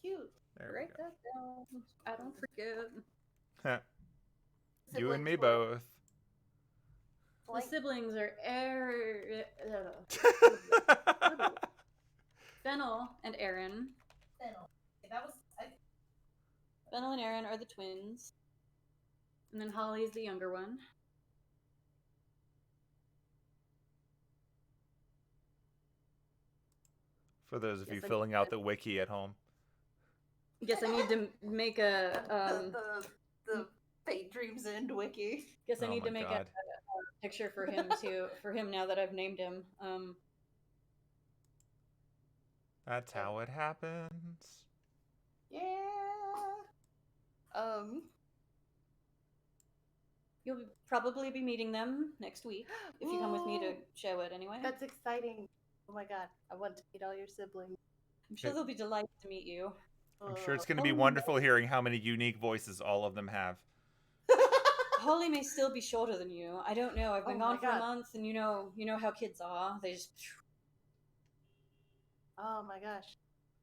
Cute. There Write we that down. I don't forget. go. You Siblings and me were- both. The siblings are Fennel and Erin. Fennel. That was. Fennel and Erin are the twins. And then Holly is the younger one. For those of Yes, you I filling need out to- the wiki at home. Guess I need to make a The Fate Dreams End wiki. guess I Oh need my to make a God. picture for him too. For him now that I've named him. That's how it happens. Yeah. You'll probably be meeting them next week if you come with me to Ooh. show it anyway. That's exciting. Oh my god, I want to meet all your siblings. I'm sure they'll be delighted to meet you. I'm sure it's going to be Holy wonderful hearing how many unique voices all of them have. Holly may still be shorter than you. I don't know. I've been Oh gone my for a God. month, and you know how kids are. They just Oh my gosh.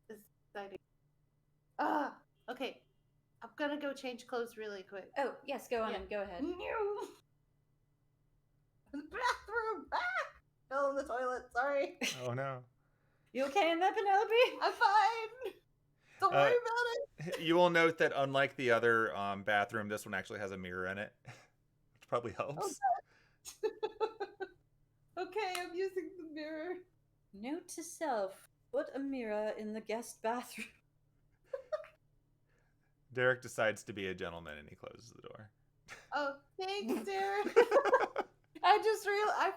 This is exciting. Okay. I'm gonna go change clothes really quick. Oh yes, go on Yeah. and go ahead. No. The bathroom! Fell in the toilet, sorry. Oh no. You okay in that, Penelope? I'm fine! Don't worry about it! You will note that unlike the other bathroom, this one actually has a mirror in it. Which probably helps. Okay, I'm using the mirror. Note to self: put a mirror in the guest bathroom. Derek decides to be a gentleman and he closes the door. Oh, thanks, Derek. I just realized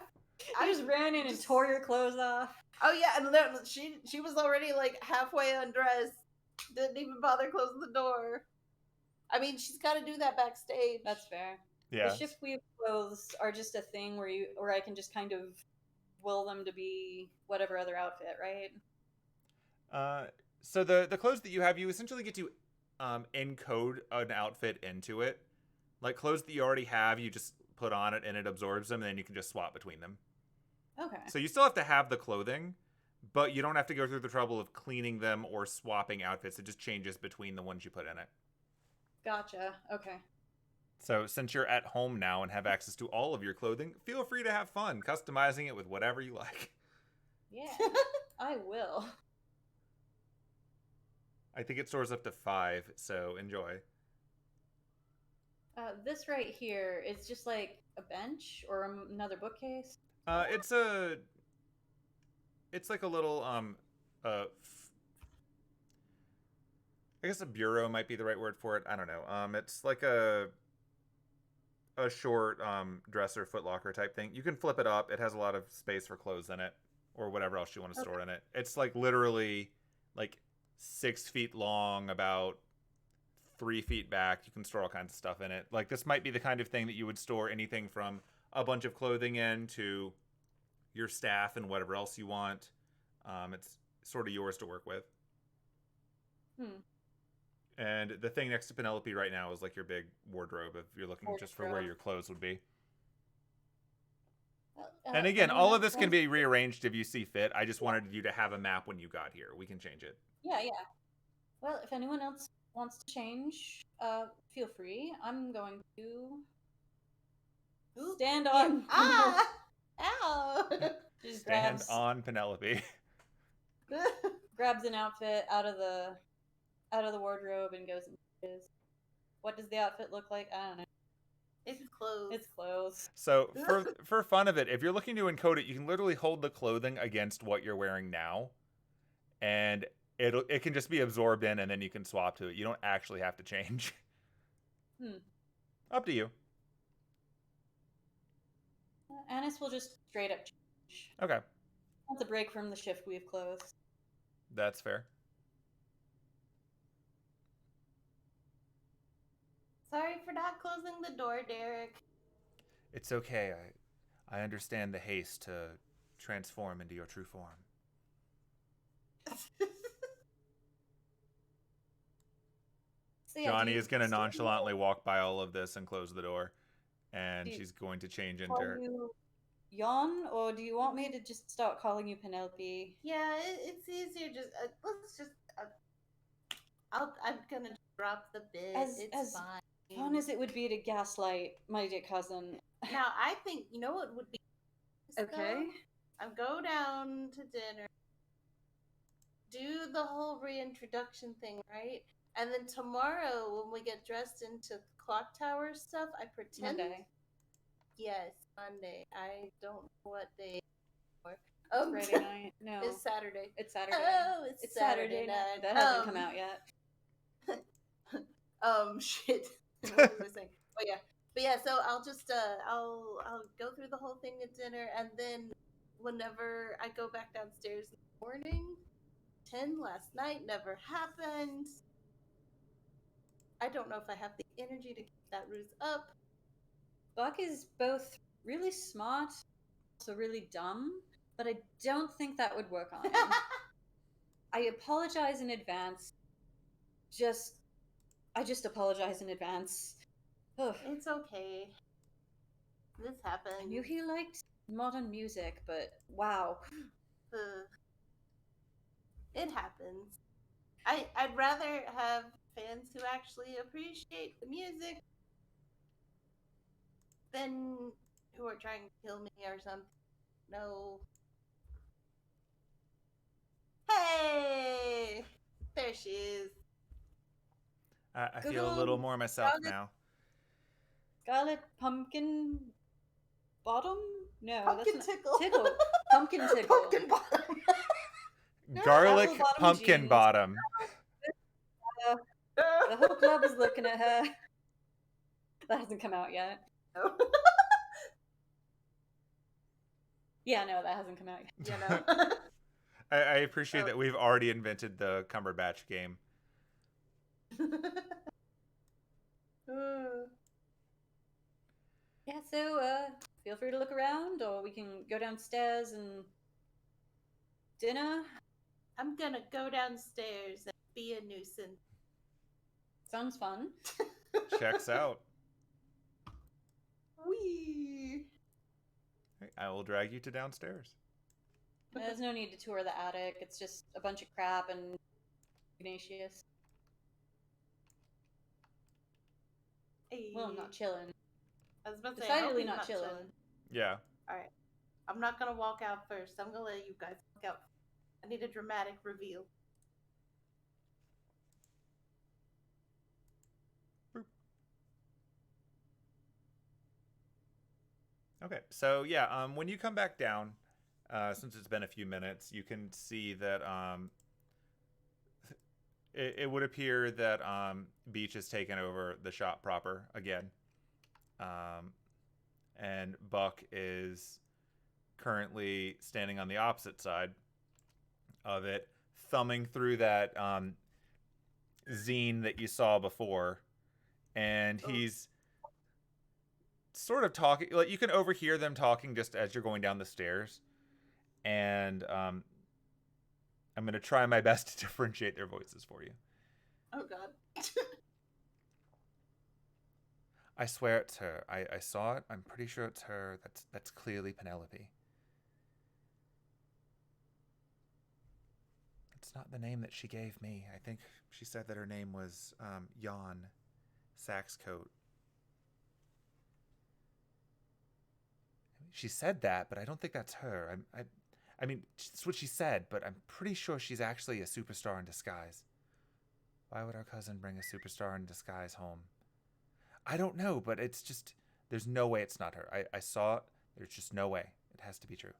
I just ran in and tore your clothes off. Oh yeah, and then she was already like halfway undressed. Didn't even bother closing the door. I mean, she's got to do that backstage. That's fair. Yeah. The shift weave clothes are just a thing where I can just kind of will them to be whatever other outfit, right? So the clothes that you have, you essentially get to encode an outfit into it. Like clothes that you already have, you just put on it and it absorbs them, and then you can just swap between them. Okay. So you still have to have the clothing, but you don't have to go through the trouble of cleaning them or swapping outfits. It just changes between the ones you put in it. Gotcha. Okay. So since you're at home now and have access to all of your clothing, feel free to have fun customizing it with whatever you like. Yeah, I will. I think it stores up to 5, so enjoy. This right here is just like a bench or another bookcase. It's like a little I guess a bureau might be the right word for it. I don't know. It's like a short dresser, footlocker type thing. You can flip it up. It has a lot of space for clothes in it or whatever else you want to store in it. It's like literally like 6 feet long, about 3 feet back. You can store all kinds of stuff in it. Like this might be the kind of thing that you would store anything from a bunch of clothing in to your staff and whatever else you want. It's sort of yours to work with. And the thing next to Penelope right now is like your big wardrobe if you're looking just for where your clothes would be. And again, all of this can be rearranged if you see fit. I just wanted you to have a map when you got here. We can change it. Yeah. Well, if anyone else wants to change, feel free. I'm going to stand on. Ow! Just Stand on Penelope. grabs an outfit out of the wardrobe and goes and his. What does the outfit look like? I don't know. It's clothes. It's clothes. So for fun of it, if you're looking to encode it, you can literally hold the clothing against what you're wearing now, and it can just be absorbed in, and then you can swap to it. You don't actually have to change. Up to you. Anise will just straight up change. Okay. Wants a break from the shift weave clothes. That's fair. Sorry for not closing the door, Derek. It's okay. I understand the haste to transform into your true form. So yeah, Johnny is going to nonchalantly walk by all of this and close the door, and she's going to change into her. You yawn, or do you want me to just start calling you Penelope? Yeah, it's easier. Just let's just. I'm gonna drop the bit. It's fine. Fun as it would be to gaslight my dear cousin. Now I think you know what would be. Okay. I'll go down to dinner. Do the whole reintroduction thing, right? And then tomorrow, when we get dressed into clock tower stuff, I pretend. Monday. Yes, Monday. I don't know what day. Friday night. No. It's Saturday. It's Saturday. Oh, it's Saturday night. That hasn't come out yet. Shit. What was I saying? But yeah. So I'll just I'll go through the whole thing at dinner, and then whenever I go back downstairs in the morning, 10 last night never happened. I don't know if I have the energy to keep that ruse up. Buck is both really smart, also really dumb, but I don't think that would work on him. I apologize in advance. I just apologize in advance. Ugh. It's okay. This happened. I knew he liked modern music, but wow. It happens. I'd rather have fans who actually appreciate the music than who are trying to kill me or something. No. Hey! There she is. I Good feel a old little more myself Scarlet- now. Scarlet Pumpkin Bottom? No, Pumpkin that's tickle. not Tickle. Pumpkin Tickle. Pumpkin bottom. Garlic Apple bottom pumpkin jeans. bottom. The whole club is looking at her. That hasn't come out yet. Yeah, no, that hasn't come out yet. You know. I appreciate that we've already invented the Cumberbatch game. Yeah, so feel free to look around, or we can go downstairs and dinner. I'm gonna go downstairs and be a nuisance. Sounds fun. Checks out. Wee. I will drag you to downstairs. There's no need to tour the attic. It's just a bunch of crap and Ignatius. Hey. Well, not chilling. I was about to say, I hope Decidedly he's not chilling. Yeah. Alright. I'm not gonna walk out first. I'm gonna let you guys walk out. I need a dramatic reveal. Okay. So yeah, when you come back down, since it's been a few minutes, you can see that it would appear that Beach has taken over the shop proper again. And Buck is currently standing on the opposite side of it, thumbing through that zine that you saw before, and he's sort of talking, like you can overhear them talking just as you're going down the stairs, and I'm going to try my best to differentiate their voices for you. Oh god. I swear it's her. I saw it. I'm pretty sure it's her. That's clearly Penelope. It's not the name that she gave me. I think she said that her name was Jan Saxcoat. She said that, but I don't think that's her. I mean, that's what she said, but I'm pretty sure she's actually a superstar in disguise. Why would our cousin bring a superstar in disguise home? I don't know, but it's just, there's no way it's not her. I saw it. There's just no way. It has to be true.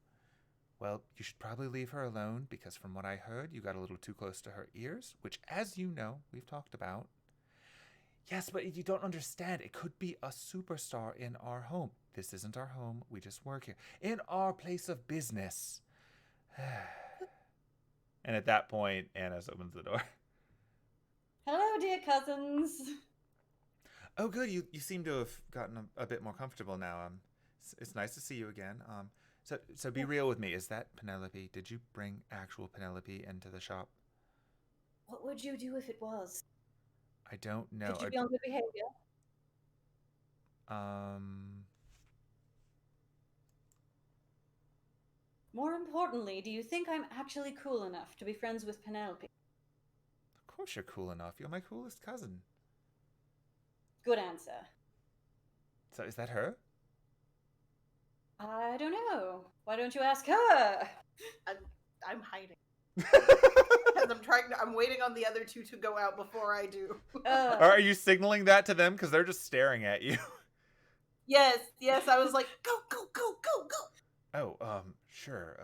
Well, you should probably leave her alone, because from what I heard, you got a little too close to her ears, which, as you know, we've talked about. Yes, but you don't understand. It could be a superstar in our home. This isn't our home. We just work here. In our place of business. And at that point, Anise opens the door. Hello, dear cousins. Oh, good. You seem to have gotten a bit more comfortable now. It's nice to see you again. So be real with me. Is that Penelope? Did you bring actual Penelope into the shop? What would you do if it was? I don't know. Could you be on good behavior? More importantly, do you think I'm actually cool enough to be friends with Penelope? Of course you're cool enough. You're my coolest cousin. Good answer. So is that her? I don't know. Why don't you ask her? I'm hiding. Because I'm waiting on the other two to go out before I do. Are you signaling that to them? Because they're just staring at you. Yes, I was like, go, go, go, go, go. Oh, sure.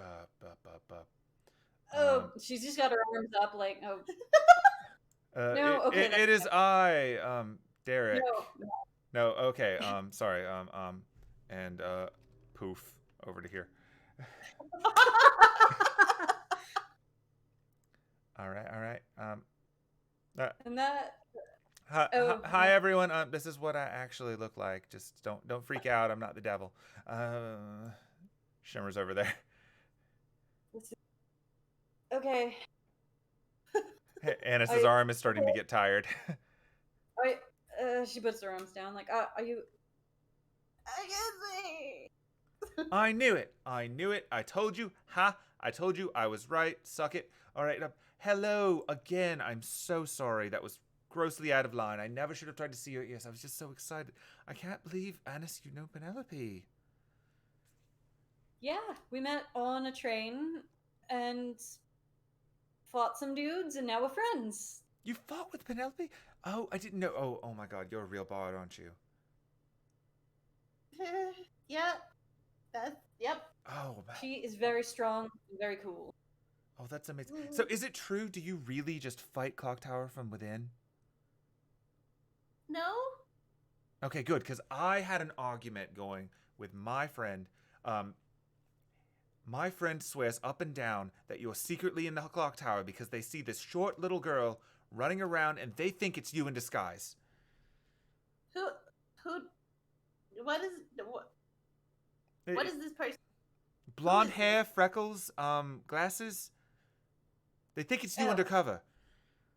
Oh, she's just got her arms up, like, oh, no, It, okay, it, it is I, Derek. no. No, okay, sorry, and, poof, over to here. All right. And that, Hi, oh, hi everyone. This is what I actually look like. Just don't freak out. I'm not the devil. Shimmer's over there. okay. Anice's arm is starting to get tired. She puts her arms down, like, are you? I can't see. I knew it. I told you. Ha! I told you I was right. Suck it. All right. Hello again. I'm so sorry. That was grossly out of line. I never should have tried to see your ears. I was just so excited. I can't believe, Anise, you know Penelope. Yeah, we met on a train and fought some dudes, and now we're friends. You fought with Penelope? Oh, I didn't know. Oh my God. You're a real bard, aren't you? Yep. Yep. Oh, man. She is very strong and very cool. Oh, that's amazing. So is it true? Do you really just fight Clock Tower from within? No. Okay, good, because I had an argument going with my friend. My friend swears up and down that you're secretly in the clock tower because they see this short little girl running around and they think it's you in disguise. Who? What is this person? Blonde hair, freckles, glasses. They think it's you undercover.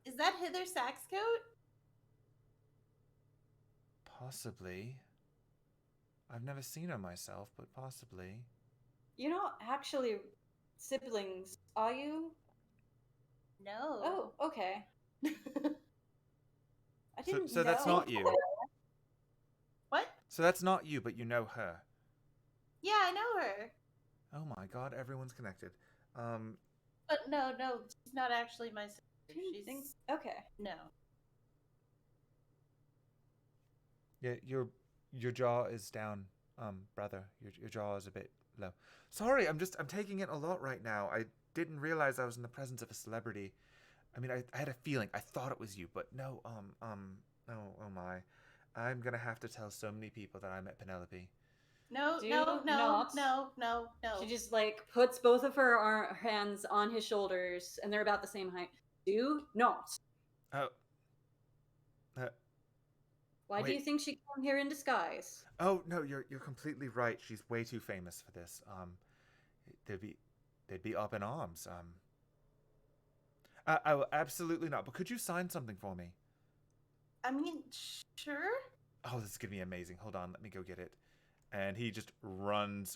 Is that Hither Saxcoat? Possibly. I've never seen her myself, but possibly. You're not actually siblings, are you? No. Oh, okay. I didn't So that's know. not you. What? So that's not you, but you know her. Yeah, I know her. Oh my God, everyone's connected. But no, she's not actually my sister. She's okay. no. Yeah, your jaw is down, brother. Your jaw is a bit low. Sorry, I'm taking it a lot right now. I didn't realize I was in the presence of a celebrity. I mean, I had a feeling. I thought it was you, but no, no, oh my. I'm gonna have to tell so many people that I met Penelope. No. She just like puts both of her hands on his shoulders, and they're about the same height. Do not. Oh. Why do you think she came here in disguise? Oh no, you're completely right. She's way too famous for this. They'd be up in arms. I will absolutely not. But could you sign something for me? I mean, sure. Oh, this is gonna be amazing. Hold on, let me go get it. And he just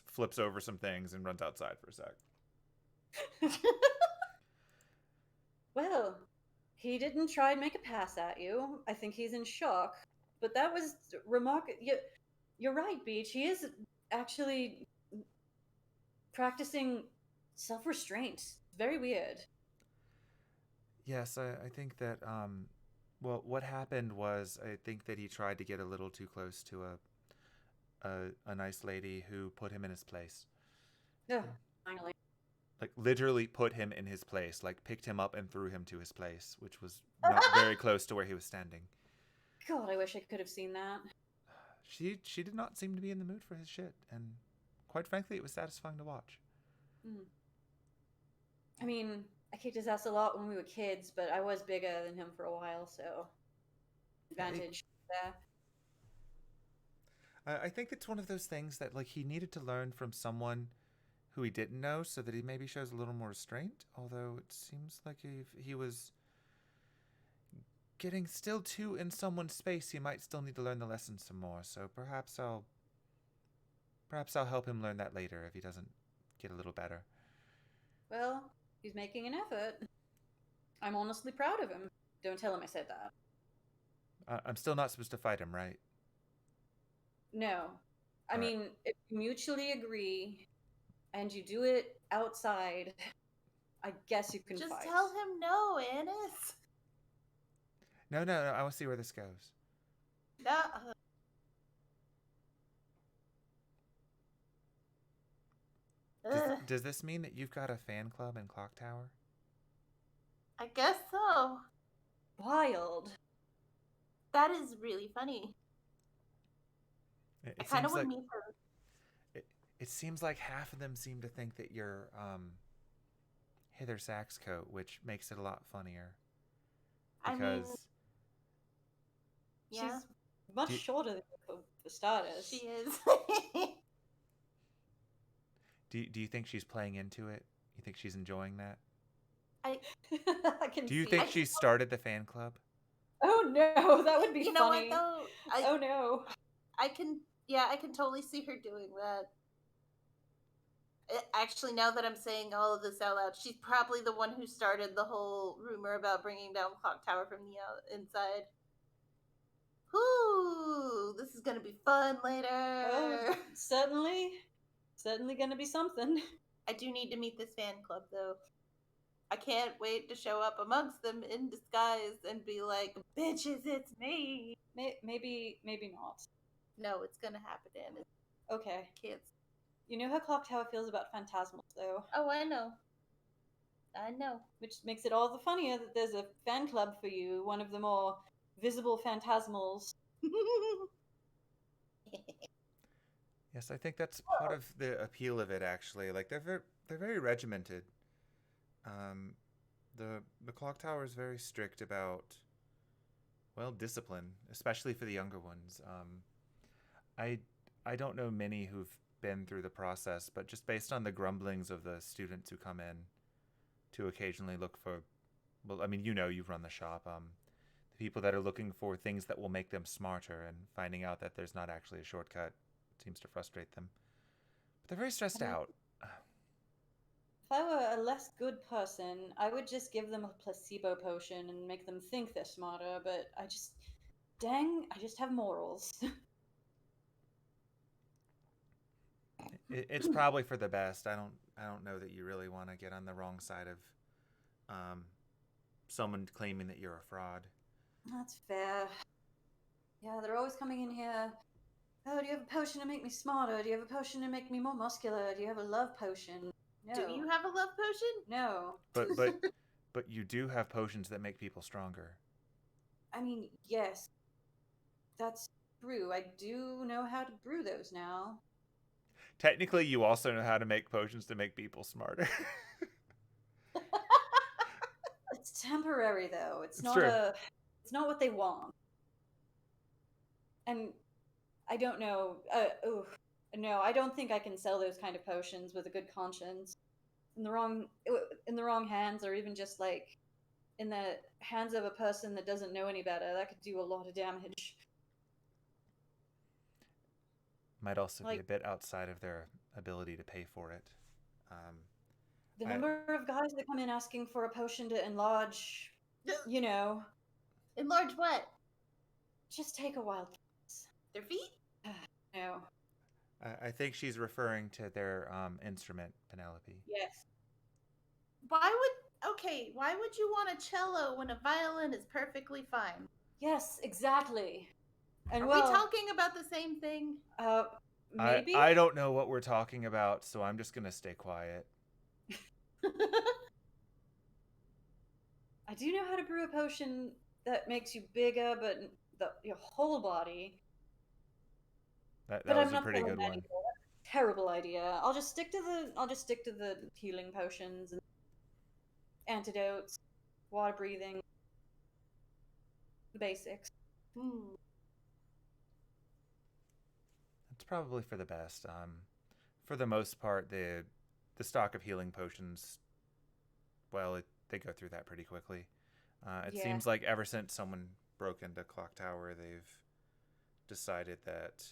flips over some things, and runs outside for a sec. Well, he didn't try and make a pass at you. I think he's in shock. But that was remarkable. You're right, Beach. He is actually practicing self-restraint. Very weird. Yes, I think that, well, what happened was I think that he tried to get a little too close to a nice lady who put him in his place. Yeah, finally. Like, literally put him in his place. Like, picked him up and threw him to his place, which was not very close to where he was standing. God, I wish I could have seen that. She did not seem to be in the mood for his shit, and quite frankly, it was satisfying to watch. I mean, I kicked his ass a lot when we were kids, but I was bigger than him for a while, so advantage there. I think it's one of those things that, like, he needed to learn from someone who he didn't know, so that he maybe shows a little more restraint. Although it seems like if he was getting still too in someone's space, he might still need to learn the lesson some more. So perhaps I'll help him learn that later if he doesn't get a little better. Well, he's making an effort. I'm honestly proud of him. Don't tell him I said that. I'm still not supposed to fight him, right? No. I mean, if you mutually agree and you do it outside, I guess you can Just fight. tell him no, Anise. No. I want to see where this goes. No. Does this mean that you've got a fan club in Clock Tower? I guess so. Wild. That is really funny. I It kind of seems would like meet her. it seems like half of them seem to think that you're Hither Saxcoat, which makes it a lot funnier. I mean, Because yeah, She's much Do- shorter than for starters. she is. do you think she's playing into it? You think she's enjoying that? I I can Do you see think it. she started the fan club? Oh no, that would be you know what funny. though? Oh no. I can totally see her doing that. Actually, now that I'm saying all of this out loud, she's probably the one who started the whole rumor about bringing down Clock Tower from the inside. Whoo! This is gonna be fun later. Oh, certainly gonna be something. I do need to meet this fan club though. I can't wait to show up amongst them in disguise and be like, "Bitches, it's me." Maybe not. No, it's gonna happen, Anne. Okay. Kids. You know how Clock Tower feels about phantasmals, though. Oh, I know. I know. Which makes it all the funnier that there's a fan club for you, one of the more visible phantasmals. Yes, I think that's part of the appeal of it. Actually, like they're very regimented. Um, the clock tower is very strict about, well, discipline, especially for the younger ones. I don't know many who've been through the process, but just based on the grumblings of the students who come in to occasionally look for, well, I mean, you've run the shop. The people that are looking for things that will make them smarter and finding out that there's not actually a shortcut seems to frustrate them. But they're very stressed out. If I were a less good person, I would just give them a placebo potion and make them think they're smarter, but I just have morals. It's probably for the best. I don't know that you really want to get on the wrong side of someone claiming that you're a fraud. That's fair. Yeah, they're always coming in here. Oh, do you have a potion to make me smarter? Do you have a potion to make me more muscular? Do you have a love potion? No. Do you have a love potion? No. But you do have potions that make people stronger. I mean, yes. That's true. I do know how to brew those now. Technically, you also know how to make potions to make people smarter. It's temporary though. It's not true. it's not what they want. And I don't know. No, I don't think I can sell those kind of potions with a good conscience. In the wrong hands, or even just like in the hands of a person that doesn't know any better, that could do a lot of damage. Might also be a bit outside of their ability to pay for it. The number of guys that come in asking for a potion to enlarge, Enlarge what? Just take a wild guess. Their feet? No. I think she's referring to their instrument, Penelope. Yes. Why would you want a cello when a violin is perfectly fine? Yes, exactly. And Are we talking about the same thing? Maybe? I don't know what we're talking about, so I'm just gonna stay quiet. I do know how to brew a potion that makes you bigger, but your whole body. That was a pretty good one. That's a terrible idea. I'll just stick to the healing potions and antidotes, water breathing, the basics. It's probably for the best. For the most part, the stock of healing potions, well, they go through that pretty quickly. It seems like ever since someone broke into Clock Tower, they've decided that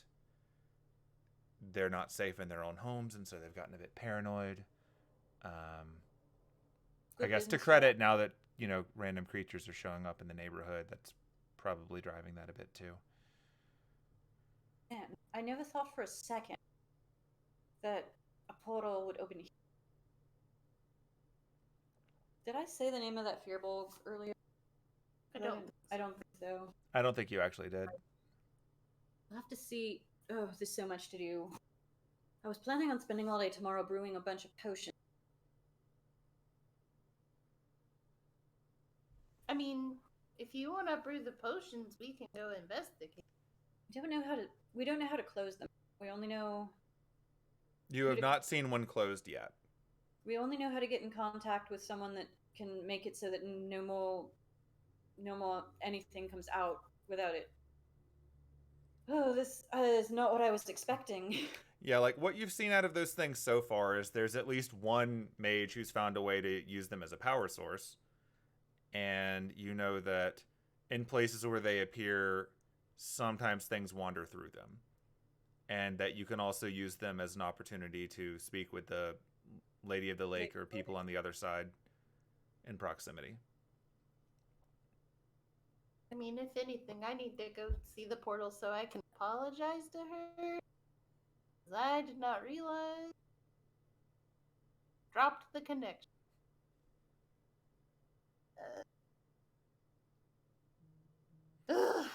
they're not safe in their own homes, and so they've gotten a bit paranoid. I guess to credit, now that random creatures are showing up in the neighborhood, that's probably driving that a bit too. Man, I never thought for a second that a portal would open here. Did I say the name of that Fearbulb earlier? I don't think so. I don't think you actually did. I'll have to see. Oh, there's so much to do. I was planning on spending all day tomorrow brewing a bunch of potions. I mean, if you want to brew the potions, we can go investigate. We don't know how to close them. We only know You have not seen one closed yet. We only know how to get in contact with someone that can make it so that no more anything comes out without it. Oh, this is not what I was expecting. Yeah, like what you've seen out of those things so far is there's at least one mage who's found a way to use them as a power source. And you know that in places where they appear, sometimes things wander through them. And that you can also use them as an opportunity to speak with the Lady of the Lake or people on the other side in proximity. I mean, if anything, I need to go see the portal so I can apologize to her. Because I did not realize. Dropped the connection. Ugh.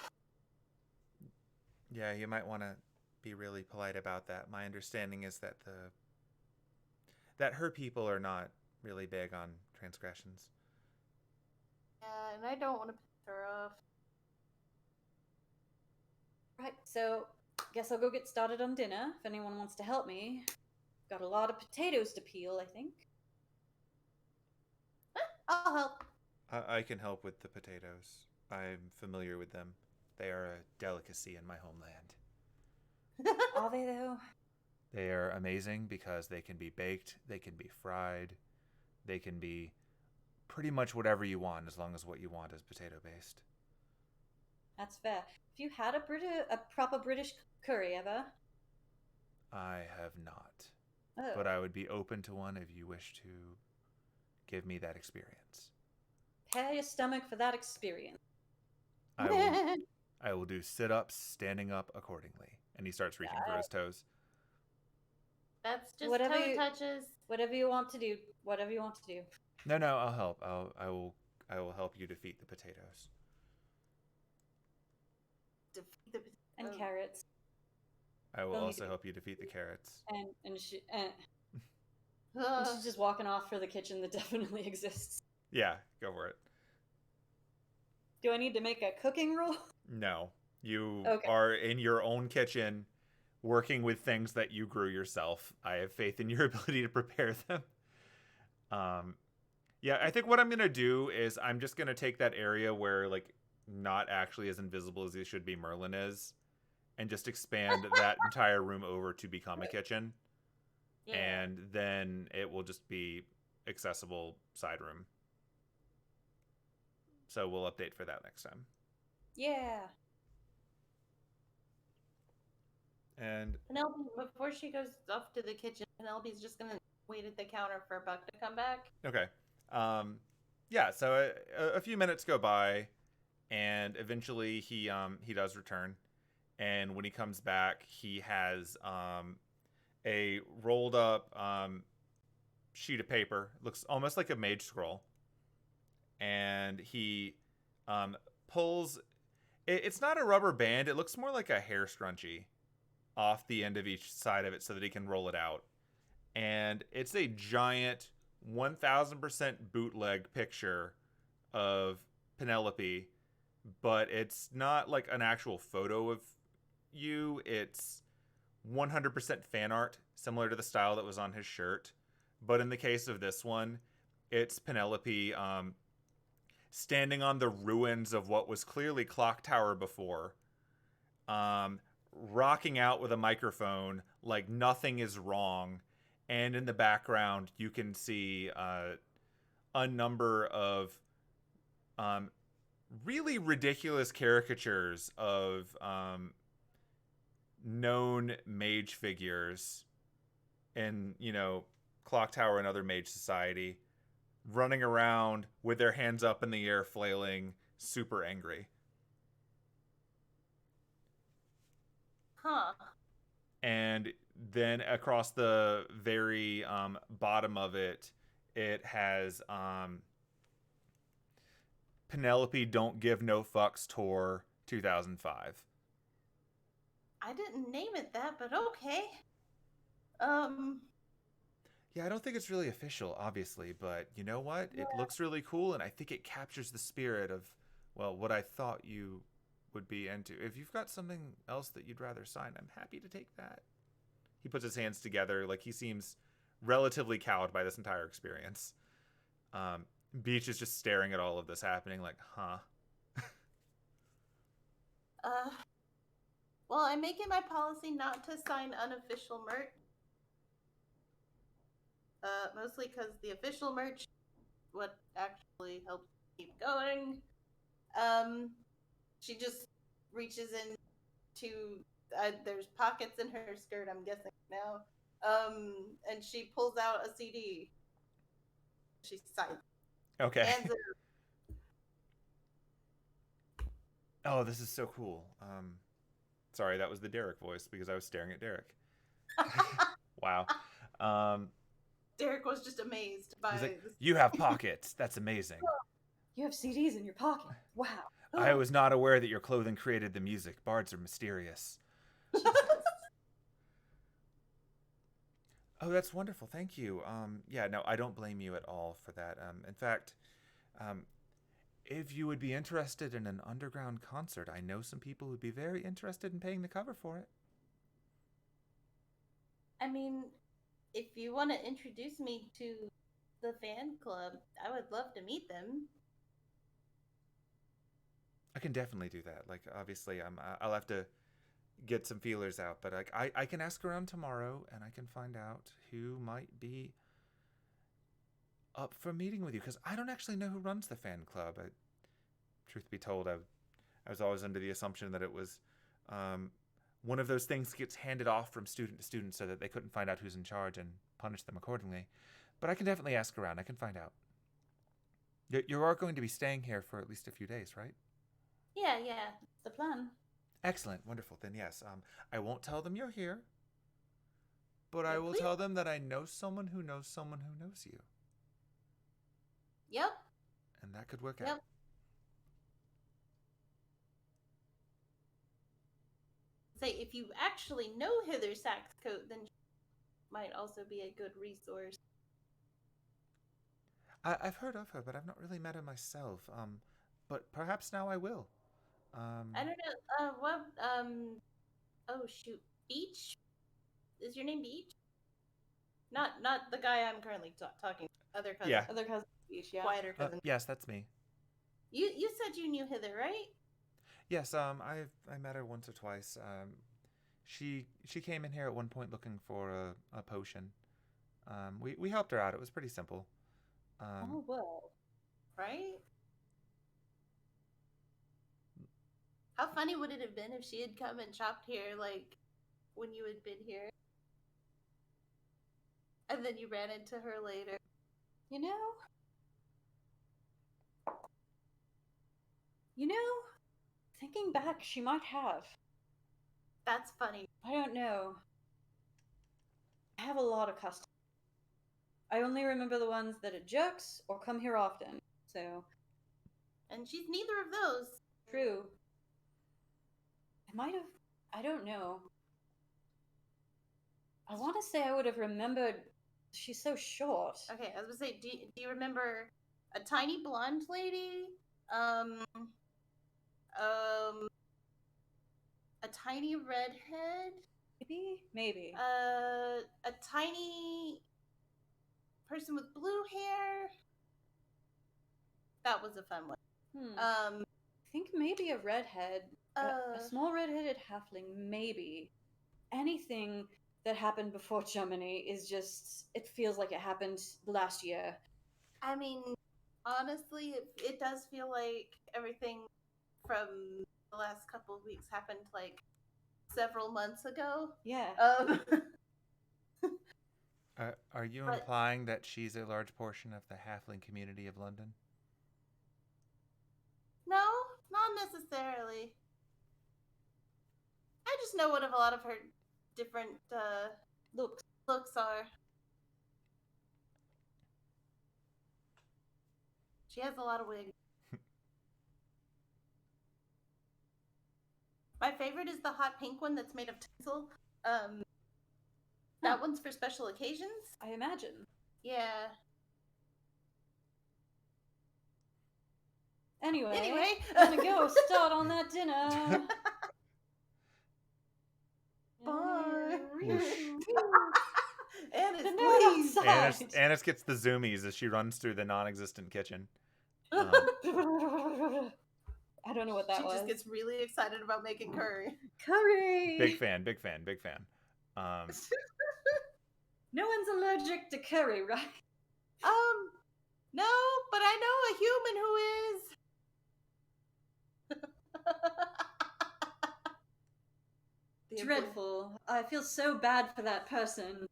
Yeah, you might want to be really polite about that. My understanding is that her people are not really big on transgressions. Yeah, and I don't want to piss her off. Right, so guess I'll go get started on dinner if anyone wants to help me. Got a lot of potatoes to peel, I think. I'll help. I can help with the potatoes. I'm familiar with them. They are a delicacy in my homeland. Are they, though? They are amazing because they can be baked, they can be fried, they can be pretty much whatever you want as long as what you want is potato based. That's fair. Have you had a proper British curry ever? I have not. Oh. But I would be open to one if you wish to give me that experience. Prepare your stomach for that experience. I will do sit-ups, standing up accordingly. And he starts reaching for his toes. That's just toe touches. Whatever you want to do. Whatever you want to do. No, I'll help. I will help you defeat the potatoes. And carrots. I will also help you defeat the carrots. And she's just walking off for the kitchen that definitely exists. Yeah, go for it. Do I need to make a cooking roll? No. You are in your own kitchen working with things that you grew yourself. I have faith in your ability to prepare them. Yeah, I think what I'm going to do is I'm just going to take that area where, like, not actually as invisible as he should be Merlin is, and just expand that entire room over to become a kitchen. Yeah. And then it will just be accessible side room. So we'll update for that next time. Yeah. And Penelope, before she goes off to the kitchen, Penelope's just going to wait at the counter for Buck to come back. Okay. Yeah, so a few minutes go by, and eventually he does return. And when he comes back, he has a rolled up sheet of paper. It looks almost like a mage scroll. And he pulls... It's not a rubber band. It looks more like a hair scrunchie off the end of each side of it so that he can roll it out. And it's a giant 1000% bootleg picture of Penelope, but it's not like an actual photo of you. It's 100% fan art, similar to the style that was on his shirt. But in the case of this one, it's Penelope standing on the ruins of what was clearly Clock Tower before, rocking out with a microphone like nothing is wrong. And in the background, you can see a number of really ridiculous caricatures of known mage figures in, Clock Tower and other mage society, running around with their hands up in the air, flailing, super angry. Huh. And then across the very bottom of it, it has Penelope Don't Give No Fucks Tour 2005. I didn't name it that, but okay. Yeah, I don't think it's really official, obviously, but you know what? It looks really cool, and I think it captures the spirit of, well, what I thought you would be into. If you've got something else that you'd rather sign, I'm happy to take that. He puts his hands together, like he seems relatively cowed by this entire experience. Um, Beach is just staring at all of this happening, like, huh? Uh, well, I make it my policy not to sign unofficial merch. Mostly because the official merch, what actually helps keep going. She just reaches into there's pockets in her skirt, I'm guessing now. And she pulls out a CD. She signs. Okay. Hands it. Oh, this is so cool. Sorry, that was the Derek voice because I was staring at Derek. Wow. Derek was just amazed by He's like, this. you have pockets. That's amazing. You have CDs in your pocket. Wow. I was not aware that your clothing created the music. Bards are mysterious. Oh, that's wonderful. Thank you. Yeah, no, I don't blame you at all for that. In fact, if you would be interested in an underground concert, I know some people who'd be very interested in paying the cover for it. I mean, if you want to introduce me to the fan club, I would love to meet them. I can definitely do that. Like, obviously, I'll have to get some feelers out, but I can ask around tomorrow, and I can find out who might be up for meeting with you, because I don't actually know who runs the fan club. Truth be told, I was always under the assumption that it was one of those things that gets handed off from student to student so that they couldn't find out who's in charge and punish them accordingly. But I can definitely ask around. I can find out. You are going to be staying here for at least a few days, right? Yeah. The plan. Excellent. Wonderful. Then yes, I won't tell them you're here, but I will Please? tell them that I know someone who knows someone who knows you. Yep. And that could work Yep. out. Say, if you actually know Hither Saxcoat, then she might also be a good resource. I've heard of her, but I've not really met her myself. But perhaps now I will. I don't know. Oh shoot, Beach. Is your name Beach? Not the guy I'm currently talking. Other cousin. Yeah. Other cousin speech, yeah. Quieter cousin. Yes, that's me. You said you knew Hither, right? Yes, I met her once or twice. She came in here at one point looking for a potion. We helped her out. It was pretty simple. Oh, well. Right? How funny would it have been if she had come and shopped here, like, when you had been here? And then you ran into her later. You know, thinking back, she might have. That's funny. I don't know. I have a lot of customers. I only remember the ones that are jerks or come here often, so. And she's neither of those. True. I might have. I don't know. I want to say I would have remembered. She's so short. Okay, I was gonna say, do you remember a tiny blonde lady? A tiny redhead? Maybe. A tiny person with blue hair? That was a fun one. I think maybe a redhead. A small redheaded halfling, maybe. Anything that happened before Germany is just. It feels like it happened last year. I mean, honestly, it does feel like everything from the last couple of weeks happened like several months ago. Yeah. Are you implying that she's a large portion of the halfling community of London? No, not necessarily. I just know what a lot of her different looks are. She has a lot of wigs. My favorite is the hot pink one that's made of tinsel. That one's for special occasions? I imagine. Yeah. Anyway, I'm gonna go start on that dinner. Bye. Whoosh. Anise, The nerd please. outside. Anise gets the zoomies as she runs through the non-existent kitchen. I don't know what that She was. just gets really excited about making curry. Curry. Big fan. No one's allergic to curry, right? No, but I know a human who is. The Dreadful. I feel so bad for that person.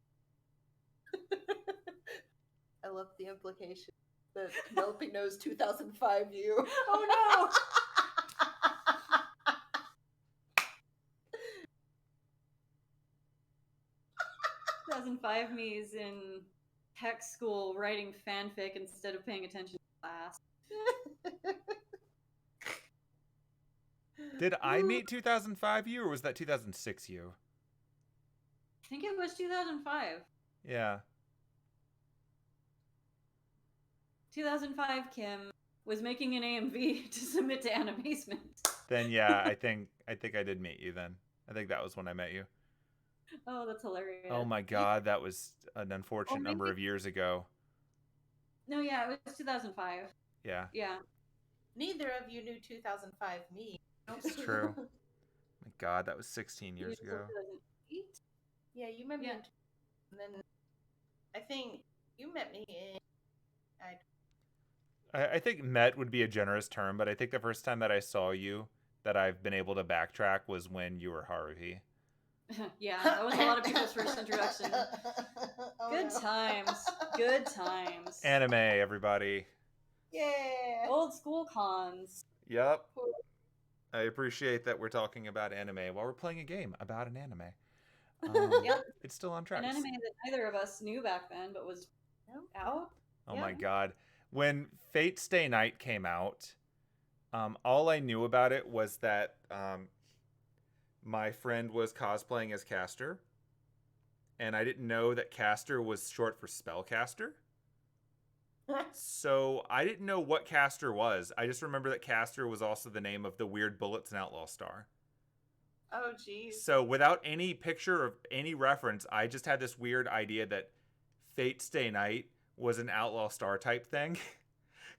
I love the implication that Penelope knows 2005 you. Oh no! 2005 me is in tech school writing fanfic instead of paying attention to class. Did I meet 2005 you, or was that 2006 you? I think it was 2005. Yeah. 2005 Kim was making an AMV to submit to Animasement. Then yeah, I think I did meet you then. I think that was when I met you. Oh, that's hilarious. Oh my god, that was an unfortunate number of years ago. No, yeah, it was 2005. Yeah. Yeah. Neither of you knew 2005 me. It's true. My god, that was 16 years ago. 2008? Yeah, you met me Yeah. and then I think you met me in... I think met would be a generous term, but I think the first time that I saw you that I've been able to backtrack was when you were Haruhi. Yeah, that was a lot of people's first introduction. Oh, Good no. times. Good times. Anime, everybody. Yeah. Old school cons. Yep. I appreciate that we're talking about anime while we're playing a game about an anime. Yep. It's still on track. An anime that neither of us knew back then, but was out. Oh Yeah. my god. When Fate Stay Night came out, all I knew about it was that my friend was cosplaying as Caster, and I didn't know that Caster was short for Spellcaster. So I didn't know what Caster was. I just remember that Caster was also the name of the weird Bullets and Outlaw Star. Oh, jeez. So without any picture of any reference, I just had this weird idea that Fate Stay Night was an Outlaw Star type thing.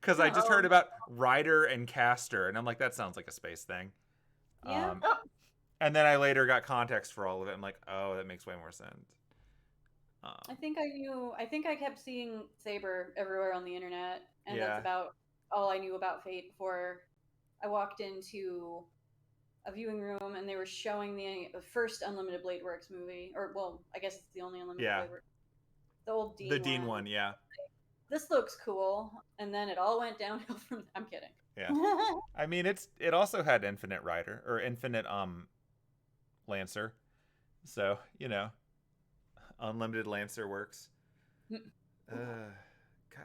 Because I just heard about Rider and Caster, and I'm like, that sounds like a space thing. Yeah. And then I later got context for all of it. I'm like, oh, that makes way more sense. I think I knew. I think I kept seeing Saber everywhere on the internet, and Yeah. that's about all I knew about Fate before I walked into a viewing room and they were showing the first Unlimited Blade Works movie, or well, I guess it's the only Unlimited Yeah. Blade Works. The old Dean. The Dean one, yeah. This looks cool, and then it all went downhill from. I'm kidding. Yeah. I mean, it also had Infinite Rider or Infinite Lancer, so you know, Unlimited Lancer works. God,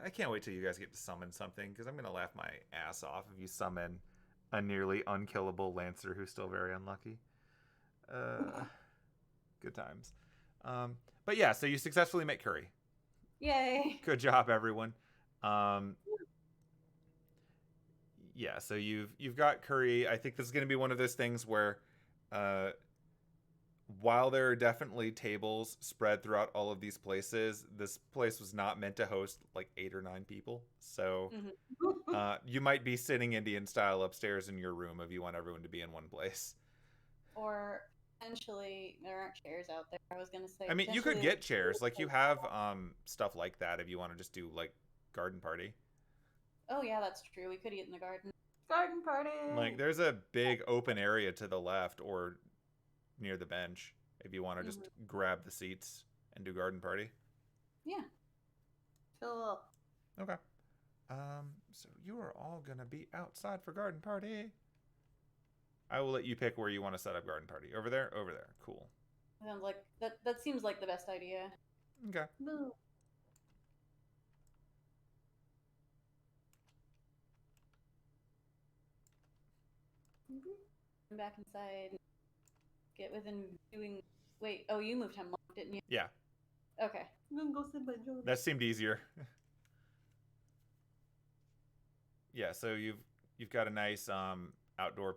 I can't wait till you guys get to summon something, because I'm gonna laugh my ass off if you summon a nearly unkillable Lancer who's still very unlucky. Good times. But yeah, so you successfully make curry. Yay! Good job, everyone. Yeah, so you've got curry. I think this is going to be one of those things where, while there are definitely tables spread throughout all of these places, this place was not meant to host like 8 or 9 people. So you might be sitting Indian style upstairs in your room if you want everyone to be in one place. Or potentially there aren't chairs out there. I was gonna say. I mean, you could get chairs. Like you have stuff like that if you want to just do like garden party. Oh yeah, that's true. We could eat in the garden. Garden party. Like there's a big open area to the left or near the bench if you want to just grab the seats and do garden party. Yeah. Cool. Okay. So you are all gonna be outside for garden party. I will let you pick where you want to set up garden party. Over there? Over there. Cool. Sounds like that seems like the best idea. Okay. Boo. Come back inside. Get within doing. Wait. Oh, you moved hemlock, didn't you? Yeah. Okay. I'm gonna go sit by Johnny. That seemed easier. Yeah, so you've got a nice outdoor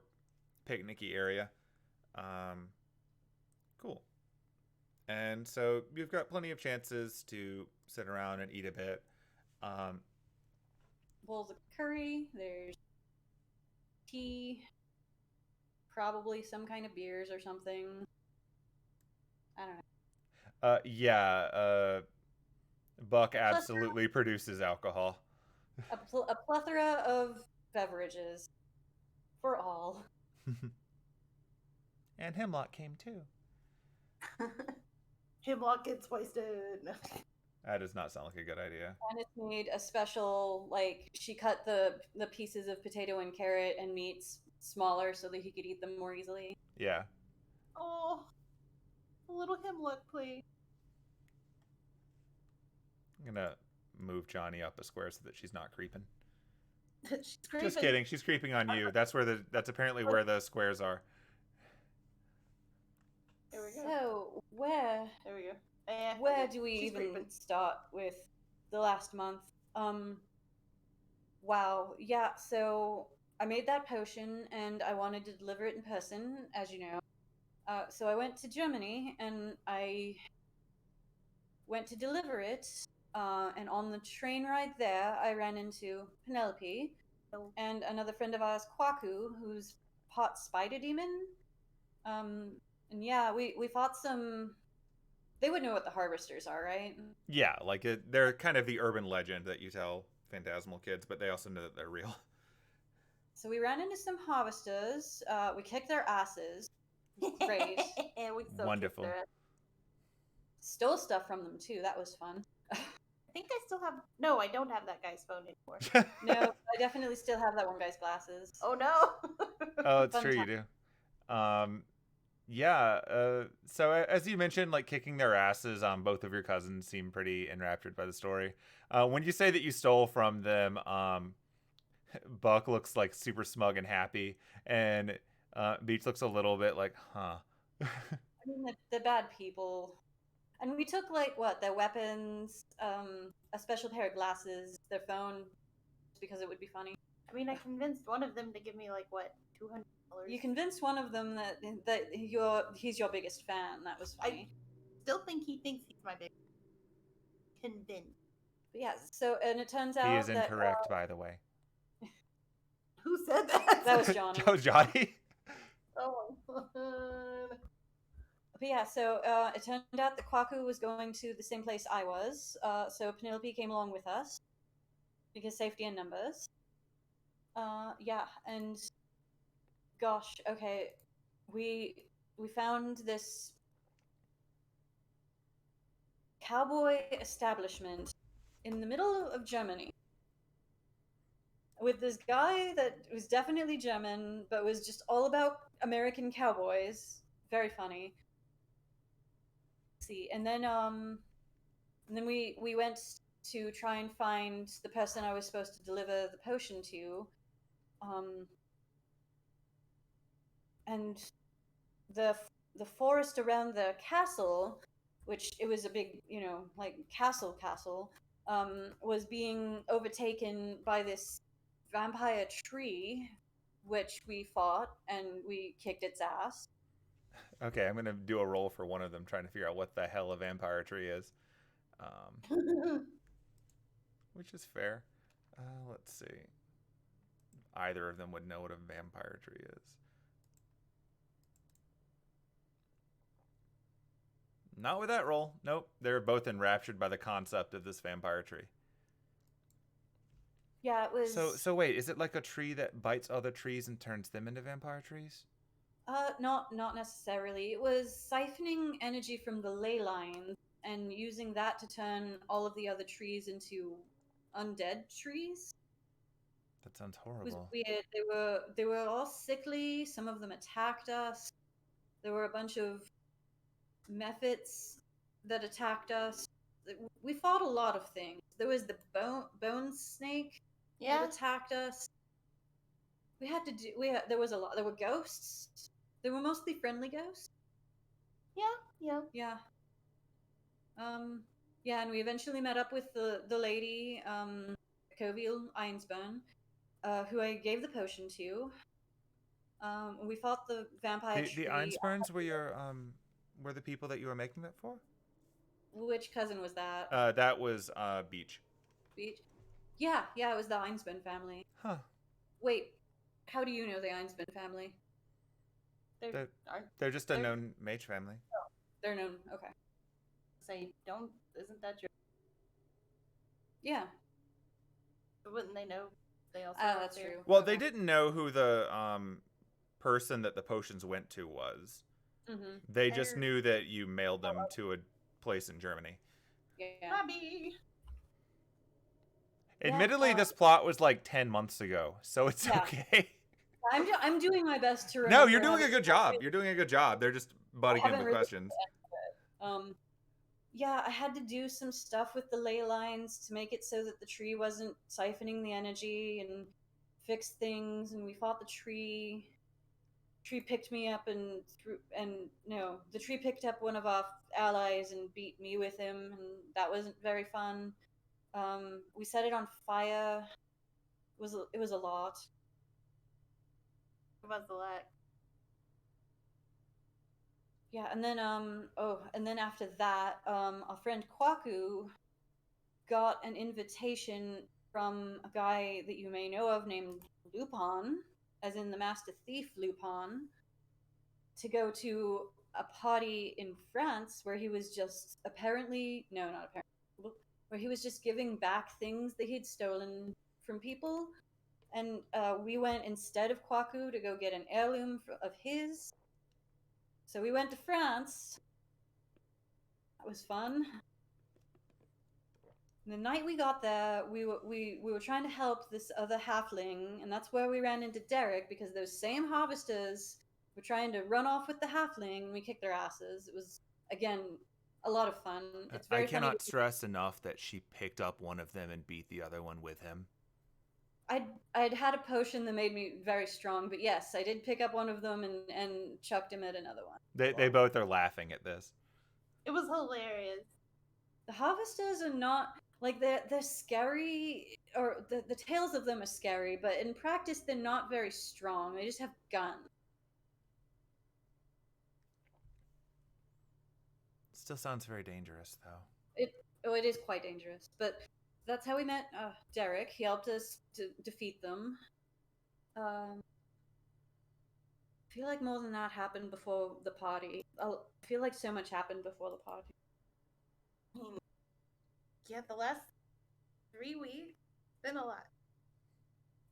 picnicky area. Cool. And so you've got plenty of chances to sit around and eat a bit. Bowls of curry. There's tea. Probably some kind of beers or something. I don't know. Yeah, Buck Plethora, absolutely produces alcohol. a plethora of beverages for all. And Hemlock came too. Hemlock gets wasted. That does not sound like a good idea. And it's made a special, like, she cut the pieces of potato and carrot and meats smaller so that he could eat them more easily. Yeah. Oh, a little Hemlock, please. I'm gonna move Johnny up a square so that she's not creeping. She's creeping. Just kidding. She's creeping on you. That's apparently where the squares are. There we go. So, where There we go. where do we She's even creeping. start with the last month? Wow. Yeah, so I made that potion and I wanted to deliver it in person, as you know. So I went to Germany and I went to deliver it. And on the train ride there, I ran into Penelope and another friend of ours, Kwaku, who's hot spider demon. And yeah, we fought some. They would know what the harvesters are, right? Yeah, like they're kind of the urban legend that you tell phantasmal kids, but they also know that they're real. So we ran into some harvesters. We kicked their asses. Great. And we so Wonderful. Stole stuff from them too. That was fun. I think I still have. No, I don't have that guy's phone anymore. No, I definitely still have that one guy's glasses. Oh no. Oh, it's Fun true, you do. Yeah. So as you mentioned, like kicking their asses, both of your cousins seem pretty enraptured by the story. When you say that you stole from them, Buck looks like super smug and happy, and Beach looks a little bit like, huh. I mean, they're bad people. And we took, like, what, their weapons, a special pair of glasses, their phone, because it would be funny. I mean, I convinced one of them to give me like what, $200. You convinced one of them that he's your biggest fan. That was funny. Still think he thinks he's my big. Convinced. But yeah. So, and it turns out He is that incorrect, by the way. Who said that? that was Johnny. That was Johnny. Oh my god. But yeah, so it turned out that Kwaku was going to the same place I was. So Penelope came along with us because safety in numbers. Yeah, and gosh, okay, we found this cowboy establishment in the middle of Germany with this guy that was definitely German, but was just all about American cowboys. Very funny. See, and then we went to try and find the person I was supposed to deliver the potion to, and the forest around the castle, which it was a big, like castle, was being overtaken by this vampire tree, which we fought and we kicked its ass. Okay, I'm gonna do a roll for one of them, trying to figure out what the hell a vampire tree is, which is fair. Let's see. Either of them would know what a vampire tree is. Not with that roll. Nope. They're both enraptured by the concept of this vampire tree. Yeah, it was. So wait, is it like a tree that bites other trees and turns them into vampire trees? Not necessarily. It was siphoning energy from the ley lines and using that to turn all of the other trees into undead trees. That sounds It was horrible. weird. They were all sickly. Some of them attacked us. There were a bunch of mephits that attacked us. We fought a lot of things. There was the bone snake that attacked us. We had to do. There was a lot. There were ghosts. They were mostly friendly ghosts. Yeah. Yeah. Yeah, and we eventually met up with the lady, Coville Einsburn, who I gave the potion to. We fought the vampire The tree. Einsburns were the people that you were making that for? Which cousin was that? That was Beach. Beach? Yeah, yeah, it was the Einsburn family. Huh. Wait, how do you know the Einsburn family? They're, aren't they're just a they're- known mage family. They're known. Okay. say don't isn't that your Yeah. but wouldn't they know they also Oh, were that's there? true. Well, Okay. they didn't know who the person that the potions went to was. Mm-hmm. They just They're- knew that you mailed them to a place in Germany. Yeah. Bobby. Yeah, Admittedly, this plot was like 10 months ago, so it's Yeah. okay. I'm doing my best to remember. No, you're doing how a good job. You're doing a good job. They're just butting in haven't with really- questions. Yeah, I had to do some stuff with the ley lines to make it so that the tree wasn't siphoning the energy and fix things. And we fought the tree. Tree picked me up and the tree picked up one of our allies and beat me with him, and that wasn't very fun. We set it on fire. It was a lot. It was a lot. Yeah, and then and then after that, our friend Kwaku got an invitation from a guy that you may know of named Lupin, as in the Master Thief Lupin, to go to a party in France where he was just apparently no, not apparently, where he was just giving back things that he'd stolen from people, and we went instead of Kwaku to go get an heirloom of his. So we went to France. That was fun. And the night we got there, we were trying to help this other halfling, and that's where we ran into Derek, because those same harvesters were trying to run off with the halfling, and we kicked their asses. It was, again, a lot of fun. It's very I funny. cannot stress enough that she picked up one of them and beat the other one with him. I'd had a potion that made me very strong, but yes, I did pick up one of them and chucked him at another one. They both are laughing at this. It was hilarious. The harvesters are not like they're scary, or the tales of them are scary, but in practice they're not very strong. They just have guns. Still sounds very dangerous, though. It is quite dangerous, but that's how we met Derek. He helped us to defeat them. I feel like more than that happened before the party. I feel like so much happened before the party. I mean, yeah, the last 3 weeks been a lot.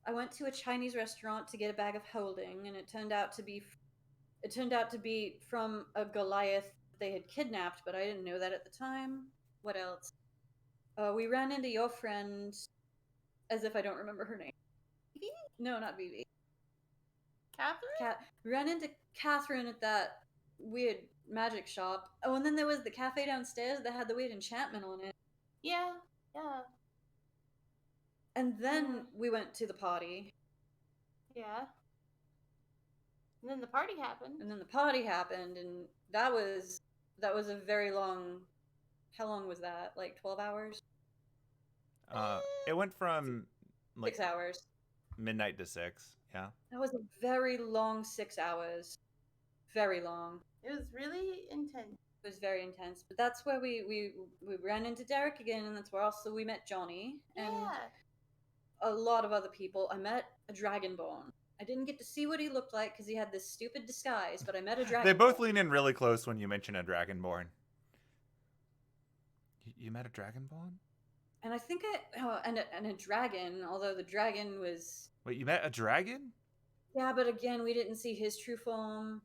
I went to a Chinese restaurant to get a bag of holding, and it turned out to be from a Goliath they had kidnapped, but I didn't know that at the time. What else? We ran into your friend, as if I don't remember her name. Vivi? No, not Vivi. Catherine? We ran into Catherine at that weird magic shop. Oh, and then there was the cafe downstairs that had the weird enchantment on it. Yeah. And then we went to the party. Yeah. And then the party happened. And then the party happened, and that was a very long. How long was that? Like 12 hours? It went from like 6 hours. midnight to 6. Yeah. That was a very long 6 hours. Very long. It was really intense. It was very intense. But that's where we ran into Derek again, and that's where also we met Johnny and a lot of other people. I met a Dragonborn. I didn't get to see what he looked like because he had this stupid disguise, but I met a Dragonborn. They both lean in really close when you mention a Dragonborn. You met a Dragonborn? And I think and a dragon, although the dragon was... Wait, you met a dragon? Yeah, but again, we didn't see his true form.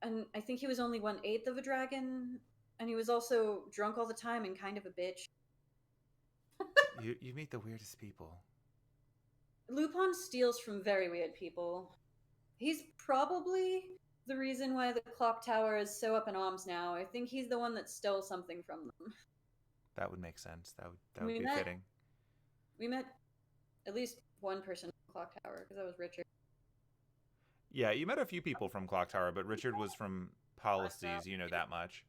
And I think he was only 1/8 of a dragon, and he was also drunk all the time and kind of a bitch. You meet the weirdest people. Lupin steals from very weird people. He's probably the reason why the clock tower is so up in arms now. I think he's the one that stole something from them. That would make sense. That would be fitting. We met at least one person from the clock tower, because that was Richard. Yeah, you met a few people from Clock Tower, but Richard was from Policies, you know that much.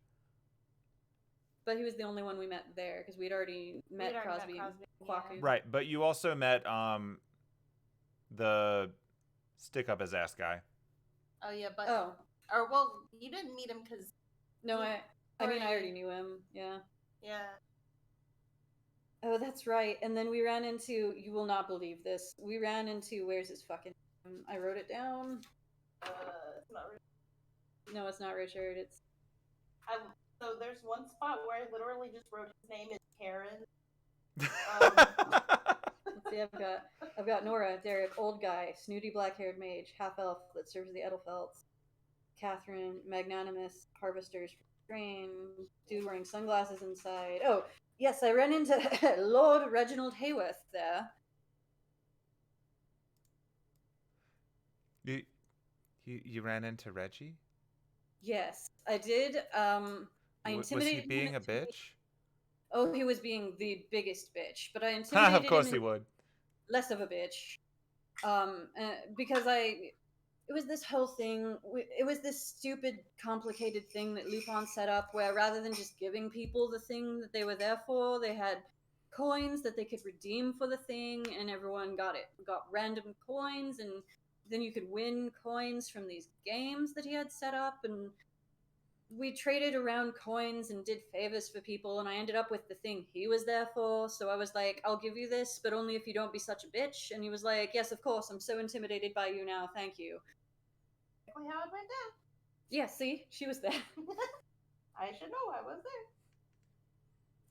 but he was the only one we met there because we'd already met Crosby and Kwaku. Right, but you also met the stick up his ass guy. Oh yeah, but or well, you didn't meet him because no, I already knew him. Yeah. Yeah. Oh, that's right. And then we ran into, you will not believe this. We ran into, where's his fucking name? I wrote it down. It's not Richard. No, it's not Richard. It's. So there's one spot where I literally just wrote his name is Karen. Let's see, I've got Nora, Derek, old guy, snooty black-haired mage, half-elf that serves the Edelfelts. Catherine, magnanimous, harvesters for grain, dude wearing sunglasses inside. Oh, yes, I ran into Lord Reginald Hayworth there. You ran into Reggie? Yes, I did. I intimidated was he being him a bitch? Oh, he was being the biggest bitch, but I intimidated him. Of course he would. Less of a bitch. Because it was this whole thing, it was this stupid, complicated thing that Lupin set up where rather than just giving people the thing that they were there for, they had coins that they could redeem for the thing, and everyone got random coins, and then you could win coins from these games that he had set up, and we traded around coins and did favors for people, and I ended up with the thing he was there for. So I was like, I'll give you this, but only if you don't be such a bitch. And he was like, yes, of course, I'm so intimidated by you now, thank you. Exactly how it went down. Yeah, see, she was there. I should know, I was there.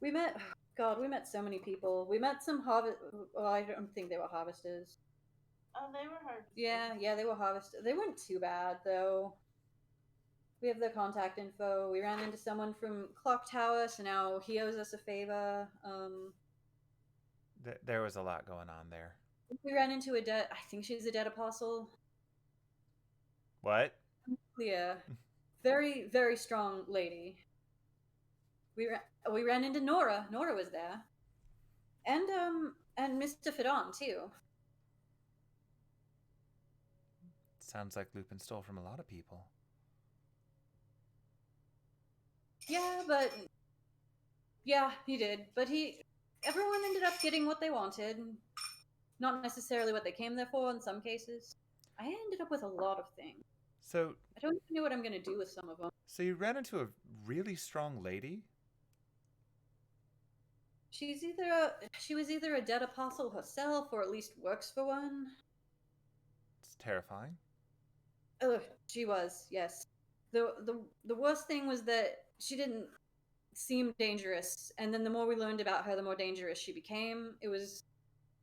We met so many people. We met some I don't think they were harvesters. Oh, they were harvesters. Yeah, they were harvesters. They weren't too bad though. We have their contact info. We ran into someone from Clock Tower, so now he owes us a favor. There was a lot going on there. We ran into I think she's a dead apostle. What? Yeah. Very, very strong lady. We ran into Nora. Nora was there. And Mr. Fidon, too. Sounds like Lupin stole from a lot of people. Yeah, he did. But everyone ended up getting what they wanted. Not necessarily what they came there for in some cases. I ended up with a lot of things. So I don't even know what I'm going to do with some of them. So you ran into a really strong lady? She was either a dead apostle herself, or at least works for one. It's terrifying. Oh, she was, yes. The worst thing was that she didn't seem dangerous, and then the more we learned about her, the more dangerous she became.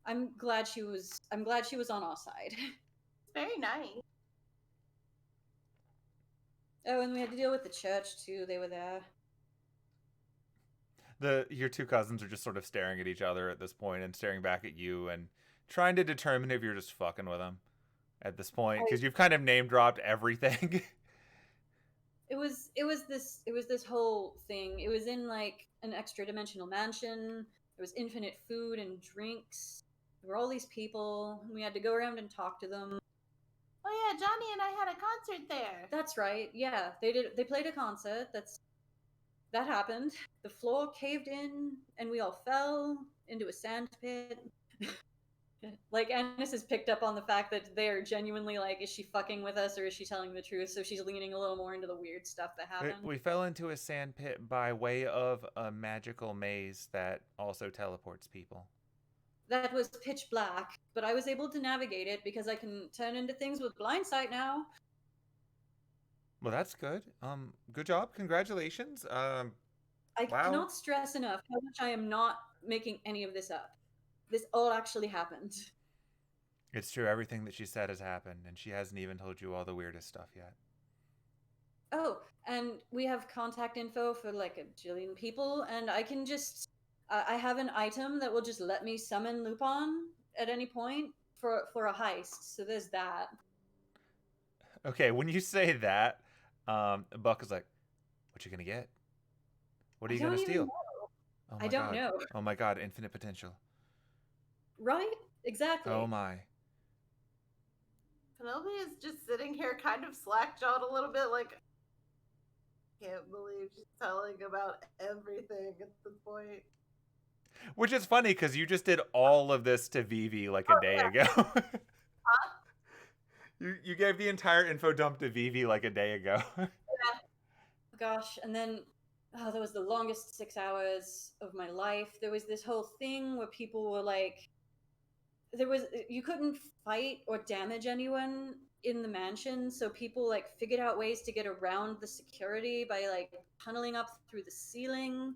I'm glad she was on our side. It's very nice. Oh, and we had to deal with the church too. They were there. Your two cousins are just sort of staring at each other at this point and staring back at you and trying to determine if you're just fucking with them at this point, because you've kind of name dropped everything. It was this whole thing. It was in like an extra dimensional mansion. There was infinite food and drinks. There were all these people, and we had to go around and talk to them. Oh yeah, Johnny and I had a concert there. That's right. Yeah, they played a concert. That happened. The floor caved in, and we all fell into a sand pit. Like, Anise has picked up on the fact that they're genuinely like, is she fucking with us or is she telling the truth? So she's leaning a little more into the weird stuff that happened. We fell into a sand pit by way of a magical maze that also teleports people. That was pitch black, but I was able to navigate it because I can turn into things with blind sight now. Well, that's good. Good job. Congratulations. I cannot stress enough how much I am not making any of this up. This all actually happened. It's true. Everything that she said has happened, and she hasn't even told you all the weirdest stuff yet. Oh, and we have contact info for like a jillion people, and I can just... I have an item that will just let me summon Lupin at any point for a heist, so there's that. Okay, when you say that, Buck is like, what you gonna get? What are you gonna steal? Oh I don't know. Oh my god, infinite potential. Right? Exactly. Oh my. Penelope is just sitting here kind of slack-jawed a little bit like, can't believe she's telling about everything at this point. Which is funny because you just did all of this to Vivi like a day ago. You gave the entire info dump to Vivi like a day ago. Gosh, and then that was the longest 6 hours of my life. There was this whole thing where people were like, you couldn't fight or damage anyone in the mansion, so people like figured out ways to get around the security by like tunneling up through the ceiling.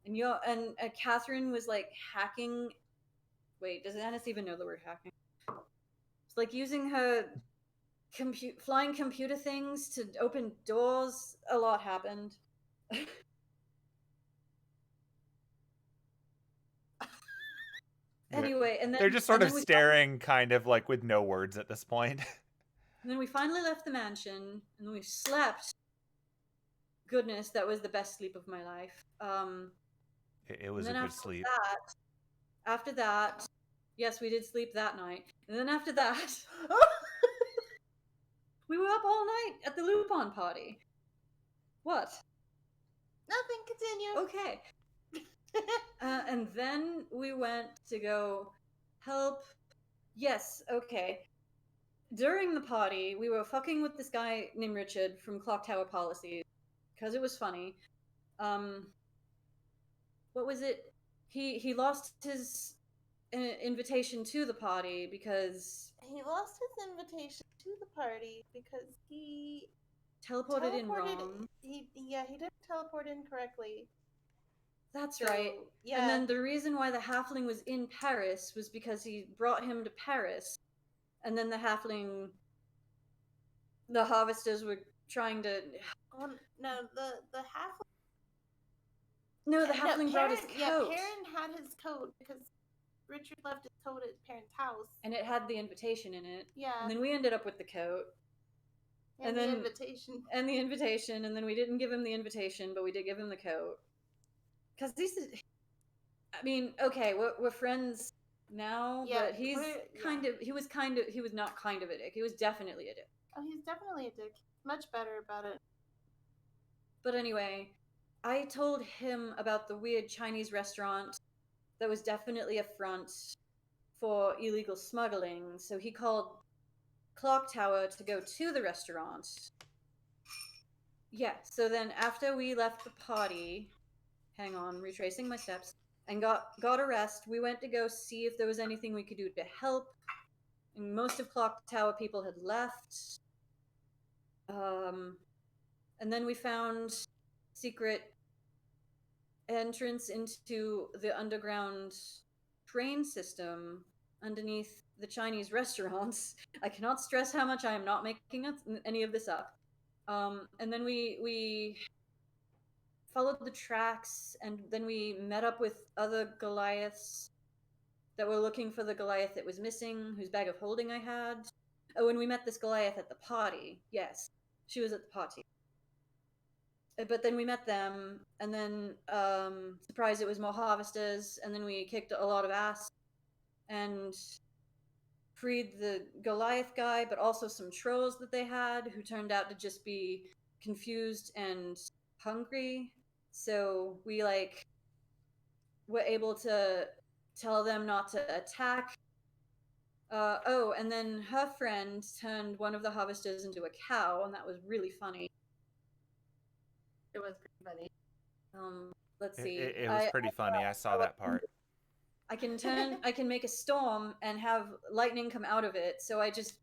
And Catherine was like hacking. Wait, does Anise even know the word hacking? It's like using her flying computer things to open doors. A lot happened. Anyway, and then they're just sort of staring kind of like with no words at this point. And then we finally left the mansion, and then we slept. Goodness, that was the best sleep of my life. It was a good sleep. After that, yes, we did sleep that night. And then after that, we were up all night at the Lupin party. What? Nothing, continue. Okay. And then we went to go help. Yes, okay. During the party, we were fucking with this guy named Richard from Clock Tower Policies because it was funny. What was it? He lost his invitation to the party because he lost his invitation to the party because he teleported in wrong. He didn't teleport in correctly. That's right. Yeah. And then the reason why the halfling was in Paris was because he brought him to Paris, and then the harvesters were trying to. Oh, no, the halfling. No, the halfling brought his coat. Yeah, Perrin had his coat because Richard left his coat at Perrin's house, and it had the invitation in it. Yeah. And then we ended up with the coat. And the invitation. And the invitation, and then we didn't give him the invitation, but we did give him the coat. Because I mean, okay, we're friends now, but he was not kind of a dick. He was definitely a dick. Oh, he's definitely a dick. Much better about it. But anyway, I told him about the weird Chinese restaurant that was definitely a front for illegal smuggling, so he called Clock Tower to go to the restaurant. Yeah, so then after we left the party, hang on, retracing my steps, and got a rest, we went to go see if there was anything we could do to help. And most of Clock Tower people had left. And then we found secret entrance into the underground train system underneath the Chinese restaurants. I cannot stress how much I am not making any of this up. And then we followed the tracks, and then we met up with other Goliaths that were looking for the Goliath that was missing, whose bag of holding I had. Oh, and we met this Goliath at the party. Yes, she was at the party. But then we met them, and then, surprised it was more harvesters, and then we kicked a lot of ass, and freed the Goliath guy, but also some trolls that they had, who turned out to just be confused and hungry. So we, were able to tell them not to attack. And then her friend turned one of the harvesters into a cow, and that was really funny. It was pretty funny. Let's see. It was pretty funny. I saw that part. I can make a storm and have lightning come out of it. So I just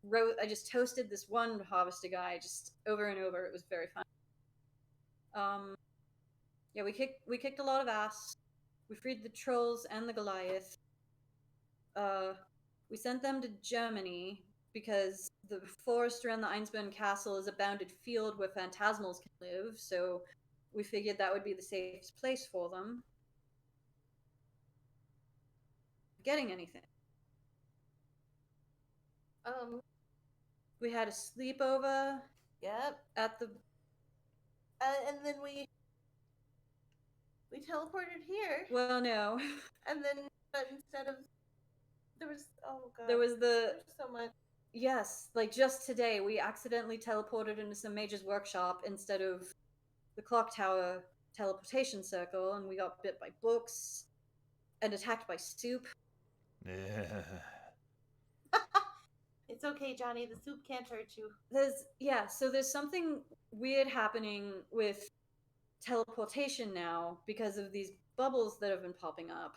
toasted this one harvester guy just over and over. It was very fun. Yeah, we kicked a lot of ass. We freed the trolls and the Goliath. We sent them to Germany because the forest around the Einsburn Castle is a bounded field where phantasmals can live, so we figured that would be the safest place for them. Getting anything. We had a sleepover. Yep. At the. And then we teleported here. Well, no. And then, but instead of, there was so much. Yes, just today we accidentally teleported into some Mage's workshop instead of the clock tower teleportation circle, and we got bit by books and attacked by soup. It's okay, Johnny. The soup can't hurt you. So there's something weird happening with teleportation now because of these bubbles that have been popping up,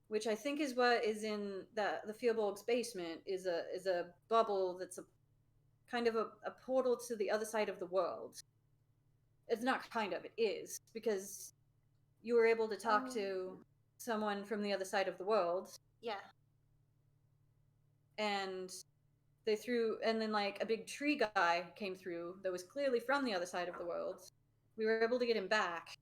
which I think is what is in the Fierborg's basement is a bubble that's a kind of a portal to the other side of the world. It's not kind of, it is, because you were able to talk to someone from the other side of the world. Yeah. And then like a big tree guy came through that was clearly from the other side of the world. We were able to get him back.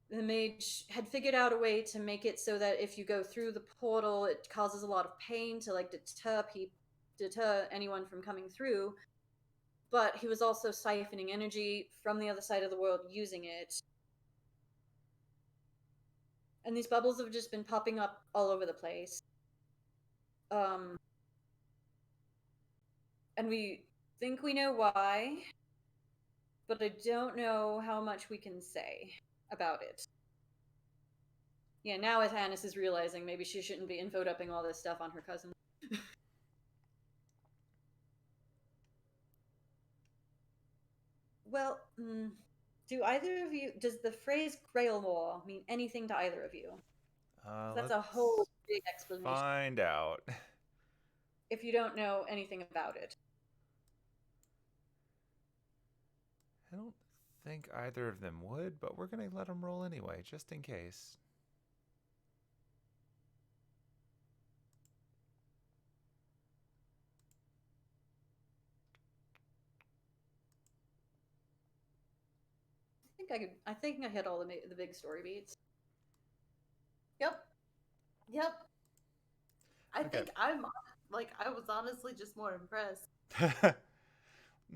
The mage had figured out a way to make it so that if you go through the portal, it causes a lot of pain to like deter anyone from coming through. But he was also siphoning energy from the other side of the world using it. And these bubbles have just been popping up all over the place. And we think we know why, but I don't know how much we can say about it. Yeah, now as Anise is realizing maybe she shouldn't be info-dumping all this stuff on her cousin. Well, does the phrase Grail War mean anything to either of you? That's a whole big explanation. Find out. If you don't know anything about it. I don't think either of them would, but we're going to let them roll anyway, just in case. I think I hit all the big story beats. Yep. I think I was honestly just more impressed.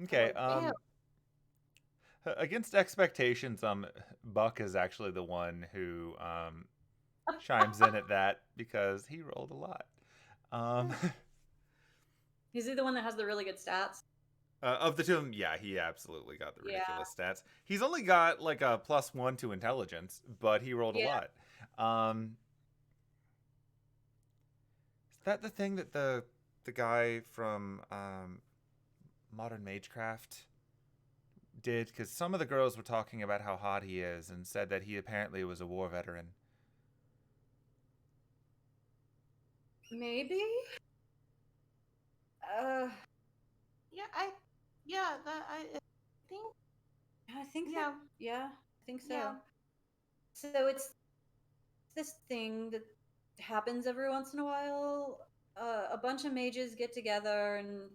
Okay. Like, against expectations, Buck is actually the one who chimes in at that because he rolled a lot. Is he the one that has the really good stats? Of the two of them, yeah, he absolutely got the ridiculous stats. He's only got like a +1 to intelligence, but he rolled a lot. Is that the thing that the guy from Modern Magecraft did? Because some of the girls were talking about how hot he is and said that he apparently was a war veteran. Maybe? I think so. Yeah, I think so. Yeah. So it's this thing that happens every once in a while. A bunch of mages get together and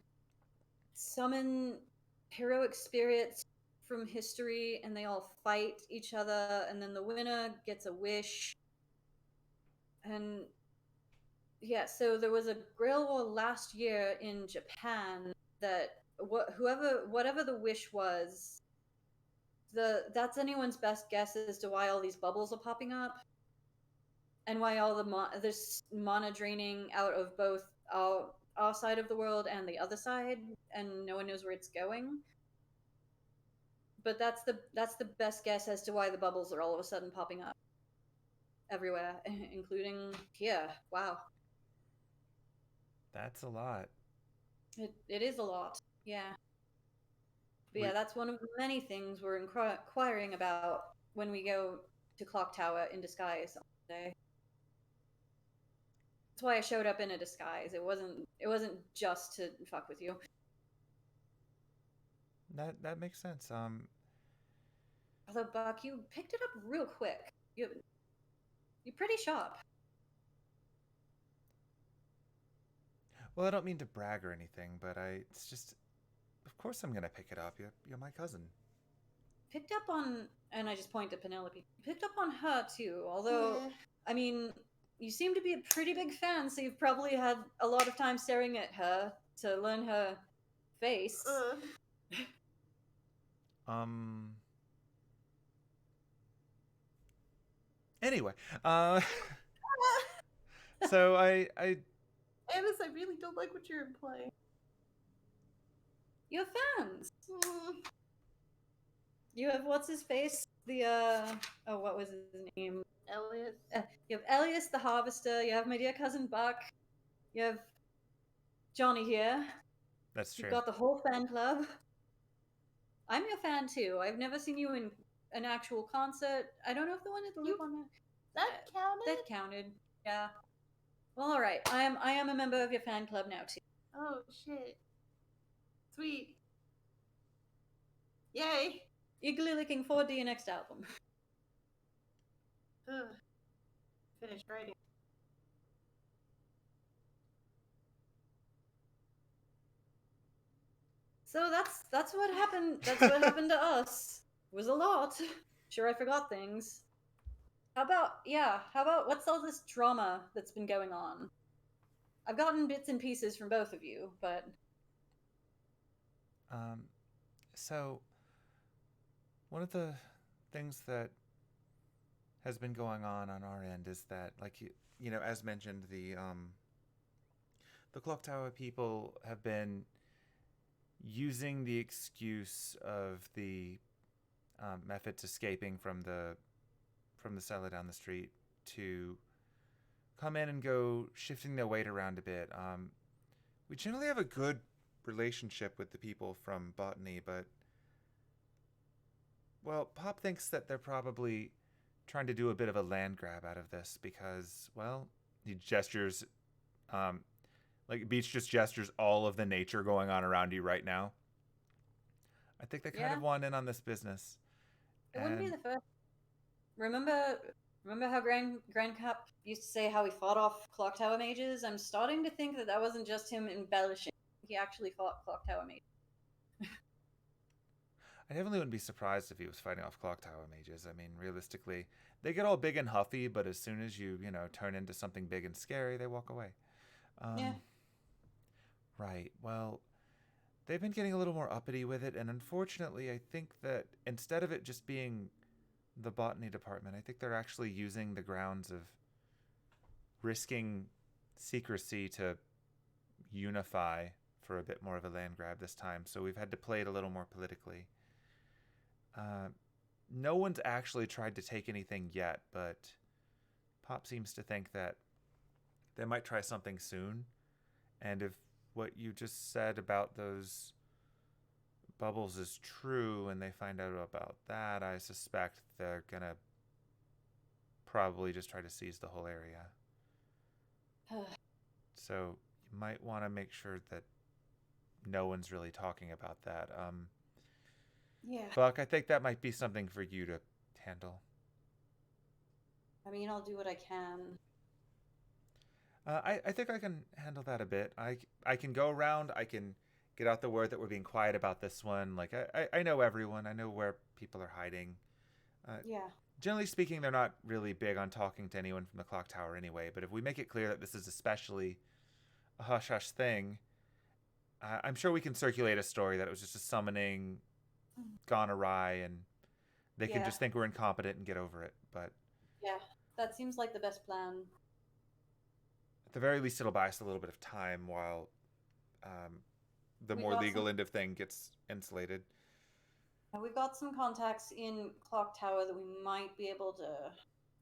summon heroic spirits from history, and they all fight each other, and then the winner gets a wish. And yeah, so there was a Grail War last year in Japan that whatever the wish was, that's anyone's best guess as to why all these bubbles are popping up, and why all there's mana draining out of both our side of the world and the other side, and no one knows where it's going. But that's the best guess as to why the bubbles are all of a sudden popping up everywhere, including here. Wow. That's a lot. It is a lot, yeah. But yeah, that's one of the many things we're inquiring about when we go to Clock Tower in disguise on Monday. That's why I showed up in a disguise. It wasn't just to fuck with you. That makes sense. Although Buck, you picked it up real quick. You're pretty sharp. Well, I don't mean to brag or anything, but it's just, of course I'm gonna pick it up. You're my cousin. Picked up on, and I just point to Penelope. Picked up on her too. Although, I mean, you seem to be a pretty big fan, so you've probably had a lot of time staring at her to learn her face. Anyway, so I Anise, I really don't like what you're implying. You're fans. You have what's his face? The oh, what was his name? Elias. You have Elias the Harvester. You have my dear cousin Buck. You have Johnny here. That's You've true. got the whole fan club. I'm your fan too. I've never seen you in an actual concert. I don't know if the one at the Loop on That counted? that counted. Yeah. Well, all right. I am a member of your fan club now too. Oh shit. Sweet. Yay. Eagerly looking forward to your next album. Ugh. Finished writing. So that's what happened. That's what happened to us. It was a lot. Sure, I forgot things. How about what's all this drama that's been going on? I've gotten bits and pieces from both of you, but So one of the things that has been going on our end is that, like you know, as mentioned, the clock tower people have been using the excuse of the methods escaping from the cellar down the street to come in and go shifting their weight around a bit. We generally have a good relationship with the people from Botany, but well, Pop thinks that they're probably trying to do a bit of a land grab out of this because, well, he gestures, like Beach just gestures all of the nature going on around you right now. I think they kind of want in on this business. it wouldn't be the first. Remember how Grand Cap used to say how he fought off Clock Tower mages? I'm starting to think that wasn't just him embellishing. He actually fought Clock Tower mages. I definitely wouldn't be surprised if he was fighting off clock tower mages. I mean, realistically, they get all big and huffy, but as soon as you turn into something big and scary, they walk away. Yeah. Right. Well, they've been getting a little more uppity with it, and unfortunately, I think that instead of it just being the botany department, I think they're actually using the grounds of risking secrecy to unify for a bit more of a land grab this time. So we've had to play it a little more politically. No one's actually tried to take anything yet, but Pop seems to think that they might try something soon. And if what you just said about those bubbles is true and they find out about that, I suspect they're going to probably just try to seize the whole area. So you might want to make sure that no one's really talking about that. Yeah. Buck, I think that might be something for you to handle. I mean, I'll do what I can. I think I can handle that a bit. I can go around. I can get out the word that we're being quiet about this one. Like, I know everyone. I know where people are hiding. Yeah. Generally speaking, they're not really big on talking to anyone from the clock tower anyway. But if we make it clear that this is especially a hush-hush thing, I'm sure we can circulate a story that it was just a summoning gone awry and they can just think we're incompetent and get over it. But yeah, that seems like the best plan. At the very least, it'll buy us a little bit of time while the more legal end of thing gets insulated. We've got some contacts in Clock Tower that we might be able to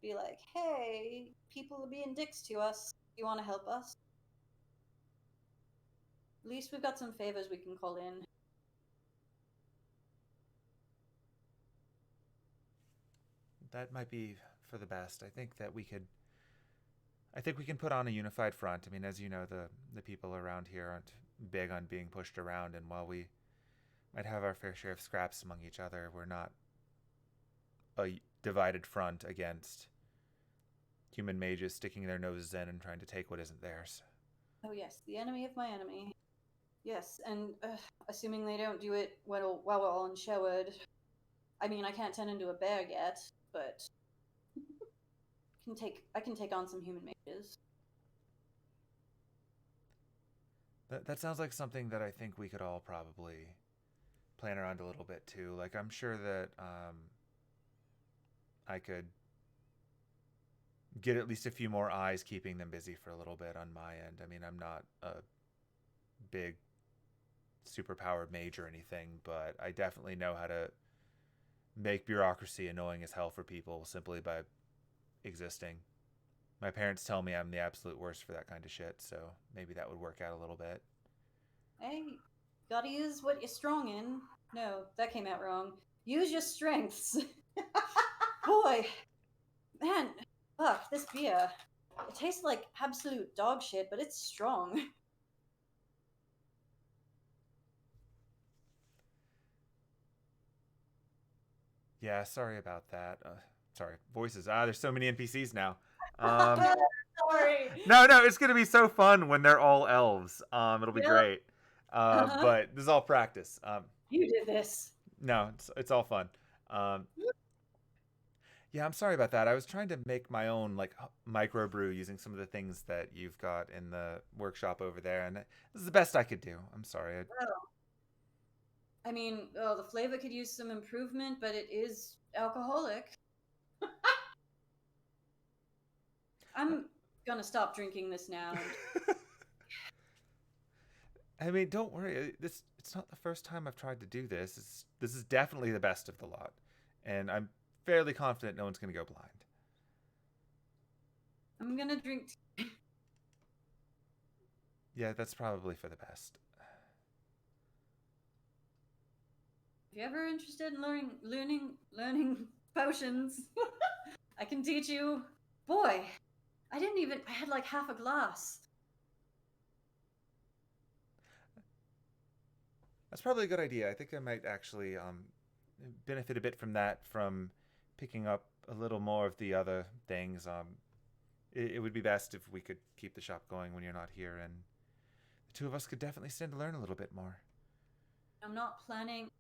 be like, hey, people are being dicks to us. Do you want to help us? At least we've got some favors we can call in. That might be for the best. I think we can put on a unified front. I mean, as you know, the people around here aren't big on being pushed around, and while we might have our fair share of scraps among each other, we're not a divided front against human mages sticking their noses in and trying to take what isn't theirs. Oh yes, the enemy of my enemy. Yes, and assuming they don't do it while we're all in Sherwood. I mean, I can't turn into a bear yet, but I can take on some human mages. That sounds like something that I think we could all probably plan around a little bit too. Like, I'm sure that I could get at least a few more eyes keeping them busy for a little bit on my end. I mean, I'm not a big superpowered mage or anything, but I definitely know how to make bureaucracy annoying as hell for people simply by existing. My parents tell me I'm the absolute worst for that kind of shit, so maybe that would work out a little bit. Hey, gotta use what you're strong in. No, that came out wrong. Use your strengths. Boy, man, fuck, this beer. It tastes like absolute dog shit, but it's strong. Yeah, sorry about that. Sorry, voices. There's so many NPCs now. Um, Sorry. no, it's gonna be so fun when they're all elves. It'll be Yep. great. Uh-huh. But this is all practice. You did this. No, it's all fun. Um, yeah, I'm sorry about that. I was trying to make my own like microbrew using some of the things that you've got in the workshop over there, and this is the best I could do. I'm sorry. I mean, the flavor could use some improvement, but it is alcoholic. I'm gonna stop drinking this now. I mean, don't worry. It's not the first time I've tried to do this. This is definitely the best of the lot, and I'm fairly confident no one's going to go blind. I'm gonna drink tea. Yeah, that's probably for the best. If you're ever interested in learning potions, I can teach you. Boy, I had like half a glass. That's probably a good idea. I think I might actually benefit a bit from that, from picking up a little more of the other things. It would be best if we could keep the shop going when you're not here, and the two of us could definitely stand to learn a little bit more. I'm not planning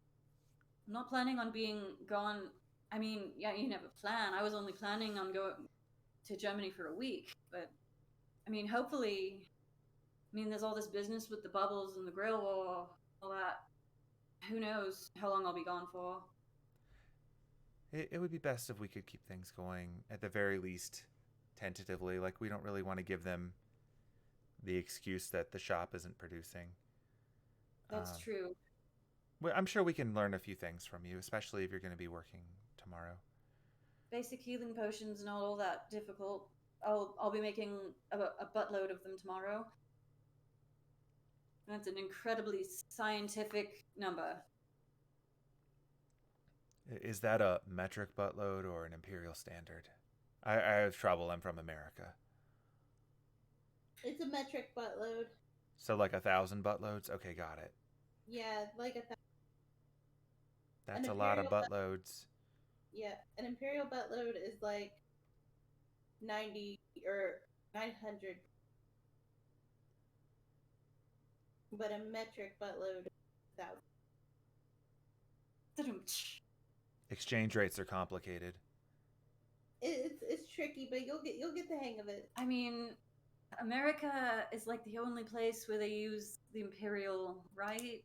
on being gone. I mean, yeah, you never plan. I was only planning on going to Germany for a week, but I mean, hopefully, there's all this business with the bubbles and the grill war, all that. Who knows how long I'll be gone for? It would be best if we could keep things going, at the very least, tentatively. Like, we don't really want to give them the excuse that the shop isn't producing. That's true. Well, I'm sure we can learn a few things from you, especially if you're going to be working tomorrow. Basic healing potions not all that difficult. I'll be making a buttload of them tomorrow. That's an incredibly scientific number. Is that a metric buttload or an imperial standard? I have trouble. I'm from America. It's a metric buttload. So like 1,000 buttloads? Okay, got it. Yeah, like 1,000. That's a lot of buttloads. Yeah, an imperial buttload is like 90 or 900. But a metric buttload is 1,000. Exchange rates are complicated. It's tricky, but you'll get the hang of it. I mean, America is like the only place where they use the imperial, right?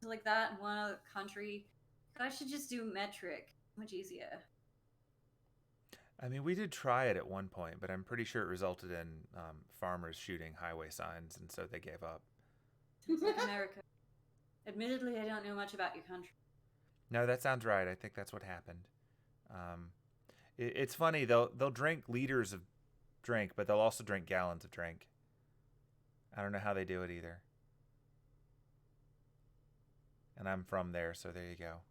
Like that in one other country. I should just do metric. Much easier. I mean, we did try it at one point, but I'm pretty sure it resulted in farmers shooting highway signs, and so they gave up. Sounds like America. Admittedly, I don't know much about your country. No, that sounds right. I think that's what happened. It's funny. They'll drink liters of drink, but they'll also drink gallons of drink. I don't know how they do it either. And I'm from there, so there you go.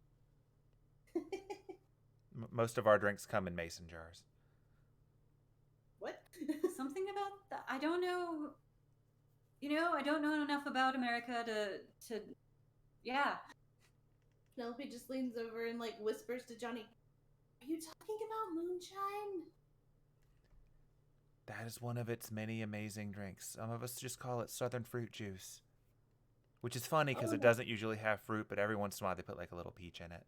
Most of our drinks come in mason jars. What? Something about that? I don't know. I don't know enough about America to. Yeah. Penelope just leans over and like whispers to Johnny, "Are you talking about moonshine?" That is one of its many amazing drinks. Some of us just call it southern fruit juice. Which is funny because it doesn't usually have fruit, but every once in a while they put like a little peach in it.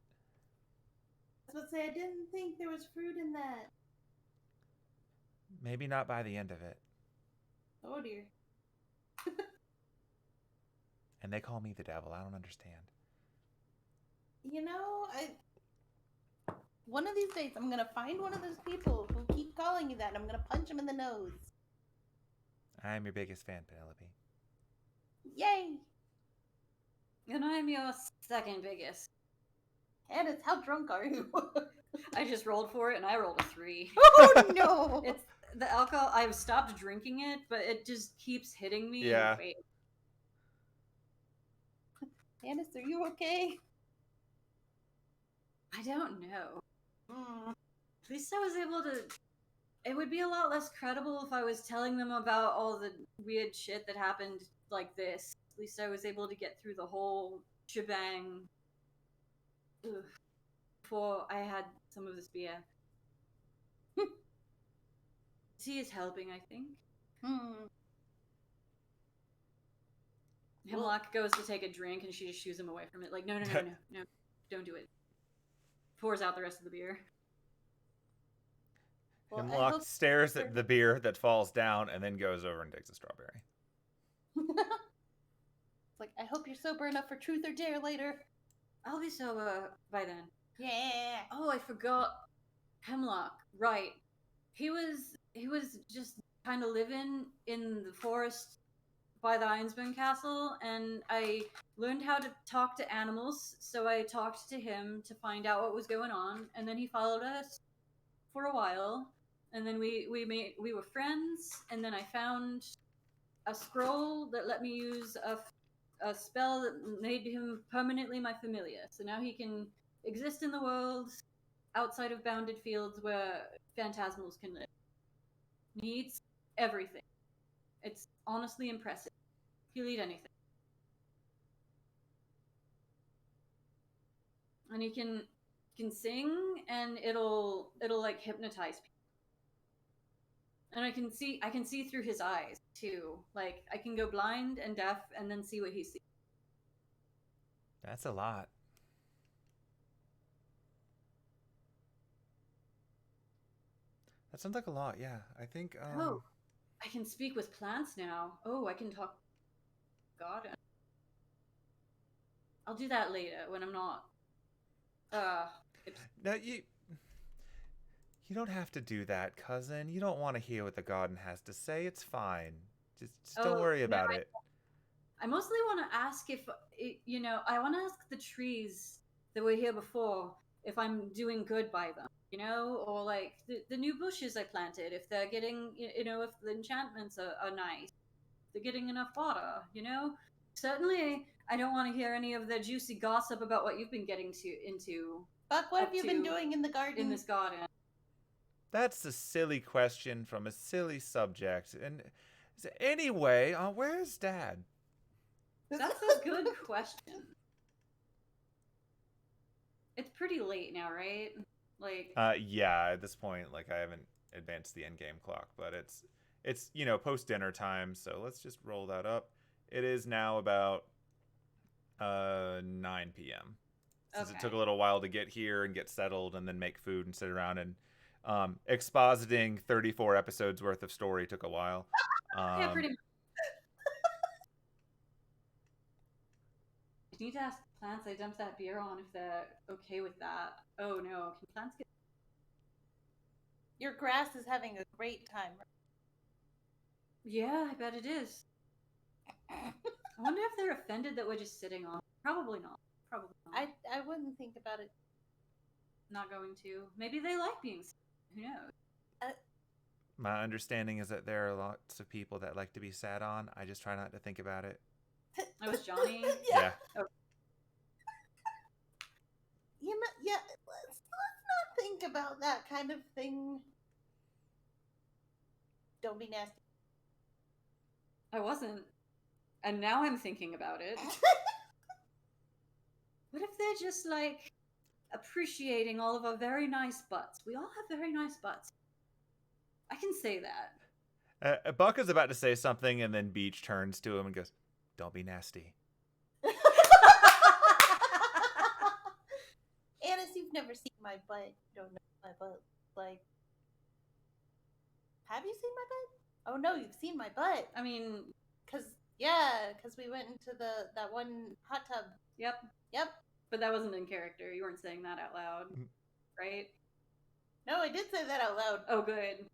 I was about to say, I didn't think there was fruit in that. Maybe not by the end of it. Oh dear. And they call me the devil. I don't understand. One of these days I'm gonna find one of those people who keep calling you that, and I'm gonna punch him in the nose. I'm your biggest fan, Penelope. Yay! And I'm your second biggest. Anise, how drunk are you? I just rolled for it and I rolled a 3. Oh no! It's the alcohol. I've stopped drinking it, but it just keeps hitting me. Yeah. In waves. Anise, are you okay? I don't know. Mm. At least I was able to. It would be a lot less credible if I was telling them about all the weird shit that happened like this. At least I was able to get through the whole shebang before I had some of this beer. Tea is helping, I think. Hemlock goes to take a drink and she just shoos him away from it. Like, no, don't do it. Pours out the rest of the beer. Well, Hemlock stares at the beer that falls down and then goes over and takes a strawberry. It's like, I hope you're sober enough for truth or dare later. I'll be sober by then. Yeah. Oh, I forgot Hemlock. Right. He was just kind of living in the forest by the Ironsburn Castle, and I learned how to talk to animals, so I talked to him to find out what was going on, and then he followed us for a while, and then we were friends, and then I found a scroll that let me use a spell that made him permanently my familiar, so now he can exist in the world outside of bounded fields where phantasmals can live. He eats everything. It's honestly impressive. He'll eat anything. And he can sing, and it'll like hypnotize people. And I can see through his eyes too. Like I can go blind and deaf and then see what he sees. That's a lot. That sounds like a lot, yeah. I think Oh, I can speak with plants now. Oh, I can talk God. I'll do that later when I'm not No, you don't have to do that, cousin. You don't want to hear what the garden has to say. It's fine. Just don't worry about it. I mostly want to ask if, I want to ask the trees that were here before if I'm doing good by them, or like the new bushes I planted, if they're getting, if the enchantments are nice, if they're getting enough water, Certainly, I don't want to hear any of the juicy gossip about what you've been getting into. Buck, what have you been doing in the garden? In this garden. That's a silly question from a silly subject. And anyway, where's Dad? That's a good question. It's pretty late now, right? Like. Yeah. At this point, like I haven't advanced the end game clock, but it's post dinner time. So let's just roll that up. It is now about 9 p.m. Since it took a little while to get here and get settled and then make food and sit around and expositing 34 episodes worth of story took a while. Yeah, pretty much. I need to ask plants I dumped that beer on if they're okay with that. Oh no, can plants get... Your grass is having a great time. Yeah, I bet it is. I wonder if they're offended that we're just sitting on. Probably not. Probably not. I wouldn't think about it. Not going to. Maybe they like being sick. Who knows? My understanding is that there are lots of people that like to be sat on. I just try not to think about it. That was Johnny? Yeah. Okay. Let's not think about that kind of thing. Don't be nasty. I wasn't. And now I'm thinking about it. What if they're just like appreciating all of our very nice butts? We all have very nice butts. I can say that. Buck is about to say something, and then Beach turns to him and goes, "Don't be nasty." Anise, you've never seen my butt. You don't know my butt. Like, have you seen my butt? Oh no, you've seen my butt. I mean, because we went into that one hot tub. Yep. But that wasn't in character. You weren't saying that out loud, right? No, I did say that out loud. Oh, good.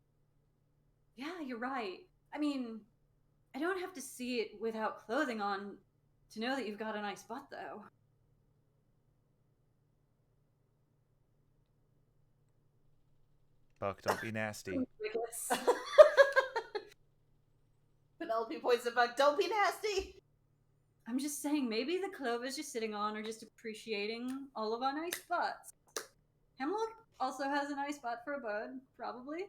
Yeah, you're right. I mean, I don't have to see it without clothing on to know that you've got a nice butt, though. Buck, don't be nasty. Penelope points at Buck. Don't be nasty. I'm just saying, maybe the clovers you're sitting on are just appreciating all of our nice spots. Hemlock also has a nice spot for a bird, probably.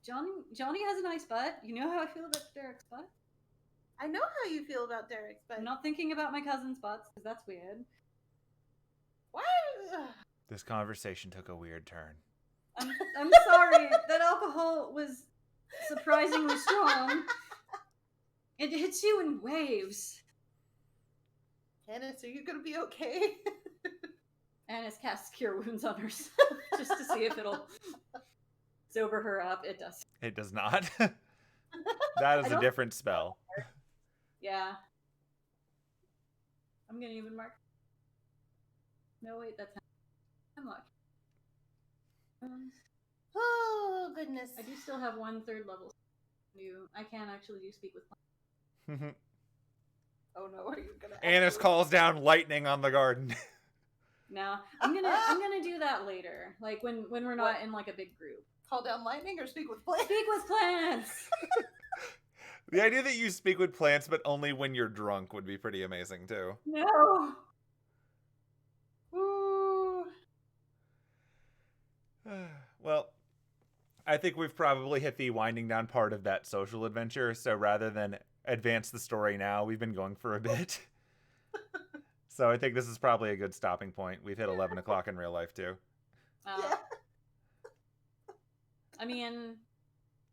Johnny has a nice spot. You know how I feel about Derek's spot? I know how you feel about Derek's, but I'm not thinking about my cousin's spots, because that's weird. why? This conversation took a weird turn. I'm sorry. That alcohol was surprisingly strong. It hits you in waves. Anise, are you gonna be okay? Anise casts Cure Wounds on herself just to see if it'll sober her up. It does. It does not. That is a different spell. Yeah. I'm gonna even mark. No, wait, that's Hemlock. Oh goodness. I do still have 1 3rd level. I can actually do Speak with Plants. Oh no, are you gonna? Anise calls down lightning on the garden. No, I'm gonna do that later. Like when we're not in like a big group. Call down lightning or speak with plants? Speak with plants. The idea that you speak with plants, but only when you're drunk, would be pretty amazing too. No. Ooh. Well, I think we've probably hit the winding down part of that social adventure. So rather than advance the story now, we've been going for a bit. So I think this is probably a good stopping point. We've hit 11 o'clock in real life too. Yeah. I mean,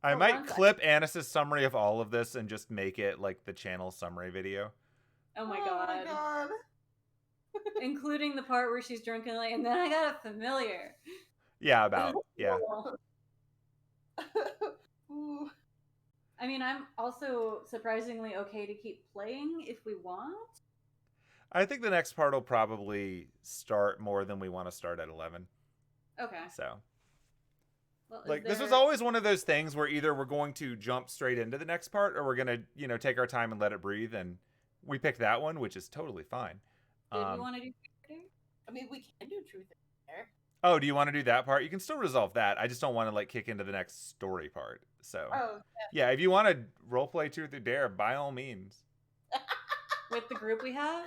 I might clip Anice's summary of all of this and just make it like the channel summary video. oh my god. Including the part where she's drunkenly, and then I got a familiar. Yeah, about. Yeah. Ooh. I mean, I'm also surprisingly okay to keep playing if we want. I think the next part will probably start more than we want to start at 11. Okay. So, Well, like, this was always one of those things where either we're going to jump straight into the next part or we're going to, take our time and let it breathe. And we picked that one, which is totally fine. Did we want to do Twitter? I mean, we can do truth in there. Oh, do you want to do that part? You can still resolve that. I just don't want to, like, kick into the next story part. So, yeah, if you want to roleplay Truth or Dare, by all means. With the group we have?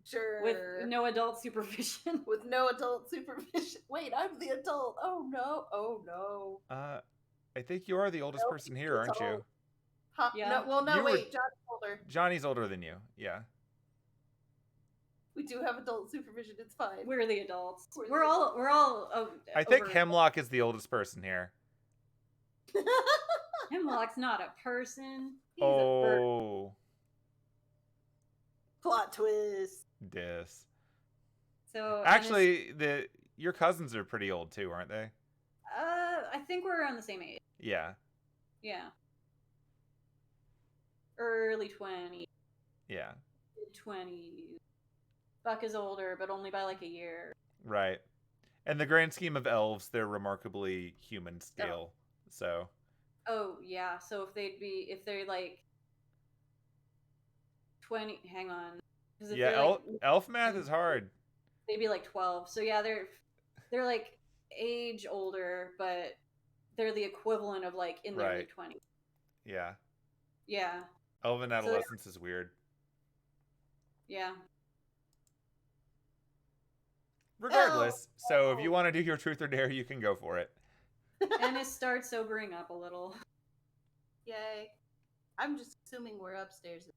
Sure. With no adult supervision? With no adult supervision. Wait, I'm the adult. Oh no. Oh no. I think you are the oldest person here, aren't you? Huh? Yeah. No, well, no, You were- wait. John's older. Johnny's older than you. Yeah. We do have adult supervision. It's fine. We're the adults. We're the We're all. I think over- Hemlock is the oldest person here. Hemlock's not a person. He's a bird. Oh, Plot twist. dis. So Actually, your cousins are pretty old too, aren't they? I think we're around the same age. Yeah. Yeah. Early 20s, Yeah. mid 20s. Buck is older, but only by like a year. Right. In the grand scheme of elves, they're remarkably human scale. So. Oh yeah. So if they're like 20, hang on. 'Cause if Yeah, they're, like, elf math is hard. they'd be like 12. So yeah, they're like age older, but they're the equivalent of like in their Right. mid 20s. Yeah. Yeah. Elven adolescence is weird. Yeah. Regardless, so if you want to do your truth or dare, you can go for it. And it starts sobering up a little. Yay. I'm just assuming we're upstairs.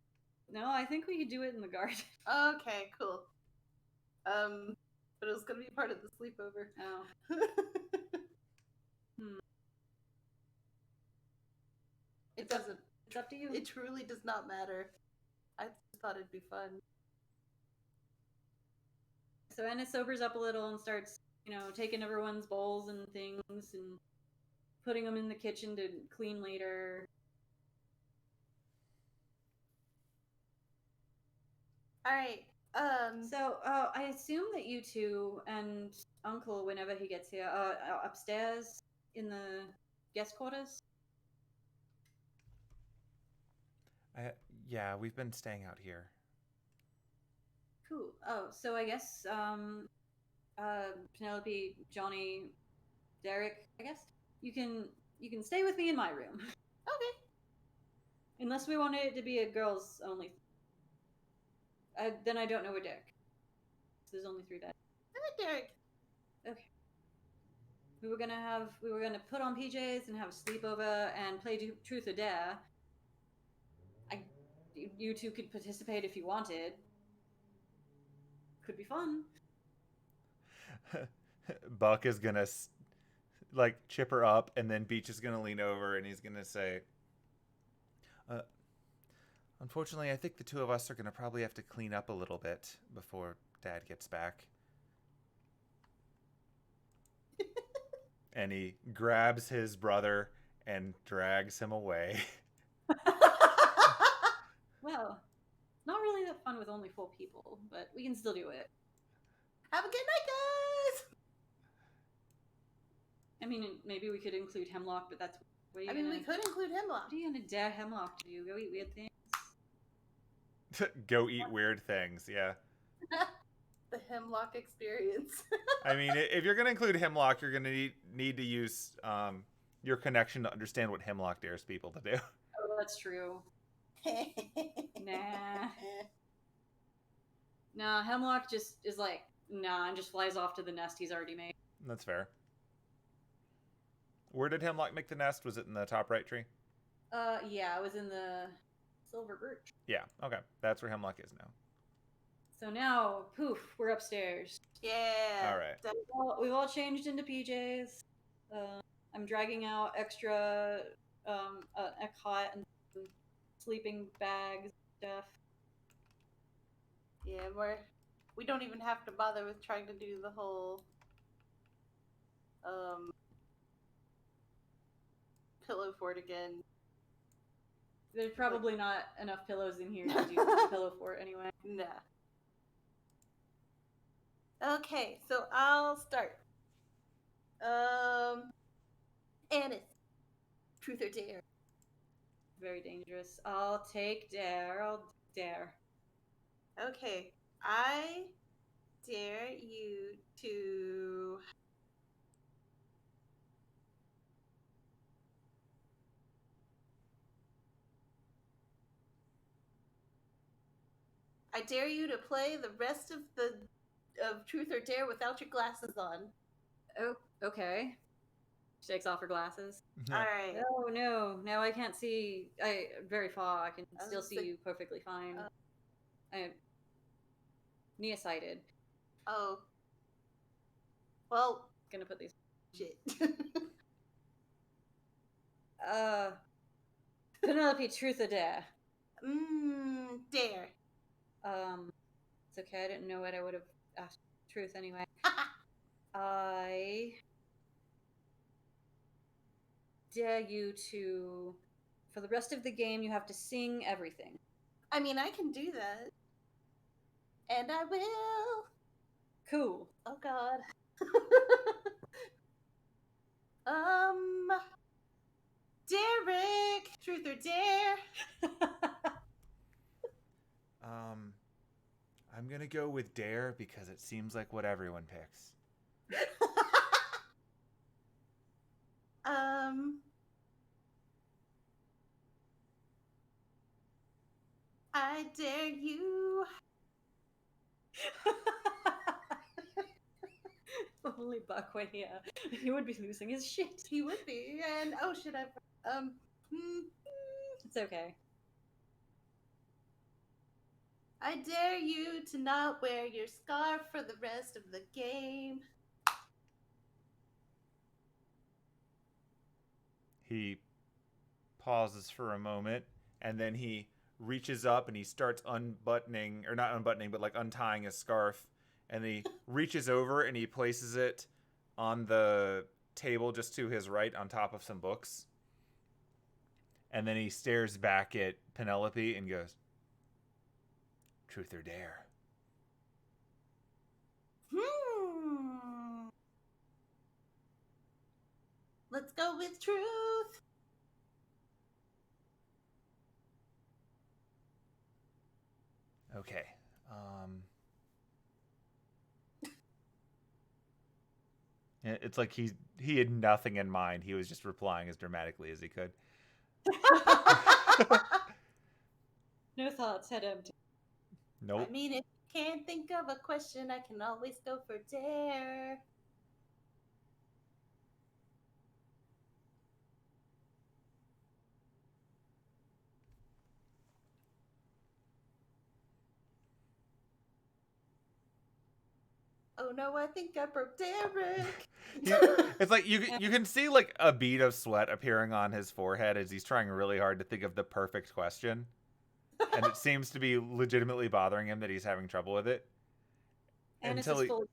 No, I think we could do it in the garden. Okay, cool. But it was gonna be part of the sleepover. Oh. It doesn't. It's up to you. It truly does not matter. I just thought it'd be fun. So Anna sobers up a little and starts, taking everyone's bowls and things and putting them in the kitchen to clean later. All right. So I assume that you two and Uncle, whenever he gets here, are upstairs in the guest quarters. Yeah, we've been staying out here. Cool. Oh, so I guess Penelope, Johnny, Derek, I guess. you can stay with me in my room. Okay. Unless we want it to be a girls only. Then I don't know where Derek. So there's only 3 beds. Derek. Okay. We were gonna put on PJs and have a sleepover and play Truth or Dare. You two could participate if you wanted. Could be fun. Buck is gonna like chip her up, and then Beach is gonna lean over and he's gonna say, unfortunately, I think the 2 of us are gonna probably have to clean up a little bit before Dad gets back. And he grabs his brother and drags him away. Well, not really that fun with only 4 people, but we can still do it. Have a good night, guys. I mean, maybe we could include Hemlock, but that's... We could include Hemlock. What are you gonna dare Hemlock to do? Go eat weird things? Go eat weird things, yeah. The Hemlock experience. I mean, if you're going to include Hemlock, you're going to need to use your connection to understand what Hemlock dares people to do. Oh, that's true. Nah. Nah, Hemlock just is like, nah, and just flies off to the nest he's already made. That's fair. Where did Hemlock make the nest? Was it in the top right tree? Yeah, it was in the silver birch. Yeah, okay. That's where Hemlock is now. So now, poof, we're upstairs. Yeah. All right. We've all changed into PJs. I'm dragging out extra a cot and sleeping bags and stuff. Yeah, we don't even have to bother with trying to do the whole pillow fort again. There's probably not enough pillows in here to do the pillow fort anyway. Nah. Okay, so I'll start. Anise. Truth or dare? Very dangerous. I'll take dare. I'll dare. Okay, I dare you to... I dare you to play the rest of Truth or Dare without your glasses on. Oh, okay. She takes off her glasses. All right. Oh no! Now I can't see. Very far. I can still see you perfectly fine. I am nearsighted. Oh. Well. Gonna put these. Shit. Penelope, truth or dare? Dare. It's okay. I didn't know what I would have asked. Truth anyway. I dare you to, for the rest of the game, you have to sing everything. I mean, I can do that. And I will. Cool. Oh, God. Derek, truth or dare? I'm gonna go with dare because it seems like what everyone picks. I dare you. Only Buck were here. He would be losing his shit. He would be. And oh shit, It's okay. I dare you to not wear your scarf for the rest of the game. He pauses for a moment, and then he reaches up and he starts unbuttoning, or not unbuttoning, but like untying his scarf. And he reaches over and he places it on the table just to his right on top of some books. And then he stares back at Penelope and goes, truth or dare? Let's go with truth. Okay. It's like he had nothing in mind. He was just replying as dramatically as he could. No thoughts, head empty. Nope. I mean, if you can't think of a question, I can always go for dare. Oh no, I think I broke Derek. It's like you can see like a bead of sweat appearing on his forehead as he's trying really hard to think of the perfect question. And it seems to be legitimately bothering him that he's having trouble with it. Anise Until is he full of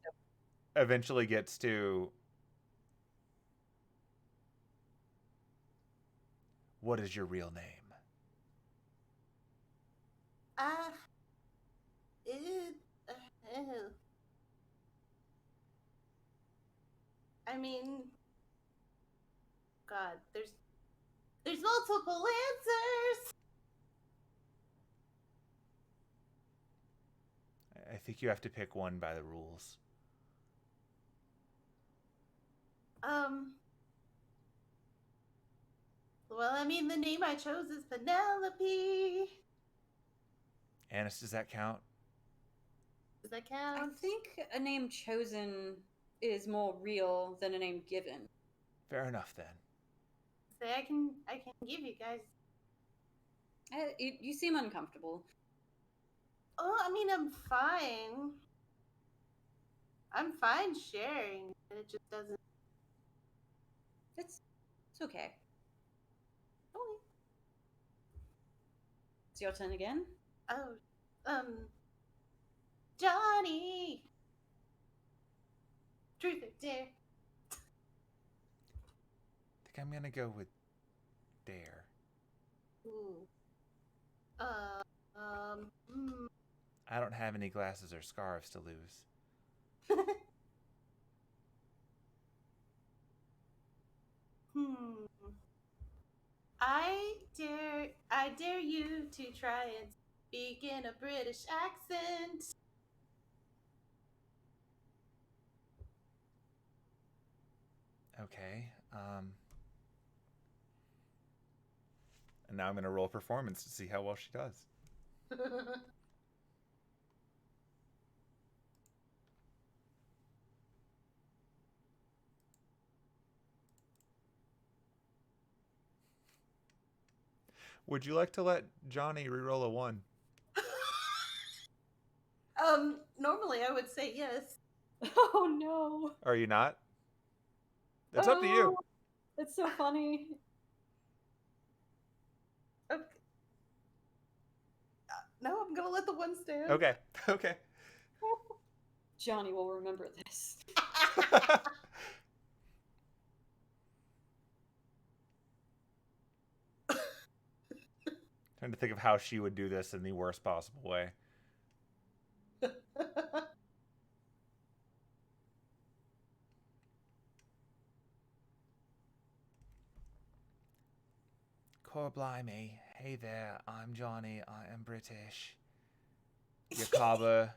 eventually gets to, what is your real name? It, I mean, God, there's multiple answers. I think you have to pick one by the rules. Well, I mean, the name I chose is Penelope. Anise, does that count? Does that I count? think a name chosen is more real than a name given. Fair enough then. Say I can give you guys. You seem uncomfortable. Oh, I mean, I'm fine. I'm fine sharing. It just doesn't. It's okay. Oh, It's your turn again. oh, Johnny. Truth or dare? I think I'm gonna go with dare. Ooh. I don't have any glasses or scarves to lose. I dare you to try and speak in a British accent. Okay. And now I'm gonna roll performance to see how well she does. Would you like to let Johnny reroll a 1? Normally I would say yes. Oh no! Are you not? That's up to you. It's so funny. Okay. No, I'm gonna let the one stand. Okay. Okay. Johnny will remember this. Trying to think of how she would do this in the worst possible way. Cor blimey. Hey there, I'm Johnny. I am British. Yakaba.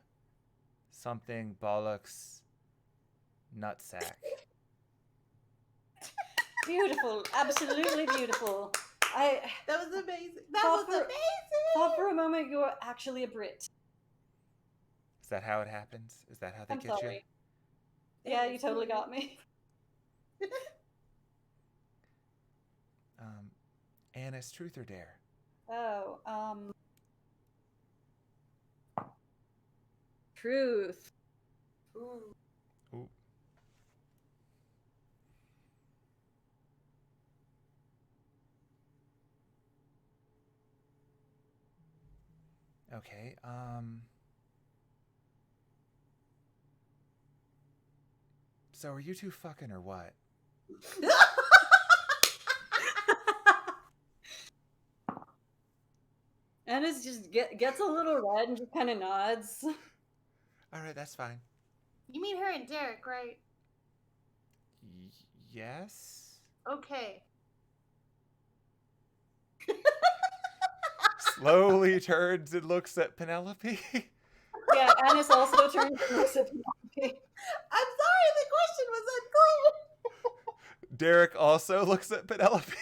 Something bollocks. Nutsack. Beautiful, absolutely beautiful. That was amazing. Thought for a moment you were actually a Brit. Is that how it happens? Is that how they I'm get sorry. Yeah, you totally got me. you? Anise, truth or dare? Oh, truth. Ooh. Ooh. Okay, so are you two fucking or what? Anise just gets a little red and just kind of nods. Alright, that's fine. You mean her and Derek, right? Yes? Okay. Slowly turns and looks at Penelope. Yeah, Anise also turns and looks at Penelope. I'm sorry. the question was unclear. Derek also looks at Penelope.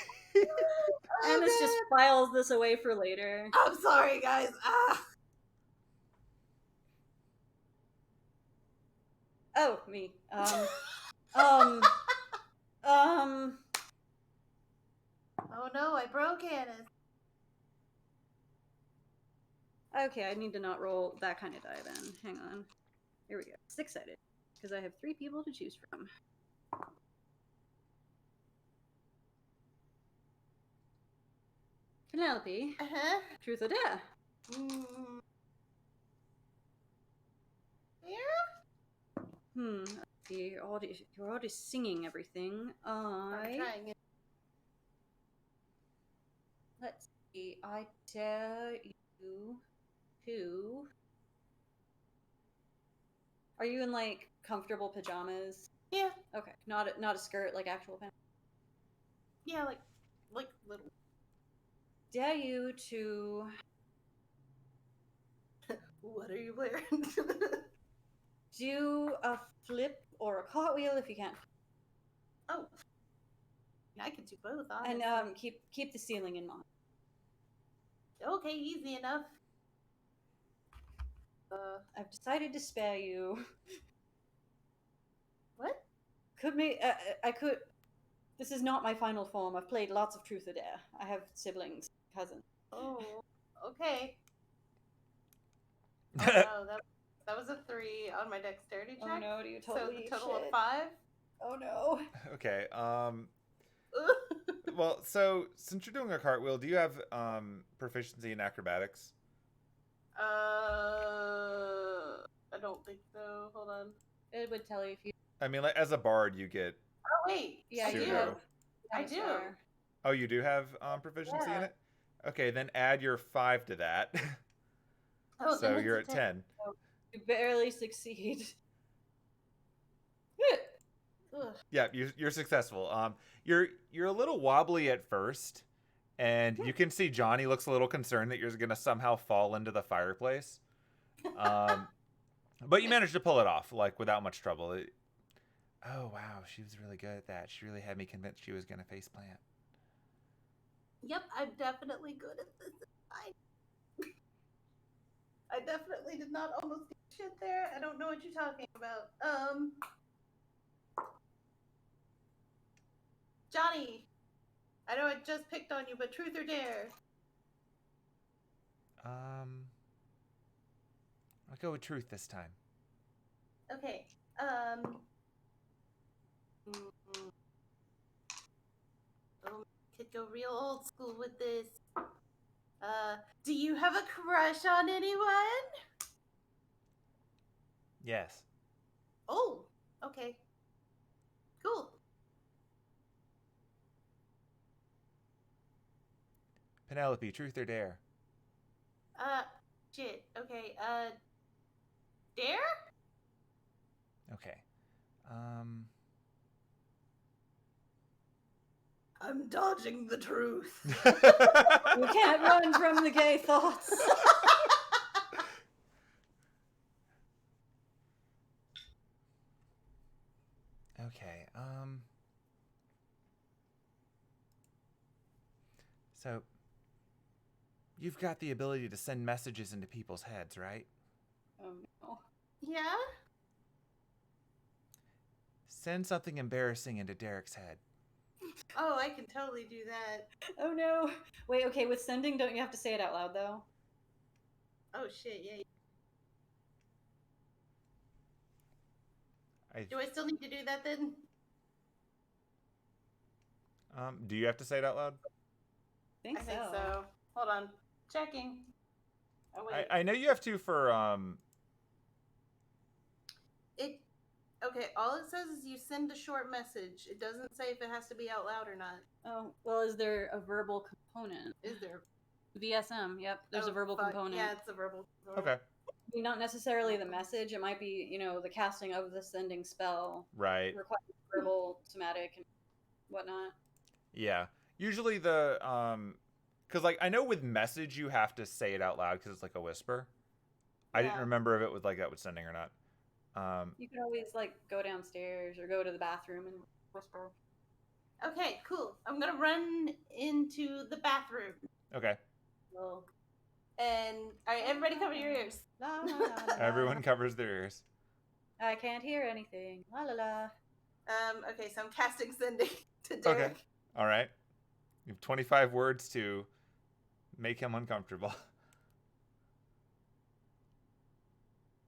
Oh, Anise just God. files this away for later. I'm sorry, guys. Oh, me. Um. Oh no, I broke Anise. Okay, I need to not roll that kind of die then. Hang on. Here we go. 6-sided. Because I have 3 people to choose from. Penelope, truth or dare? Here? Let's see. You're already singing everything. I'm trying it. Let's see. I dare you to. Are you in like comfortable pajamas? Yeah. Okay, not a skirt, like actual pants. Yeah, like little. Dare you to What are you wearing? do a flip or a cartwheel if you can, Oh. I could do both, honestly. and keep the ceiling in mind. Okay, easy enough. I've decided to spare you. What? I could. This is not my final form. I've played lots of Truth or Dare. I have siblings, cousins. Oh, okay. Oh no, that was a 3 on my dexterity check. Oh no, do you totally So the total shit. of 5. Oh no. Okay. Well, so since you're doing a cartwheel, do you have proficiency in acrobatics? I don't think so. Hold on. It would tell you if you. I mean, like as a bard, you get. Oh wait, Yeah, I you do. pseudo. I do. Oh, you do have proficiency in Yeah. it? Okay, then add your 5 to that. Oh, So then you're it's at a 10. You barely succeed. Ugh. Yeah, you're successful. You're a little wobbly at first, and you can see Johnny looks a little concerned that you're gonna somehow fall into the fireplace. But you managed to pull it off, like without much trouble. Oh wow, she was really good at that. She really had me convinced she was gonna faceplant. Yep, I'm definitely good at this. I definitely did not almost do shit there. I don't know what you're talking about. Johnny, I know I just picked on you, but truth or dare? I'll go with truth this time. Okay. Oh, could go real old school with this. Do you have a crush on anyone? Yes. Oh, okay. Cool. Penelope, truth or dare? Shit. Okay, dare? Okay. I'm dodging the truth. You can't run from the gay thoughts. Okay. So you've got the ability to send messages into people's heads, right? No. Yeah? Send something embarrassing into Derek's head. Oh, I can totally do that. Oh no. Wait, okay, with sending, don't you have to say it out loud though? Oh shit, yeah. Do I still need to do that then? Do you have to say it out loud? I think so. Hold on. Checking. Oh wait. I know you have to for Okay, all it says is you send a short message. It doesn't say if it has to be out loud or not. Oh, well, is there a verbal component? Is there? VSM, yep, there's a verbal component. Yeah, it's a verbal component. Okay. I mean, not necessarily the message, it might be, the casting of the sending spell. Right. Requires verbal, somatic, and whatnot. Yeah. Usually the cuz like I know with message you have to say it out loud cuz it's like a whisper. I didn't remember if it was like that with sending or not. You can always like go downstairs or go to the bathroom and whisper. Okay, cool. I'm gonna run into the bathroom. Okay. Well, And all right, everybody, cover your ears. la, la, la, la, Everyone covers their ears. I can't hear anything. La la la. Okay, so I'm casting sending to Derek. Okay. All right. You have 25 words to make him uncomfortable.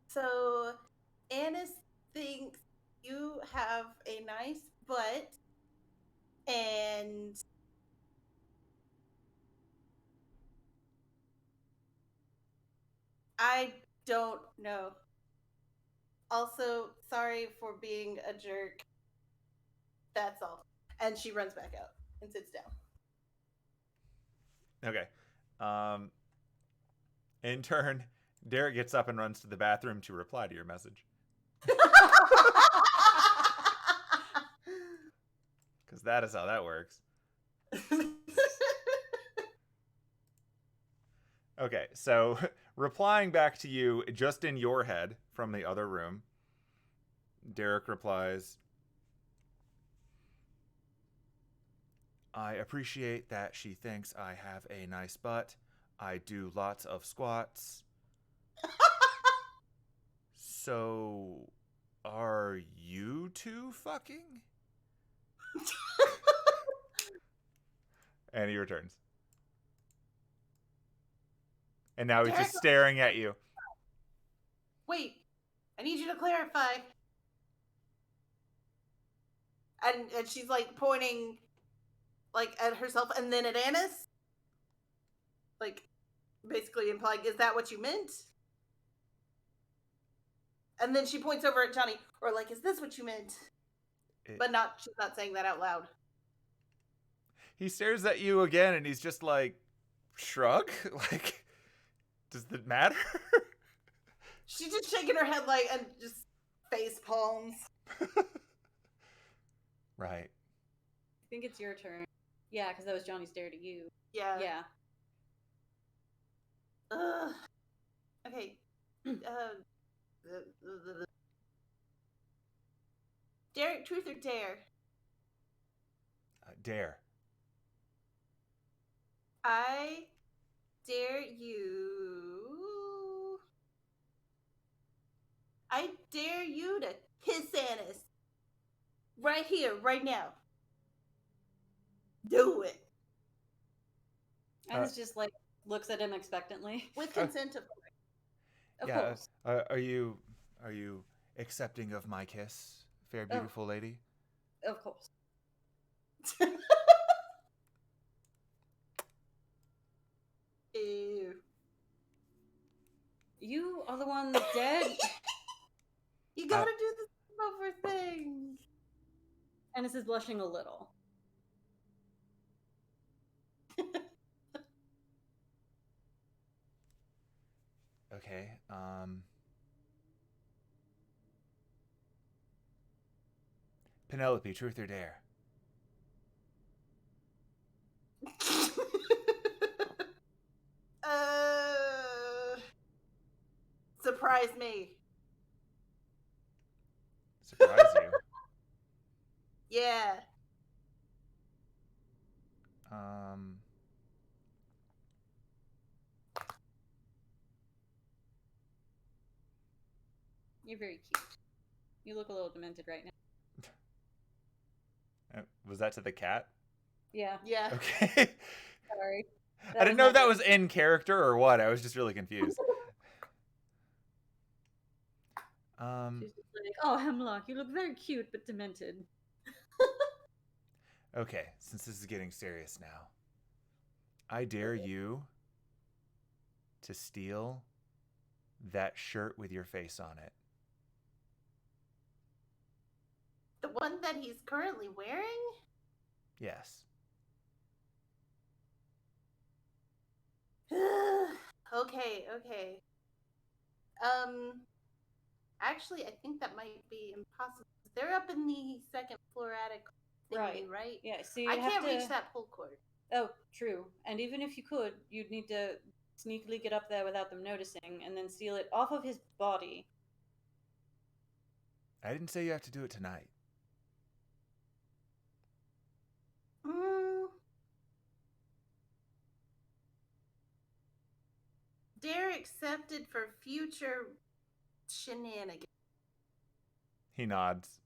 So Anise thinks you have a nice butt, and I don't know. Also, sorry for being a jerk. That's all. And she runs back out and sits down. Okay. In turn, Derek gets up and runs to the bathroom to reply to your message. Because that is how that works. Okay, so replying back to you just in your head from the other room, Derek replies, I appreciate that she thinks I have a nice butt. I do lots of squats. So, are you two fucking? And he returns. And now he's just staring at you. Wait, I need you to clarify. And she's like pointing like at herself and then at Anise. Like basically implying, is that what you meant? And then she points over at Johnny, or like, is this what you meant? But she's not saying that out loud. He stares at you again and he's just like, shrug? Like, does it matter? She's just shaking her head like, and just face palms. Right. I think it's your turn. Yeah, because that was Johnny's stare to you. Yeah. Yeah. Okay. Derek, truth or dare? Dare. I dare you. I dare you to kiss Anise. Right here, right now. Do it. And it's just like looks at him expectantly. With consent, of course. Of yeah. course. Are you accepting of my kiss, fair beautiful lady? Of course. Ew. You are the one that's dead. You gotta do the over thing. And this is blushing a little. Okay. Penelope, truth or dare? Surprise me. Surprise you. Yeah. You're very cute. You look a little demented right now. Was that to the cat? Yeah. Yeah. Okay. Sorry. I didn't know if that was in character or what. I was just really confused. She's just like, oh, Hemlock, you look very cute but demented. Okay, since this is getting serious now, I dare you to steal that shirt with your face on it. The one that he's currently wearing? Yes. Okay. Actually, I think that might be impossible. They're up in the second floor attic thingy, right? Yeah, so I can't reach that pull cord. Oh, true. And even if you could, you'd need to sneakily get up there without them noticing and then steal it off of his body. I didn't say you have to do it tonight. Dare accepted for future shenanigans. He nods.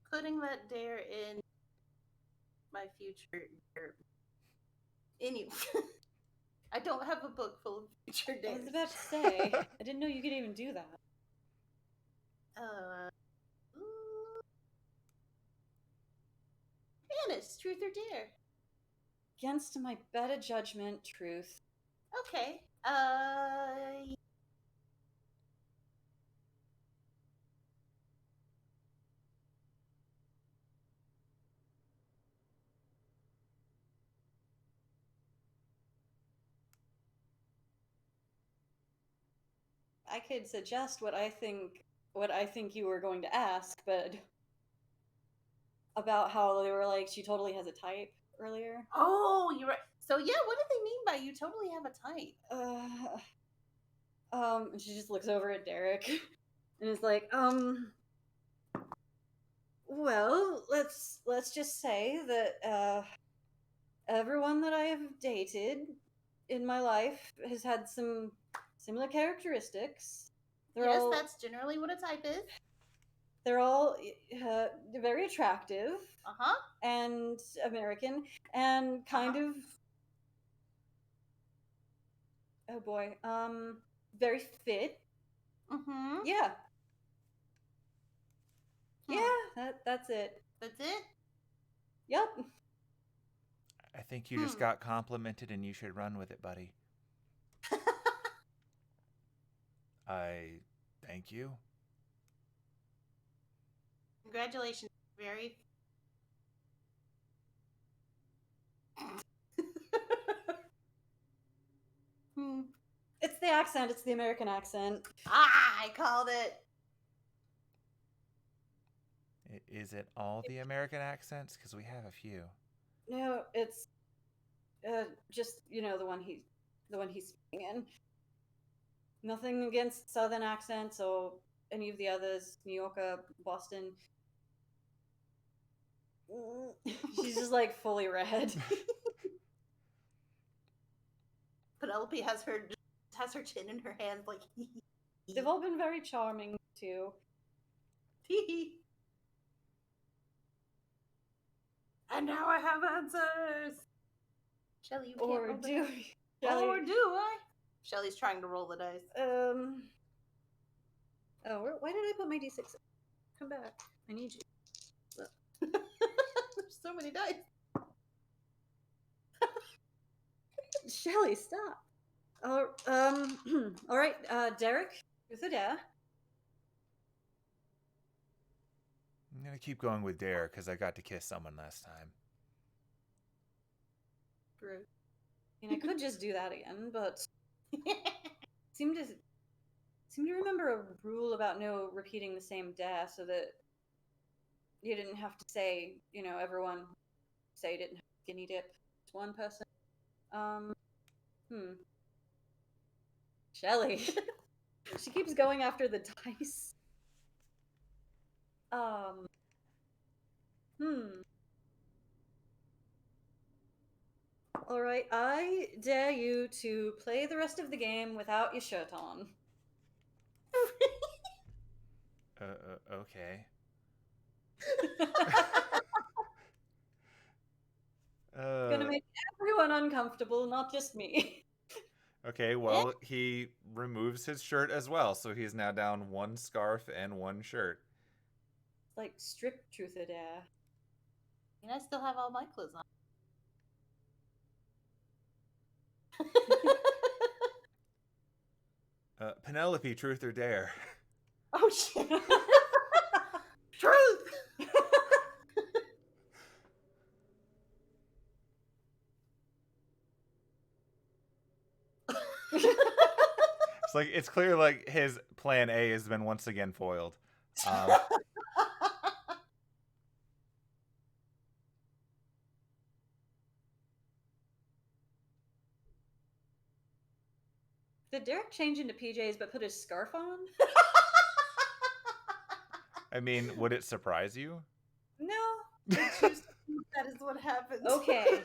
Putting that dare in my future dare. Anyway, I don't have a book full of future I dares. was about to say, I didn't know you could even do that. Anise, truth or dare? Against my better judgment, truth. Okay. I could suggest what I think you were going to ask, but about how they were like, she totally has a type earlier. Oh, you're right. So yeah, what do they mean by you totally have a type? And she just looks over at Derek and is like, well, let's just say that everyone that I have dated in my life has had some similar characteristics. Yes, that's generally what a type is. They're all very attractive Uh-huh. and American and kind of, oh boy, very fit. Mm-hmm. Yeah. Yeah, that's it. That's it? Yep. I think you just got complimented and you should run with it, buddy. I thank you. Congratulations. Very. It's the accent. It's the American accent. I called it. Is it all the American accents? Because we have a few. No, it's just the one he's speaking in. Nothing against Southern accents or any of the others. New Yorker, Boston. She's just like fully red. Penelope has her chin in her hands, like. They've all been very charming too. And now I have answers. Shelly, you can't Or roll the do dice. Shelly, Or do I? Shelly's trying to roll the dice. Oh, why did I put my d6? Come back. I need you. There's so many dice. Shelly, stop. All right, Derek, with a dare. I'm going to keep going with dare because I got to kiss someone last time. True. I mean, I could just do that again, but seem to remember a rule about no repeating the same dare, so that you didn't have to say, everyone say you didn't have to skinny dip to one person. Shelly. She keeps going after the dice. Alright, I dare you to play the rest of the game without your shirt on. Okay. Gonna make everyone uncomfortable, not just me. Okay, well, he removes his shirt as well, so he's now down one scarf and one shirt. Like strict truth or dare. And I still have all my clothes on. Penelope, truth or dare? Oh shit! Truth! It's clear like his plan A has been once again foiled. Did Derek change into PJs but put his scarf on? I mean, would it surprise you? No. I choose to think that is what happens. Okay.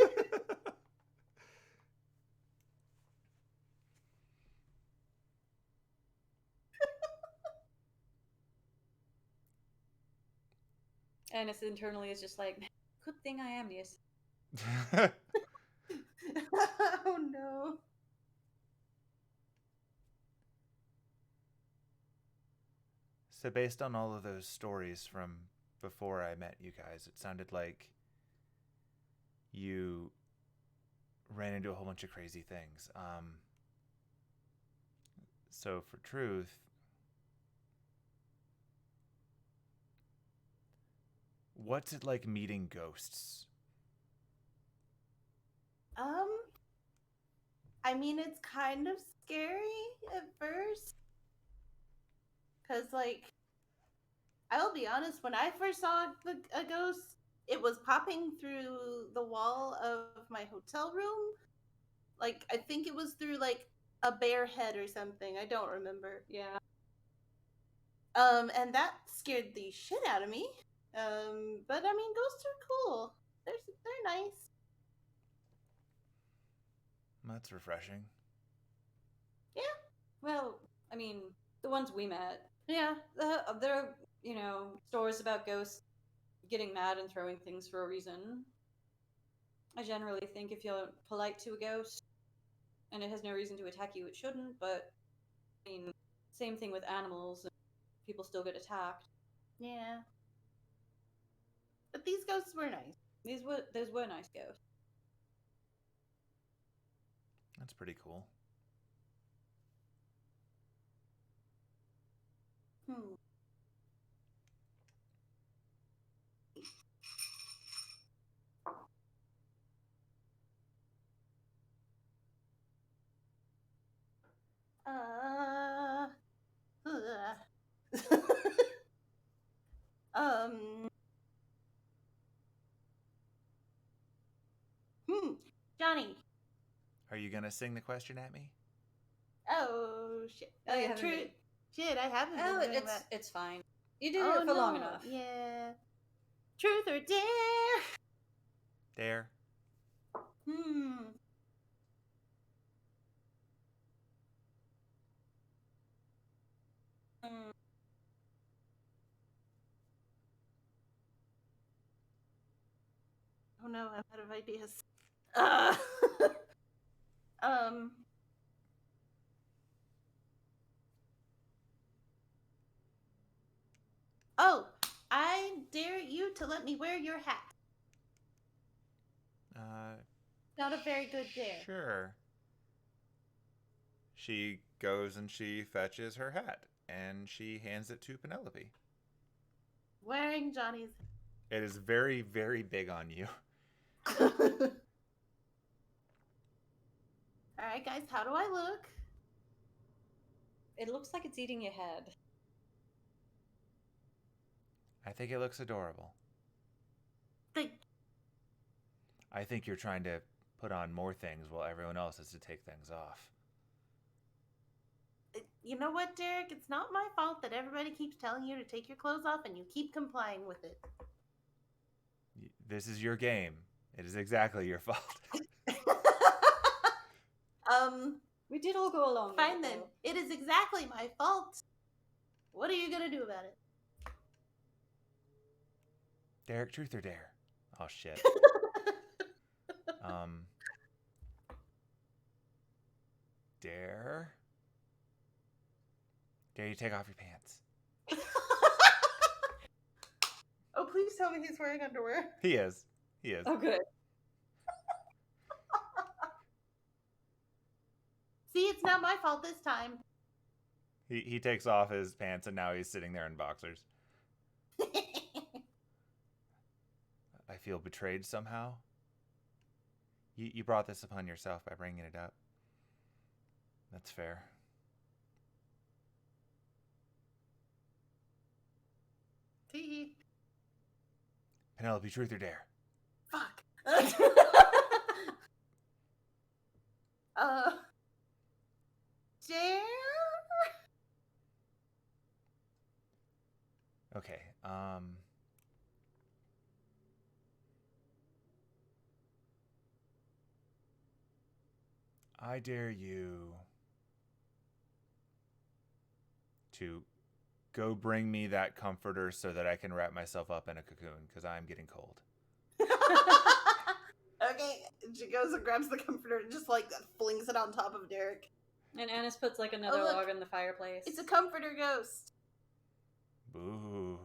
Anise internally is just like, good thing I am this. Oh no. So based on all of those stories from before I met you guys, it sounded like you ran into a whole bunch of crazy things. So for truth, what's it like meeting ghosts? I mean, it's kind of scary at first. Because, like, I'll be honest, when I first saw a ghost, it was popping through the wall of my hotel room. Like, I think it was through, like, a bare head or something. I don't remember. Yeah. And that scared the shit out of me. But I mean, ghosts are cool. They're nice. That's refreshing. Yeah. Well, I mean, the ones we met, Yeah. there are, stories about ghosts getting mad and throwing things for a reason. I generally think if you're polite to a ghost and it has no reason to attack you, it shouldn't, but, I mean, same thing with animals, and people still get attacked. Yeah. But these ghosts were nice. Those were nice ghosts. That's pretty cool. Hmm. um. Johnny. Are you gonna sing the question at me? Oh shit. Oh, you haven't true. been- Shit, I haven't Oh, been doing that. it's fine. You did it for long enough. Yeah. Truth or dare? Dare. Hmm. Oh no, I'm out of ideas. Um. Oh, I dare you to let me wear your hat. Not a very good dare. Sure. She goes and she fetches her hat, and she hands it to Penelope. Wearing Johnny's. It is very, very big on you. Alright, guys, how do I look? It looks like it's eating your head. I think it looks adorable. I think you're trying to put on more things while everyone else has to take things off. You know what, Derek? It's not my fault that everybody keeps telling you to take your clothes off and you keep complying with it. This is your game. It is exactly your fault. We did all go along. Fine then. It is exactly my fault. What are you gonna do about it? Derek, truth or dare? Oh, shit. Dare? Dare you take off your pants? Oh, please tell me he's wearing underwear. He is. Oh, good. See, it's not my fault this time. He takes off his pants and now he's sitting there in boxers. I feel betrayed somehow. You brought this upon yourself by bringing it up. That's fair. Tee. Penelope, truth or dare? Fuck. Dare? Okay. I dare you to go bring me that comforter so that I can wrap myself up in a cocoon, because I'm getting cold. Okay, she goes and grabs the comforter and just like flings it on top of Derek. And Anise puts like another look, log in the fireplace. It's a comforter ghost. Boo.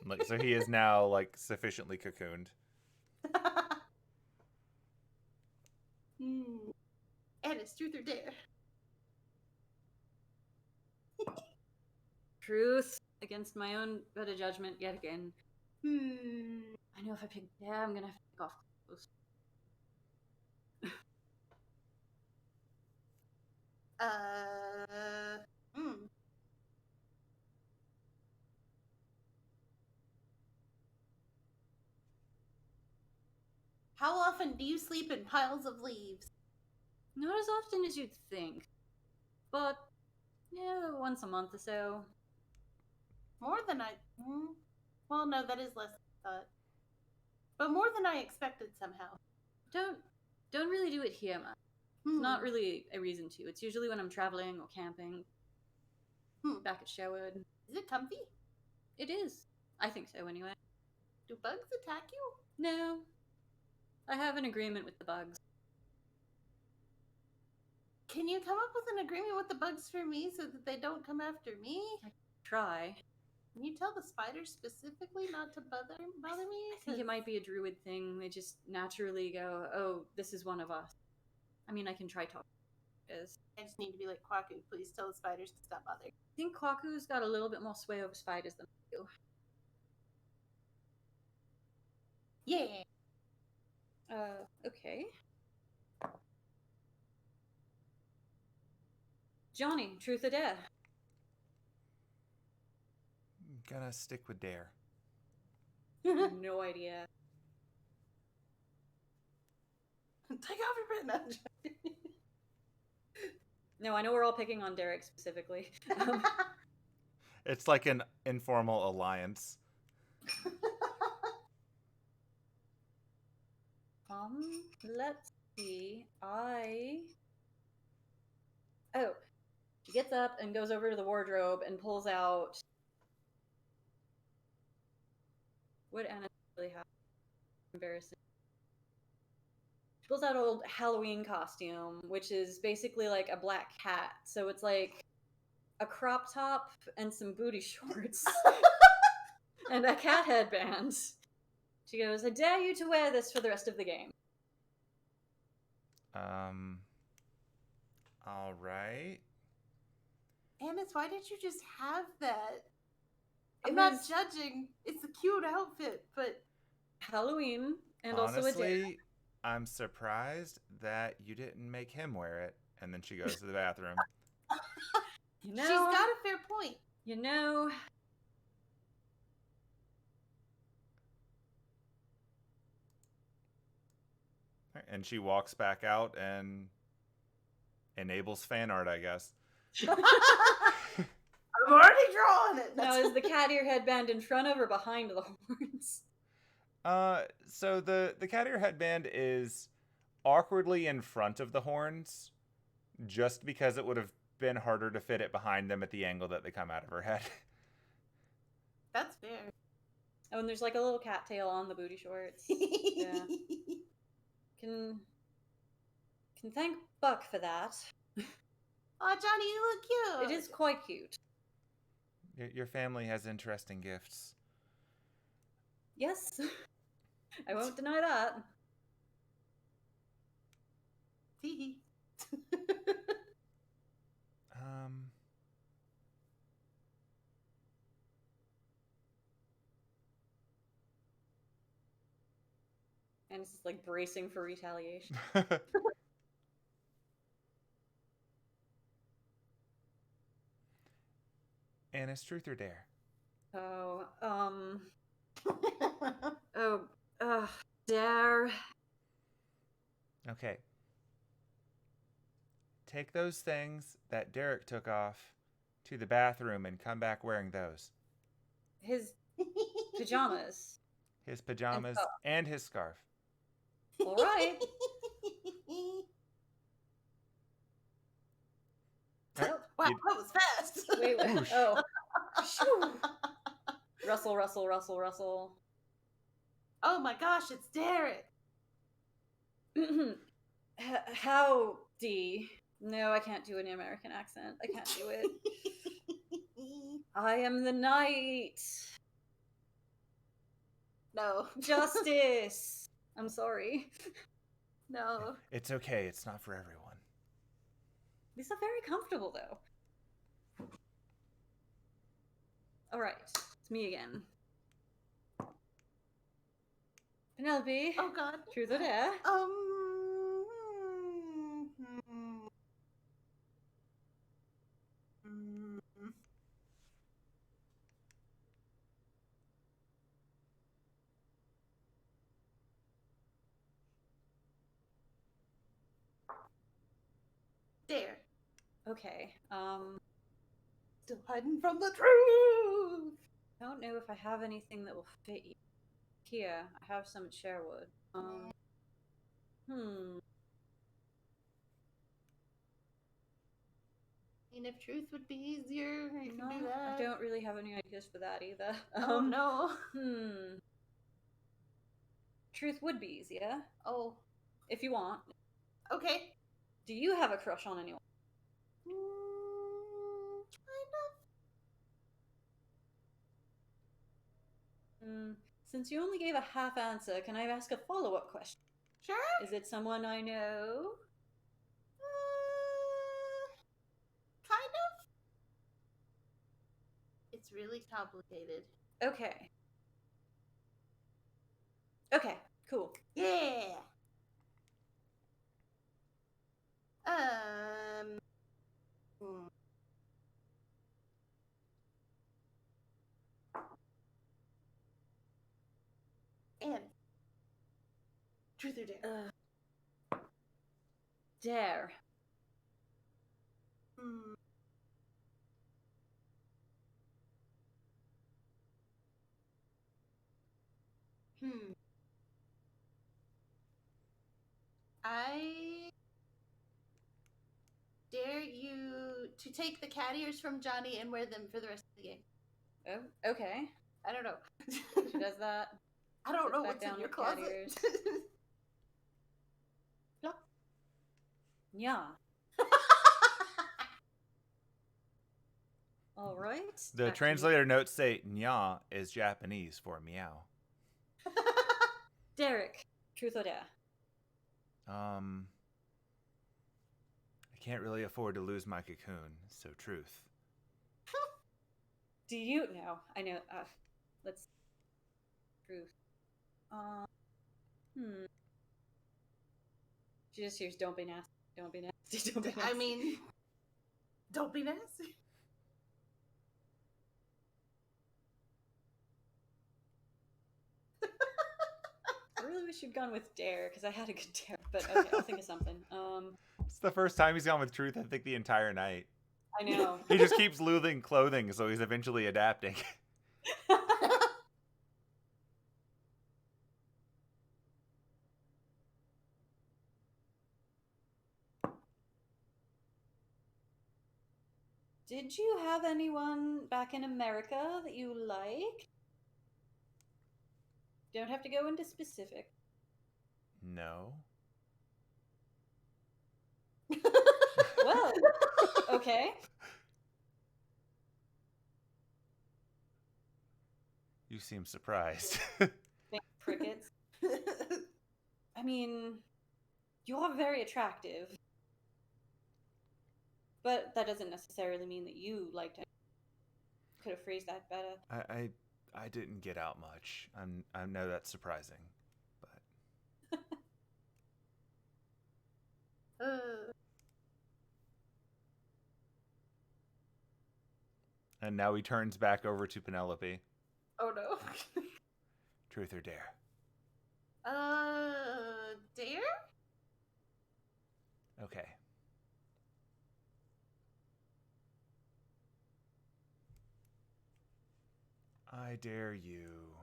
Like, so he is now like sufficiently cocooned. Anise, truth or dare? Truth against my own better judgment yet again. I know if I pick dare, I'm gonna have to pick off clothes. How often do you sleep in piles of leaves? Not as often as you'd think. But, yeah, once a month or so. More than I... Well, no, that is less than I thought. But more than I expected somehow. Don't really do it here, man. It's not really a reason to. It's usually when I'm traveling or camping. Back at Sherwood. Is it comfy? It is. I think so, anyway. Do bugs attack you? No. I have an agreement with the bugs. Can you come up with an agreement with the bugs for me so that they don't come after me? I try. Can you tell the spiders specifically not to bother me? I think it might be a druid thing. They just naturally go, oh, this is one of us. I mean, I can try talking. I just need to be like, Kwaku, please tell the spiders to stop bothering. I think Kwaku's got a little bit more sway over spiders than I do. Yeah. Okay. Johnny, truth or dare? Gonna stick with dare. No idea. Take off your bandage. No, I know we're all picking on Derek specifically. It's like an informal alliance. Let's see. Oh, she gets up and goes over to the wardrobe and pulls out. What Anna really have? Embarrassing. She pulls out an old Halloween costume, which is basically like a black cat. So it's like a crop top and some booty shorts and a cat headband. She goes, I dare you to wear this for the rest of the game. All right. Anise, why did you just have that? I'm not judging. It's a cute outfit, but... Halloween, and honestly, also a dare. I'm surprised that you didn't make him wear it. And then she goes to the bathroom. You know, she's got a fair point. You know... And she walks back out and enables fan art, I guess. I've already drawn it. Now, is the cat ear headband in front of or behind the horns? So the cat ear headband is awkwardly in front of the horns, just because it would have been harder to fit it behind them at the angle that they come out of her head. That's fair. Oh, and there's like a little cattail on the booty shorts. Yeah. Can thank Buck for that. Aw, Johnny, you look cute. It is quite cute. Your family has interesting gifts. Yes. I won't deny that. Tee. And it's just like bracing for retaliation. Anise, truth or dare? Dare. Okay. take those things that Derek took off to the bathroom and come back wearing those. His pajamas. His pajamas and his scarf. All right. Wow, that was fast. Wait. Whoosh. Oh. Shoo. Rustle, rustle, rustle, rustle. Oh my gosh, it's Derek. Howdy. No, I can't do an American accent. I can't do it. I am the knight. No. Justice. I'm sorry. No. It's okay. It's not for everyone. These are very comfortable, though. All right, it's me again. Penelope. Oh God. Truth or dare? Dare. Okay. Still hiding from the truth. I don't know if I have anything that will fit you. Here, I have some at Sherwood. I mean, if truth would be easier, you No, can do that. I don't really have any ideas for that either. Oh no. Truth would be easier. Oh. If you want. Okay. Do you have a crush on anyone? Kind of. Since you only gave a half answer, can I ask a follow-up question? Sure. Is it someone I know? Kind of. It's really complicated. Okay. Okay, cool. Yeah. And truth or dare? Dare. I dare you to take the cat ears from Johnny and wear them for the rest of the game. Oh, okay. I don't know. She does that. I don't Puts know back what's in down your the cat closet. ears. Plop. Yeah. All right. The back to translator notes say "nya" is Japanese for meow. you. Derek, truth or dare? I can't really afford to lose my cocoon, so truth. Do you know? I know. Let's. Truth. She just hears, "Don't be nasty. Don't be nasty. Don't be nasty." I mean, don't be nasty. I really wish you'd gone with dare because I had a good dare, but okay, I'll think of something. It's the first time he's gone with truth, I think, the entire night. I know. He just keeps losing clothing, so he's eventually adapting. Did you have anyone back in America that you like? Don't have to go into specific. No. Well, okay. You seem surprised. Big crickets. I mean, you are very attractive. But that doesn't necessarily mean that you liked him. Could have phrased that better. I didn't get out much. I know that's surprising, but and now he turns back over to Penelope. Oh no. Truth or dare? Dare? Okay. I dare you.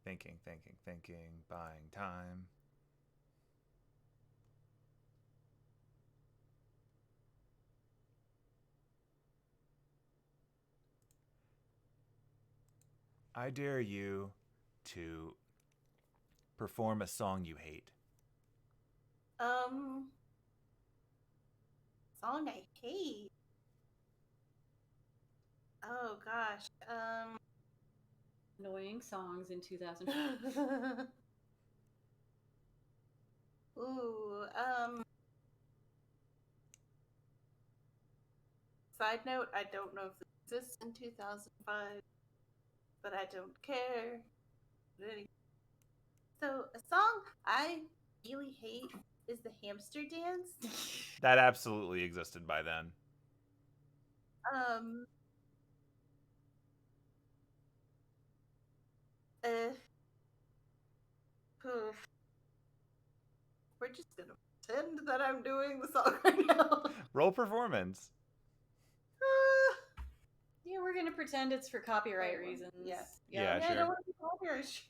Thinking, buying time. I dare you to perform a song you hate. Song I hate. Oh gosh. Annoying songs in 2000. Ooh, side note, I don't know if this exists in 2005, but I don't care. So, a song I really hate is the hamster dance. That absolutely existed by then. Uh, oof. We're just gonna pretend that I'm doing the song right now. Roll performance. Yeah, we're gonna pretend it's for copyright reasons. Yeah. Yeah, I sure. don't want to be copyright.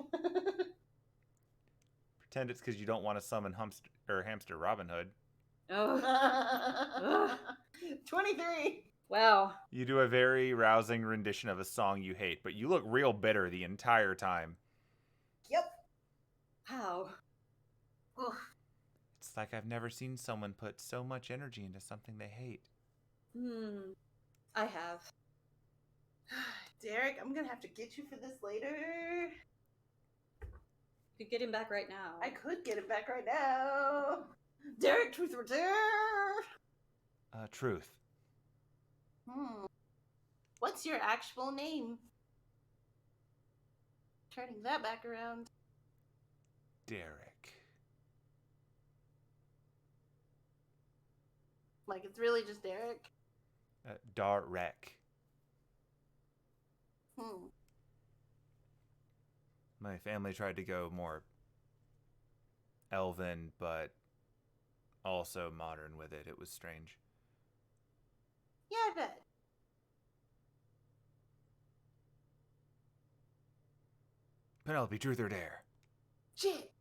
Pretend it's because you don't want to summon hamster Robin Hood. Oh. 23. Wow. You do a very rousing rendition of a song you hate, but you look real bitter the entire time. Yep. Wow. Oof. It's like I've never seen someone put so much energy into something they hate. I have. Derek, I'm gonna have to get you for this later. You could get him back right now. I could get him back right now. Derek, truth or dare? Truth. What's your actual name? Turning that back around. Derek. Like, it's really just Derek? Darek. My family tried to go more elven, but also modern with it. It was strange. Yeah, I bet. Penelope, truth or dare? Shit.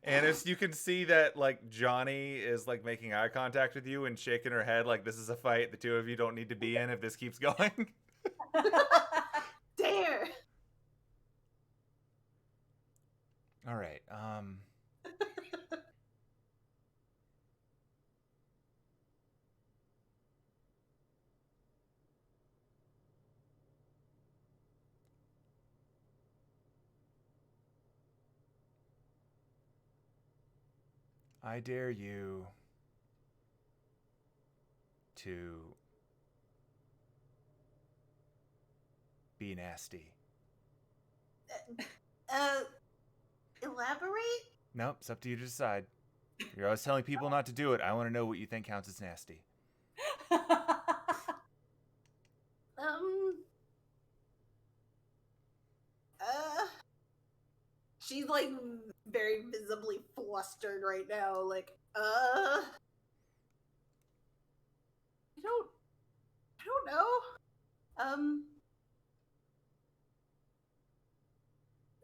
Anise, you can see that, like, Johnny is, like, making eye contact with you and shaking her head like this is a fight the two of you don't need to be in if this keeps going. Dare. All right. I dare you to be nasty. Elaborate? Nope, it's up to you to decide. You're always telling people not to do it. I want to know what you think counts as nasty. She's like very visibly flustered right now. Like, I don't know.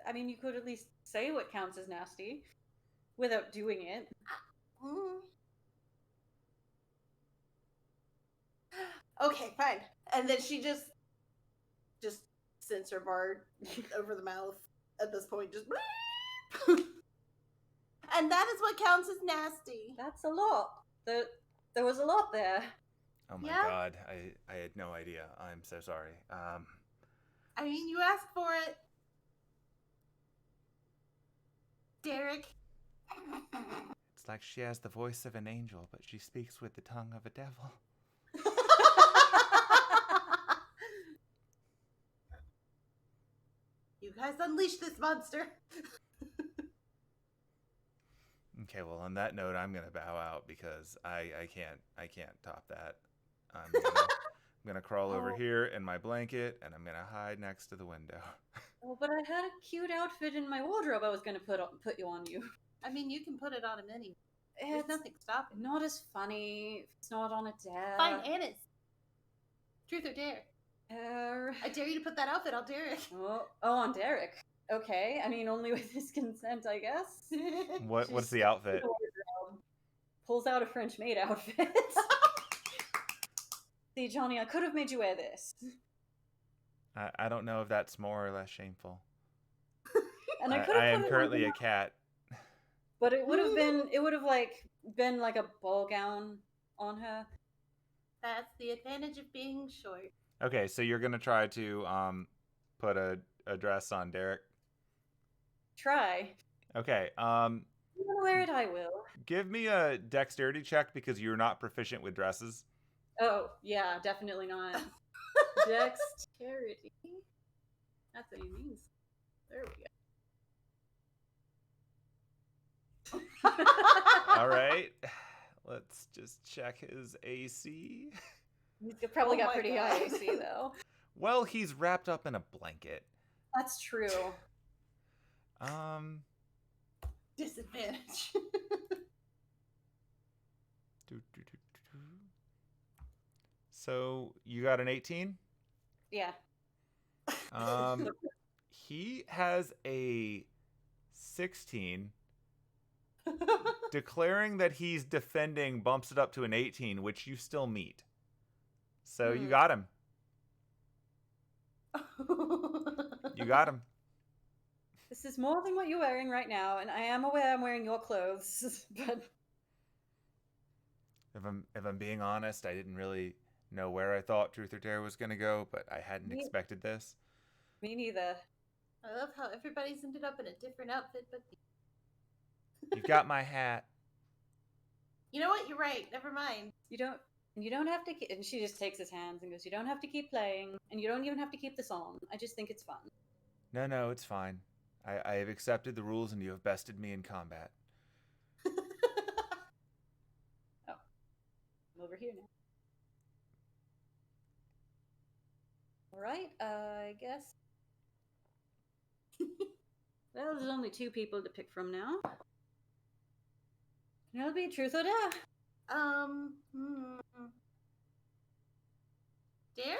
I mean, you could at least say what counts as nasty without doing it. Okay, fine. And then she just censor bar over the mouth at this point, just and that is what counts as nasty. That's a lot. There was a lot there. Oh my god, I had no idea. I'm so sorry. I mean, you asked for it. Derek. It's like she has the voice of an angel, but she speaks with the tongue of a devil. You guys unleash this monster. Okay, well, on that note, I'm gonna bow out because I can't top that. I'm gonna crawl over here in my blanket and I'm gonna hide next to the window. Oh, but I had a cute outfit in my wardrobe I was gonna put you on you. I mean, you can put it on him anyway. There's It's nothing stopping. not as funny. It's not on a dare. Fine, Anise. Truth or dare? Uh, I dare you to put that outfit on Derek. oh, on Derek. Okay, I mean, only with his consent, I guess. What's She the outfit? pulls out a French maid outfit. See, Johnny, I could have made you wear this. I don't know if that's more or less shameful. And I could have I put am it currently on, a cat. but it would have been like a ball gown on her. That's the advantage of being short. Okay, so you're gonna try to put a dress on Derek. Try. Okay. You want to wear it? I will. Give me a dexterity check because you're not proficient with dresses. Oh, yeah, definitely not. Dexterity. That's what he means. There we go. All right. Let's just check his AC. He's probably Oh got my pretty God. high AC, though. Well, he's wrapped up in a blanket. That's true. Disadvantage. So you got an 18? Yeah. He has a 16. Declaring that he's defending bumps it up to an 18, which you still meet. So you got him. You got him. This is more than what you're wearing right now, and I am aware I'm wearing your clothes, but If I'm being honest, I didn't really know where I thought Truth or Dare was gonna go, but I hadn't expected this. me neither. I love how everybody's ended up in a different outfit, but You've got my hat. you know what? You're right. Never mind. You don't have to and she just takes his hands and goes, you don't have to keep playing, and you don't even have to keep the song. I just think it's fun. No, it's fine. I have accepted the rules and you have bested me in combat. Oh. I'm over here now. Alright, I guess. Well, there's only 2 people to pick from now. It'll be truth or dare. Dare?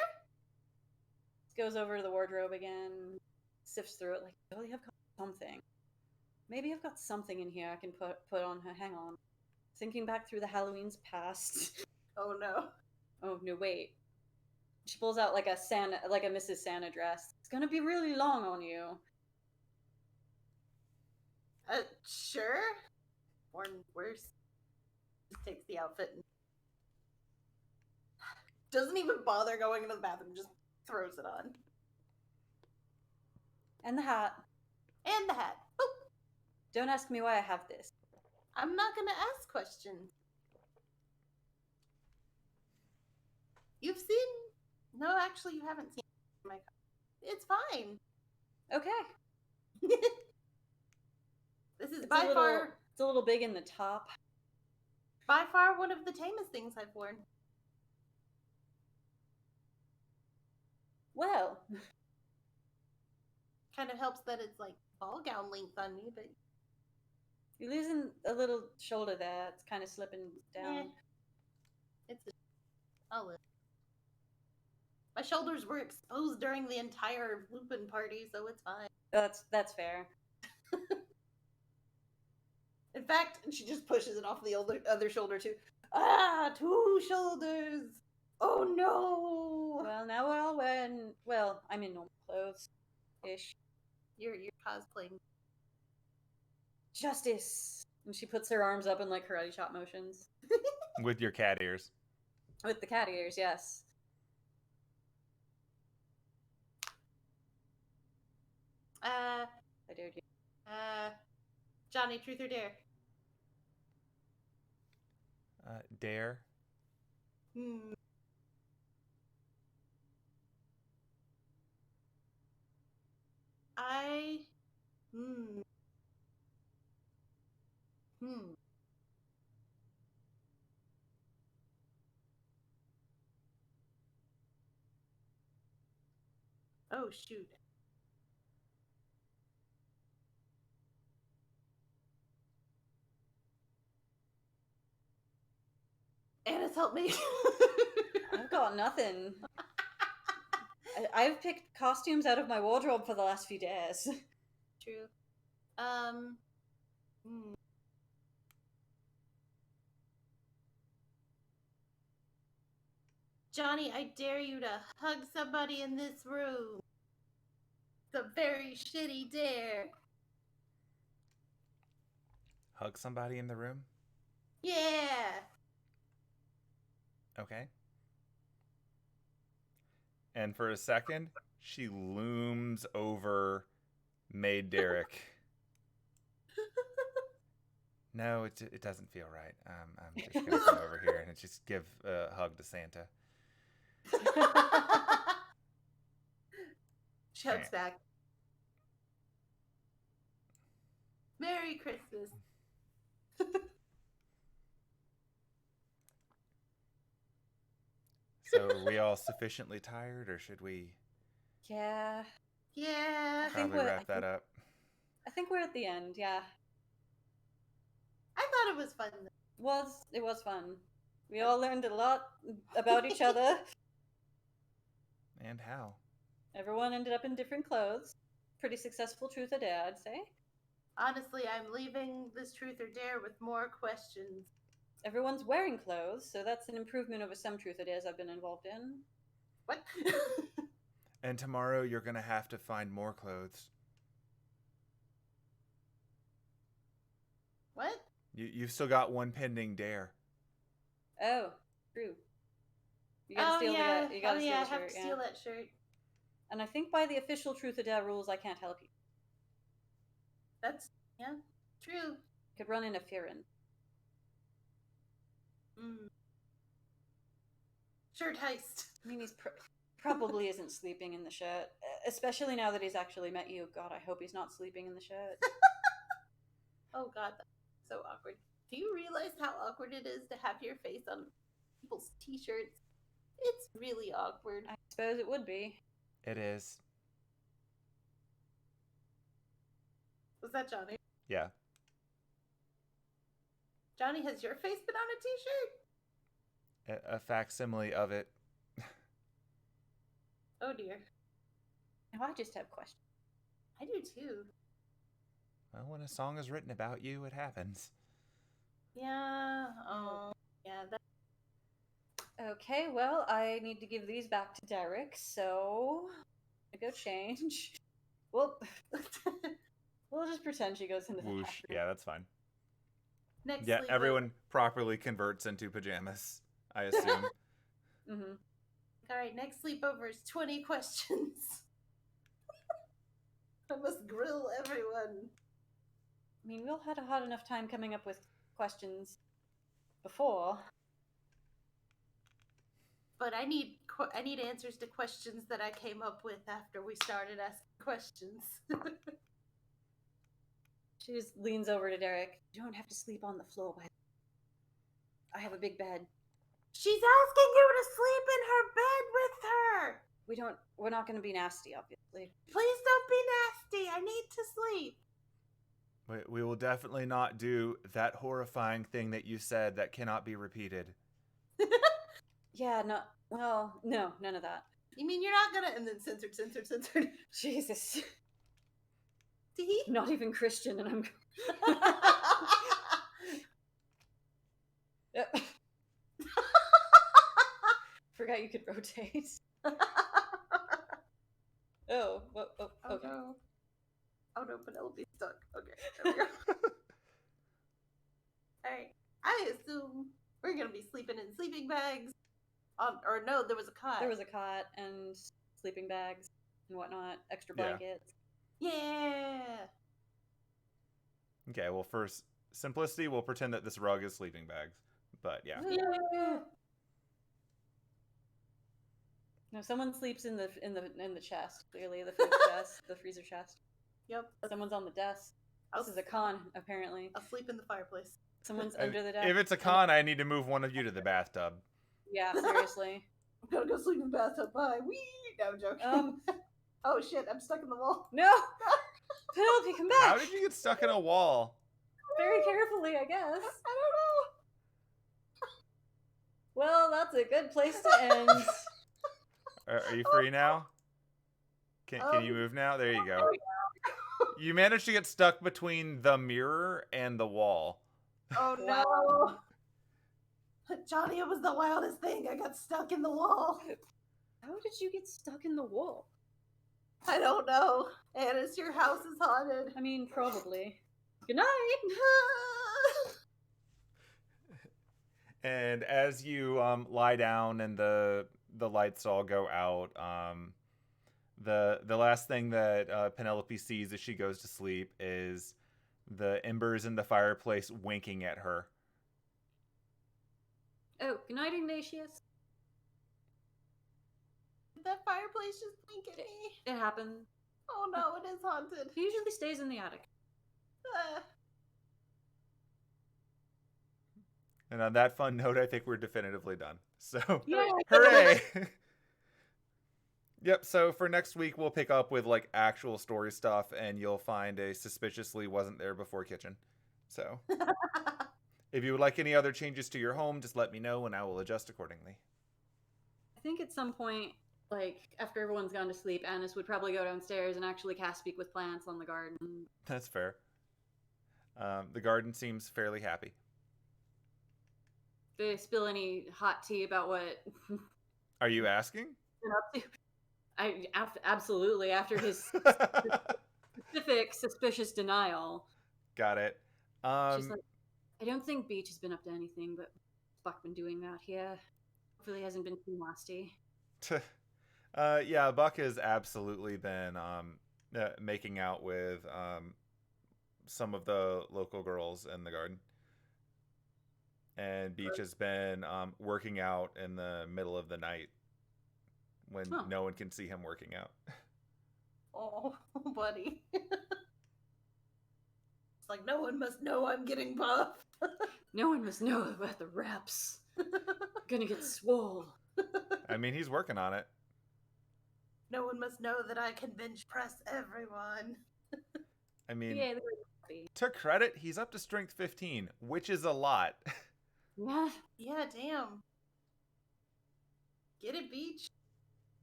Goes over to the wardrobe again, sifts through it like, oh, I've got something. Maybe I've got something in here I can put on her. Hang on. Thinking back through the Halloween's past. Oh no. Oh no, wait. She pulls out like a Mrs. Santa dress. It's gonna be really long on you. Sure. Or worse. Just takes the outfit and doesn't even bother going into the bathroom, just throws it on. And the hat. And the hat. Boop. Don't ask me why I have this. I'm not gonna ask questions. You've seen... No, actually, you haven't seen my... It's fine. Okay. This is It's by far... It's a little big in the top. By far one of the tamest things I've worn. Well. Kind of helps that it's like ball gown length on me, but... You're losing a little shoulder there. It's kind of slipping down. It's I'll live. My shoulders were exposed during the entire Lupin party, so it's fine. That's fair. In fact, she just pushes it off the other shoulder too. Ah, 2 shoulders! Oh no! Well, now we're all wearing... Well, I'm in normal clothes-ish. You're cosplaying. Justice! And she puts her arms up in, like, karate chop motions. With your cat ears. With the cat ears, yes. I dared you. Johnny, truth or dare? Dare. Oh, shoot. Anise, help me. I've got nothing. I've picked costumes out of my wardrobe for the last few days. True. Johnny, I dare you to hug somebody in this room. It's a very shitty dare. Hug somebody in the room? Yeah. Okay. And for a second, she looms over Maid Derek. No, it doesn't feel right. I'm just going to come over here and just give a hug to Santa. She hugs back. Merry Christmas. So are we all sufficiently tired, or should we Yeah. Yeah. probably wrap that up? I think we're at the end, yeah. I thought it was fun. It was fun. We all learned a lot about each other. And how? Everyone ended up in different clothes. Pretty successful truth or dare, I'd say. Honestly, I'm leaving this truth or dare with more questions. Everyone's wearing clothes, so that's an improvement over some truth or dares I've been involved in. What? And tomorrow you're going to have to find more clothes. What? You've still got one pending dare. Oh, true. You gotta steal the you gotta steal the I have shirt, to steal that shirt. And I think by the official truth or dare rules, I can't help you. That's, yeah, true. Could run interference. Shirt heist. I mean, he's probably isn't sleeping in the shirt, especially now that he's actually met you. God, I hope he's not sleeping in the shirt. Oh God, that's so awkward. Do you realize how awkward it is to have your face on people's t-shirts? It's really awkward. I suppose it would be. It is. Was that Johnny? Yeah. Johnny, has your face been on a t-shirt? A facsimile of it. Oh dear. Now I just have questions. I do too. Well, when a song is written about you, it happens. Yeah. Oh, yeah. Okay, well, I need to give these back to Derek, so I go change. Well, we'll just pretend she goes into the Whoosh. bathroom. Yeah, that's fine. Next Yeah, sleepover. everyone properly converts into pajamas, I assume. Mm-hmm. All right, next sleepover is 20 questions. I must grill everyone. I mean, we all had a hard enough time coming up with questions before. But I need answers to questions that I came up with after we started asking questions. She just leans over to Derek. You don't have to sleep on the floor. I have a big bed. She's asking you to sleep in her bed with her. We're not going to be nasty, obviously. Please don't be nasty. I need to sleep. We will definitely not do that horrifying thing that you said that cannot be repeated. Yeah, no, well, no, none of that. You mean you're not gonna, and then censored. Jesus. See? Not even Christian, and I'm... Forgot you could rotate. Oh, okay. No. Oh no, Penelope's stuck. Okay, there we go. Alright, I assume we're gonna be sleeping in sleeping bags. Or no, there was a cot. There was a cot and sleeping bags and whatnot, extra Yeah. blankets. Yeah. Okay, well, for simplicity, we'll pretend that this rug is sleeping bags. But yeah. Yeah. No, someone sleeps in the chest. Clearly, the fridge chest, the freezer chest. Yep. Someone's on the desk. I'll This is a con, apparently. I'll sleep in the fireplace. Someone's under the desk. If it's a con, I need to move one of you to the bathtub. Yeah, seriously. I'm gonna go sleep in the bathtub. Bye. Wee. No, I'm joking. Oh shit! I'm stuck in the wall. No! Penelope, come back! How did you get stuck in a wall? Very carefully, I guess. I don't know. Well, that's a good place to end. Are you free now? Can you move now? There you go. You managed to get stuck between the mirror and the wall. Oh no. Johnny, it was the wildest thing. I got stuck in the wall. How did you get stuck in the wall? I don't know. Anise, your house is haunted. I mean, probably. Good night. And as you lie down and the lights all go out, the last thing that Penelope sees as she goes to sleep is the embers in the fireplace winking at her. Oh, good night, Ignatius. Did that fireplace just blink at me? It happened. Oh no, it is haunted. He usually stays in the attic. And on that fun note, I think we're definitively done. So, Yay! hooray! Yep, so for next week, we'll pick up with, like, actual story stuff, and you'll find a suspiciously wasn't there before kitchen. So, if you would like any other changes to your home, just let me know, and I will adjust accordingly. I think at some point, like, after everyone's gone to sleep, Anise would probably go downstairs and actually cast Speak with Plants on the garden. That's fair. The garden seems fairly happy. Did they spill any hot tea about what Are you asking? been up to? Absolutely, after his specific suspicious denial. Got it. She's like, I don't think Beach has been up to anything, but Buck been doing that here. Hopefully he hasn't been too nasty. Yeah, Buck has absolutely been making out with some of the local girls in the garden. And Beach has been working out in the middle of the night when no one can see him working out. Oh, buddy. It's like, no one must know I'm getting buffed. No one must know about the reps. Gonna get swole. I mean, he's working on it. No one must know that I can bench press everyone. I mean, Yeah, to credit, he's up to strength 15, which is a lot. yeah. Yeah, damn. Get it, Beach?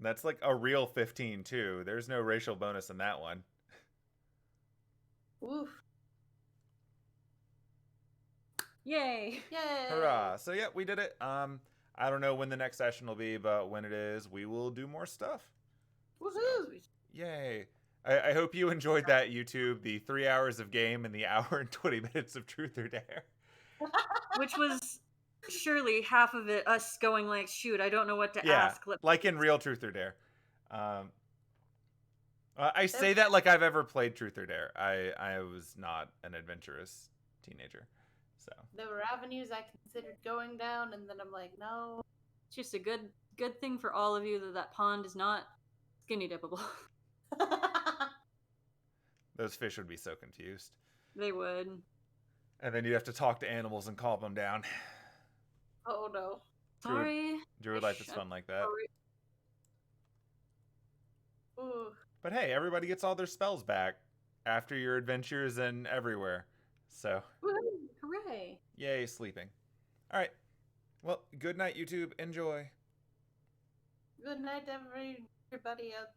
That's like a real 15, too. There's no racial bonus in that one. Oof. Yay. Yay. Hurrah. So, yeah, we did it. I don't know when the next session will be, but when it is, we will do more stuff. Woohoo! Yay. I hope you enjoyed that, YouTube. The 3 hours of game and the hour and 20 minutes of Truth or Dare. Which was surely half of it us going like, shoot, I don't know what to ask. Like in real Truth or Dare. I say that like I've ever played Truth or Dare. I was not an adventurous teenager. So there were avenues I considered going down, and then I'm like, no. It's just a good thing for all of you that pond is not skinny dippable. Those fish would be so confused. They would. And then you'd have to talk to animals and calm them down. Oh no. Sorry. Druid life is fun like that. Ooh. But hey, everybody gets all their spells back after your adventures and everywhere. So, woo-hoo, hooray. Yay, sleeping. All right. Well, good night, YouTube. Enjoy. Good night, everybody out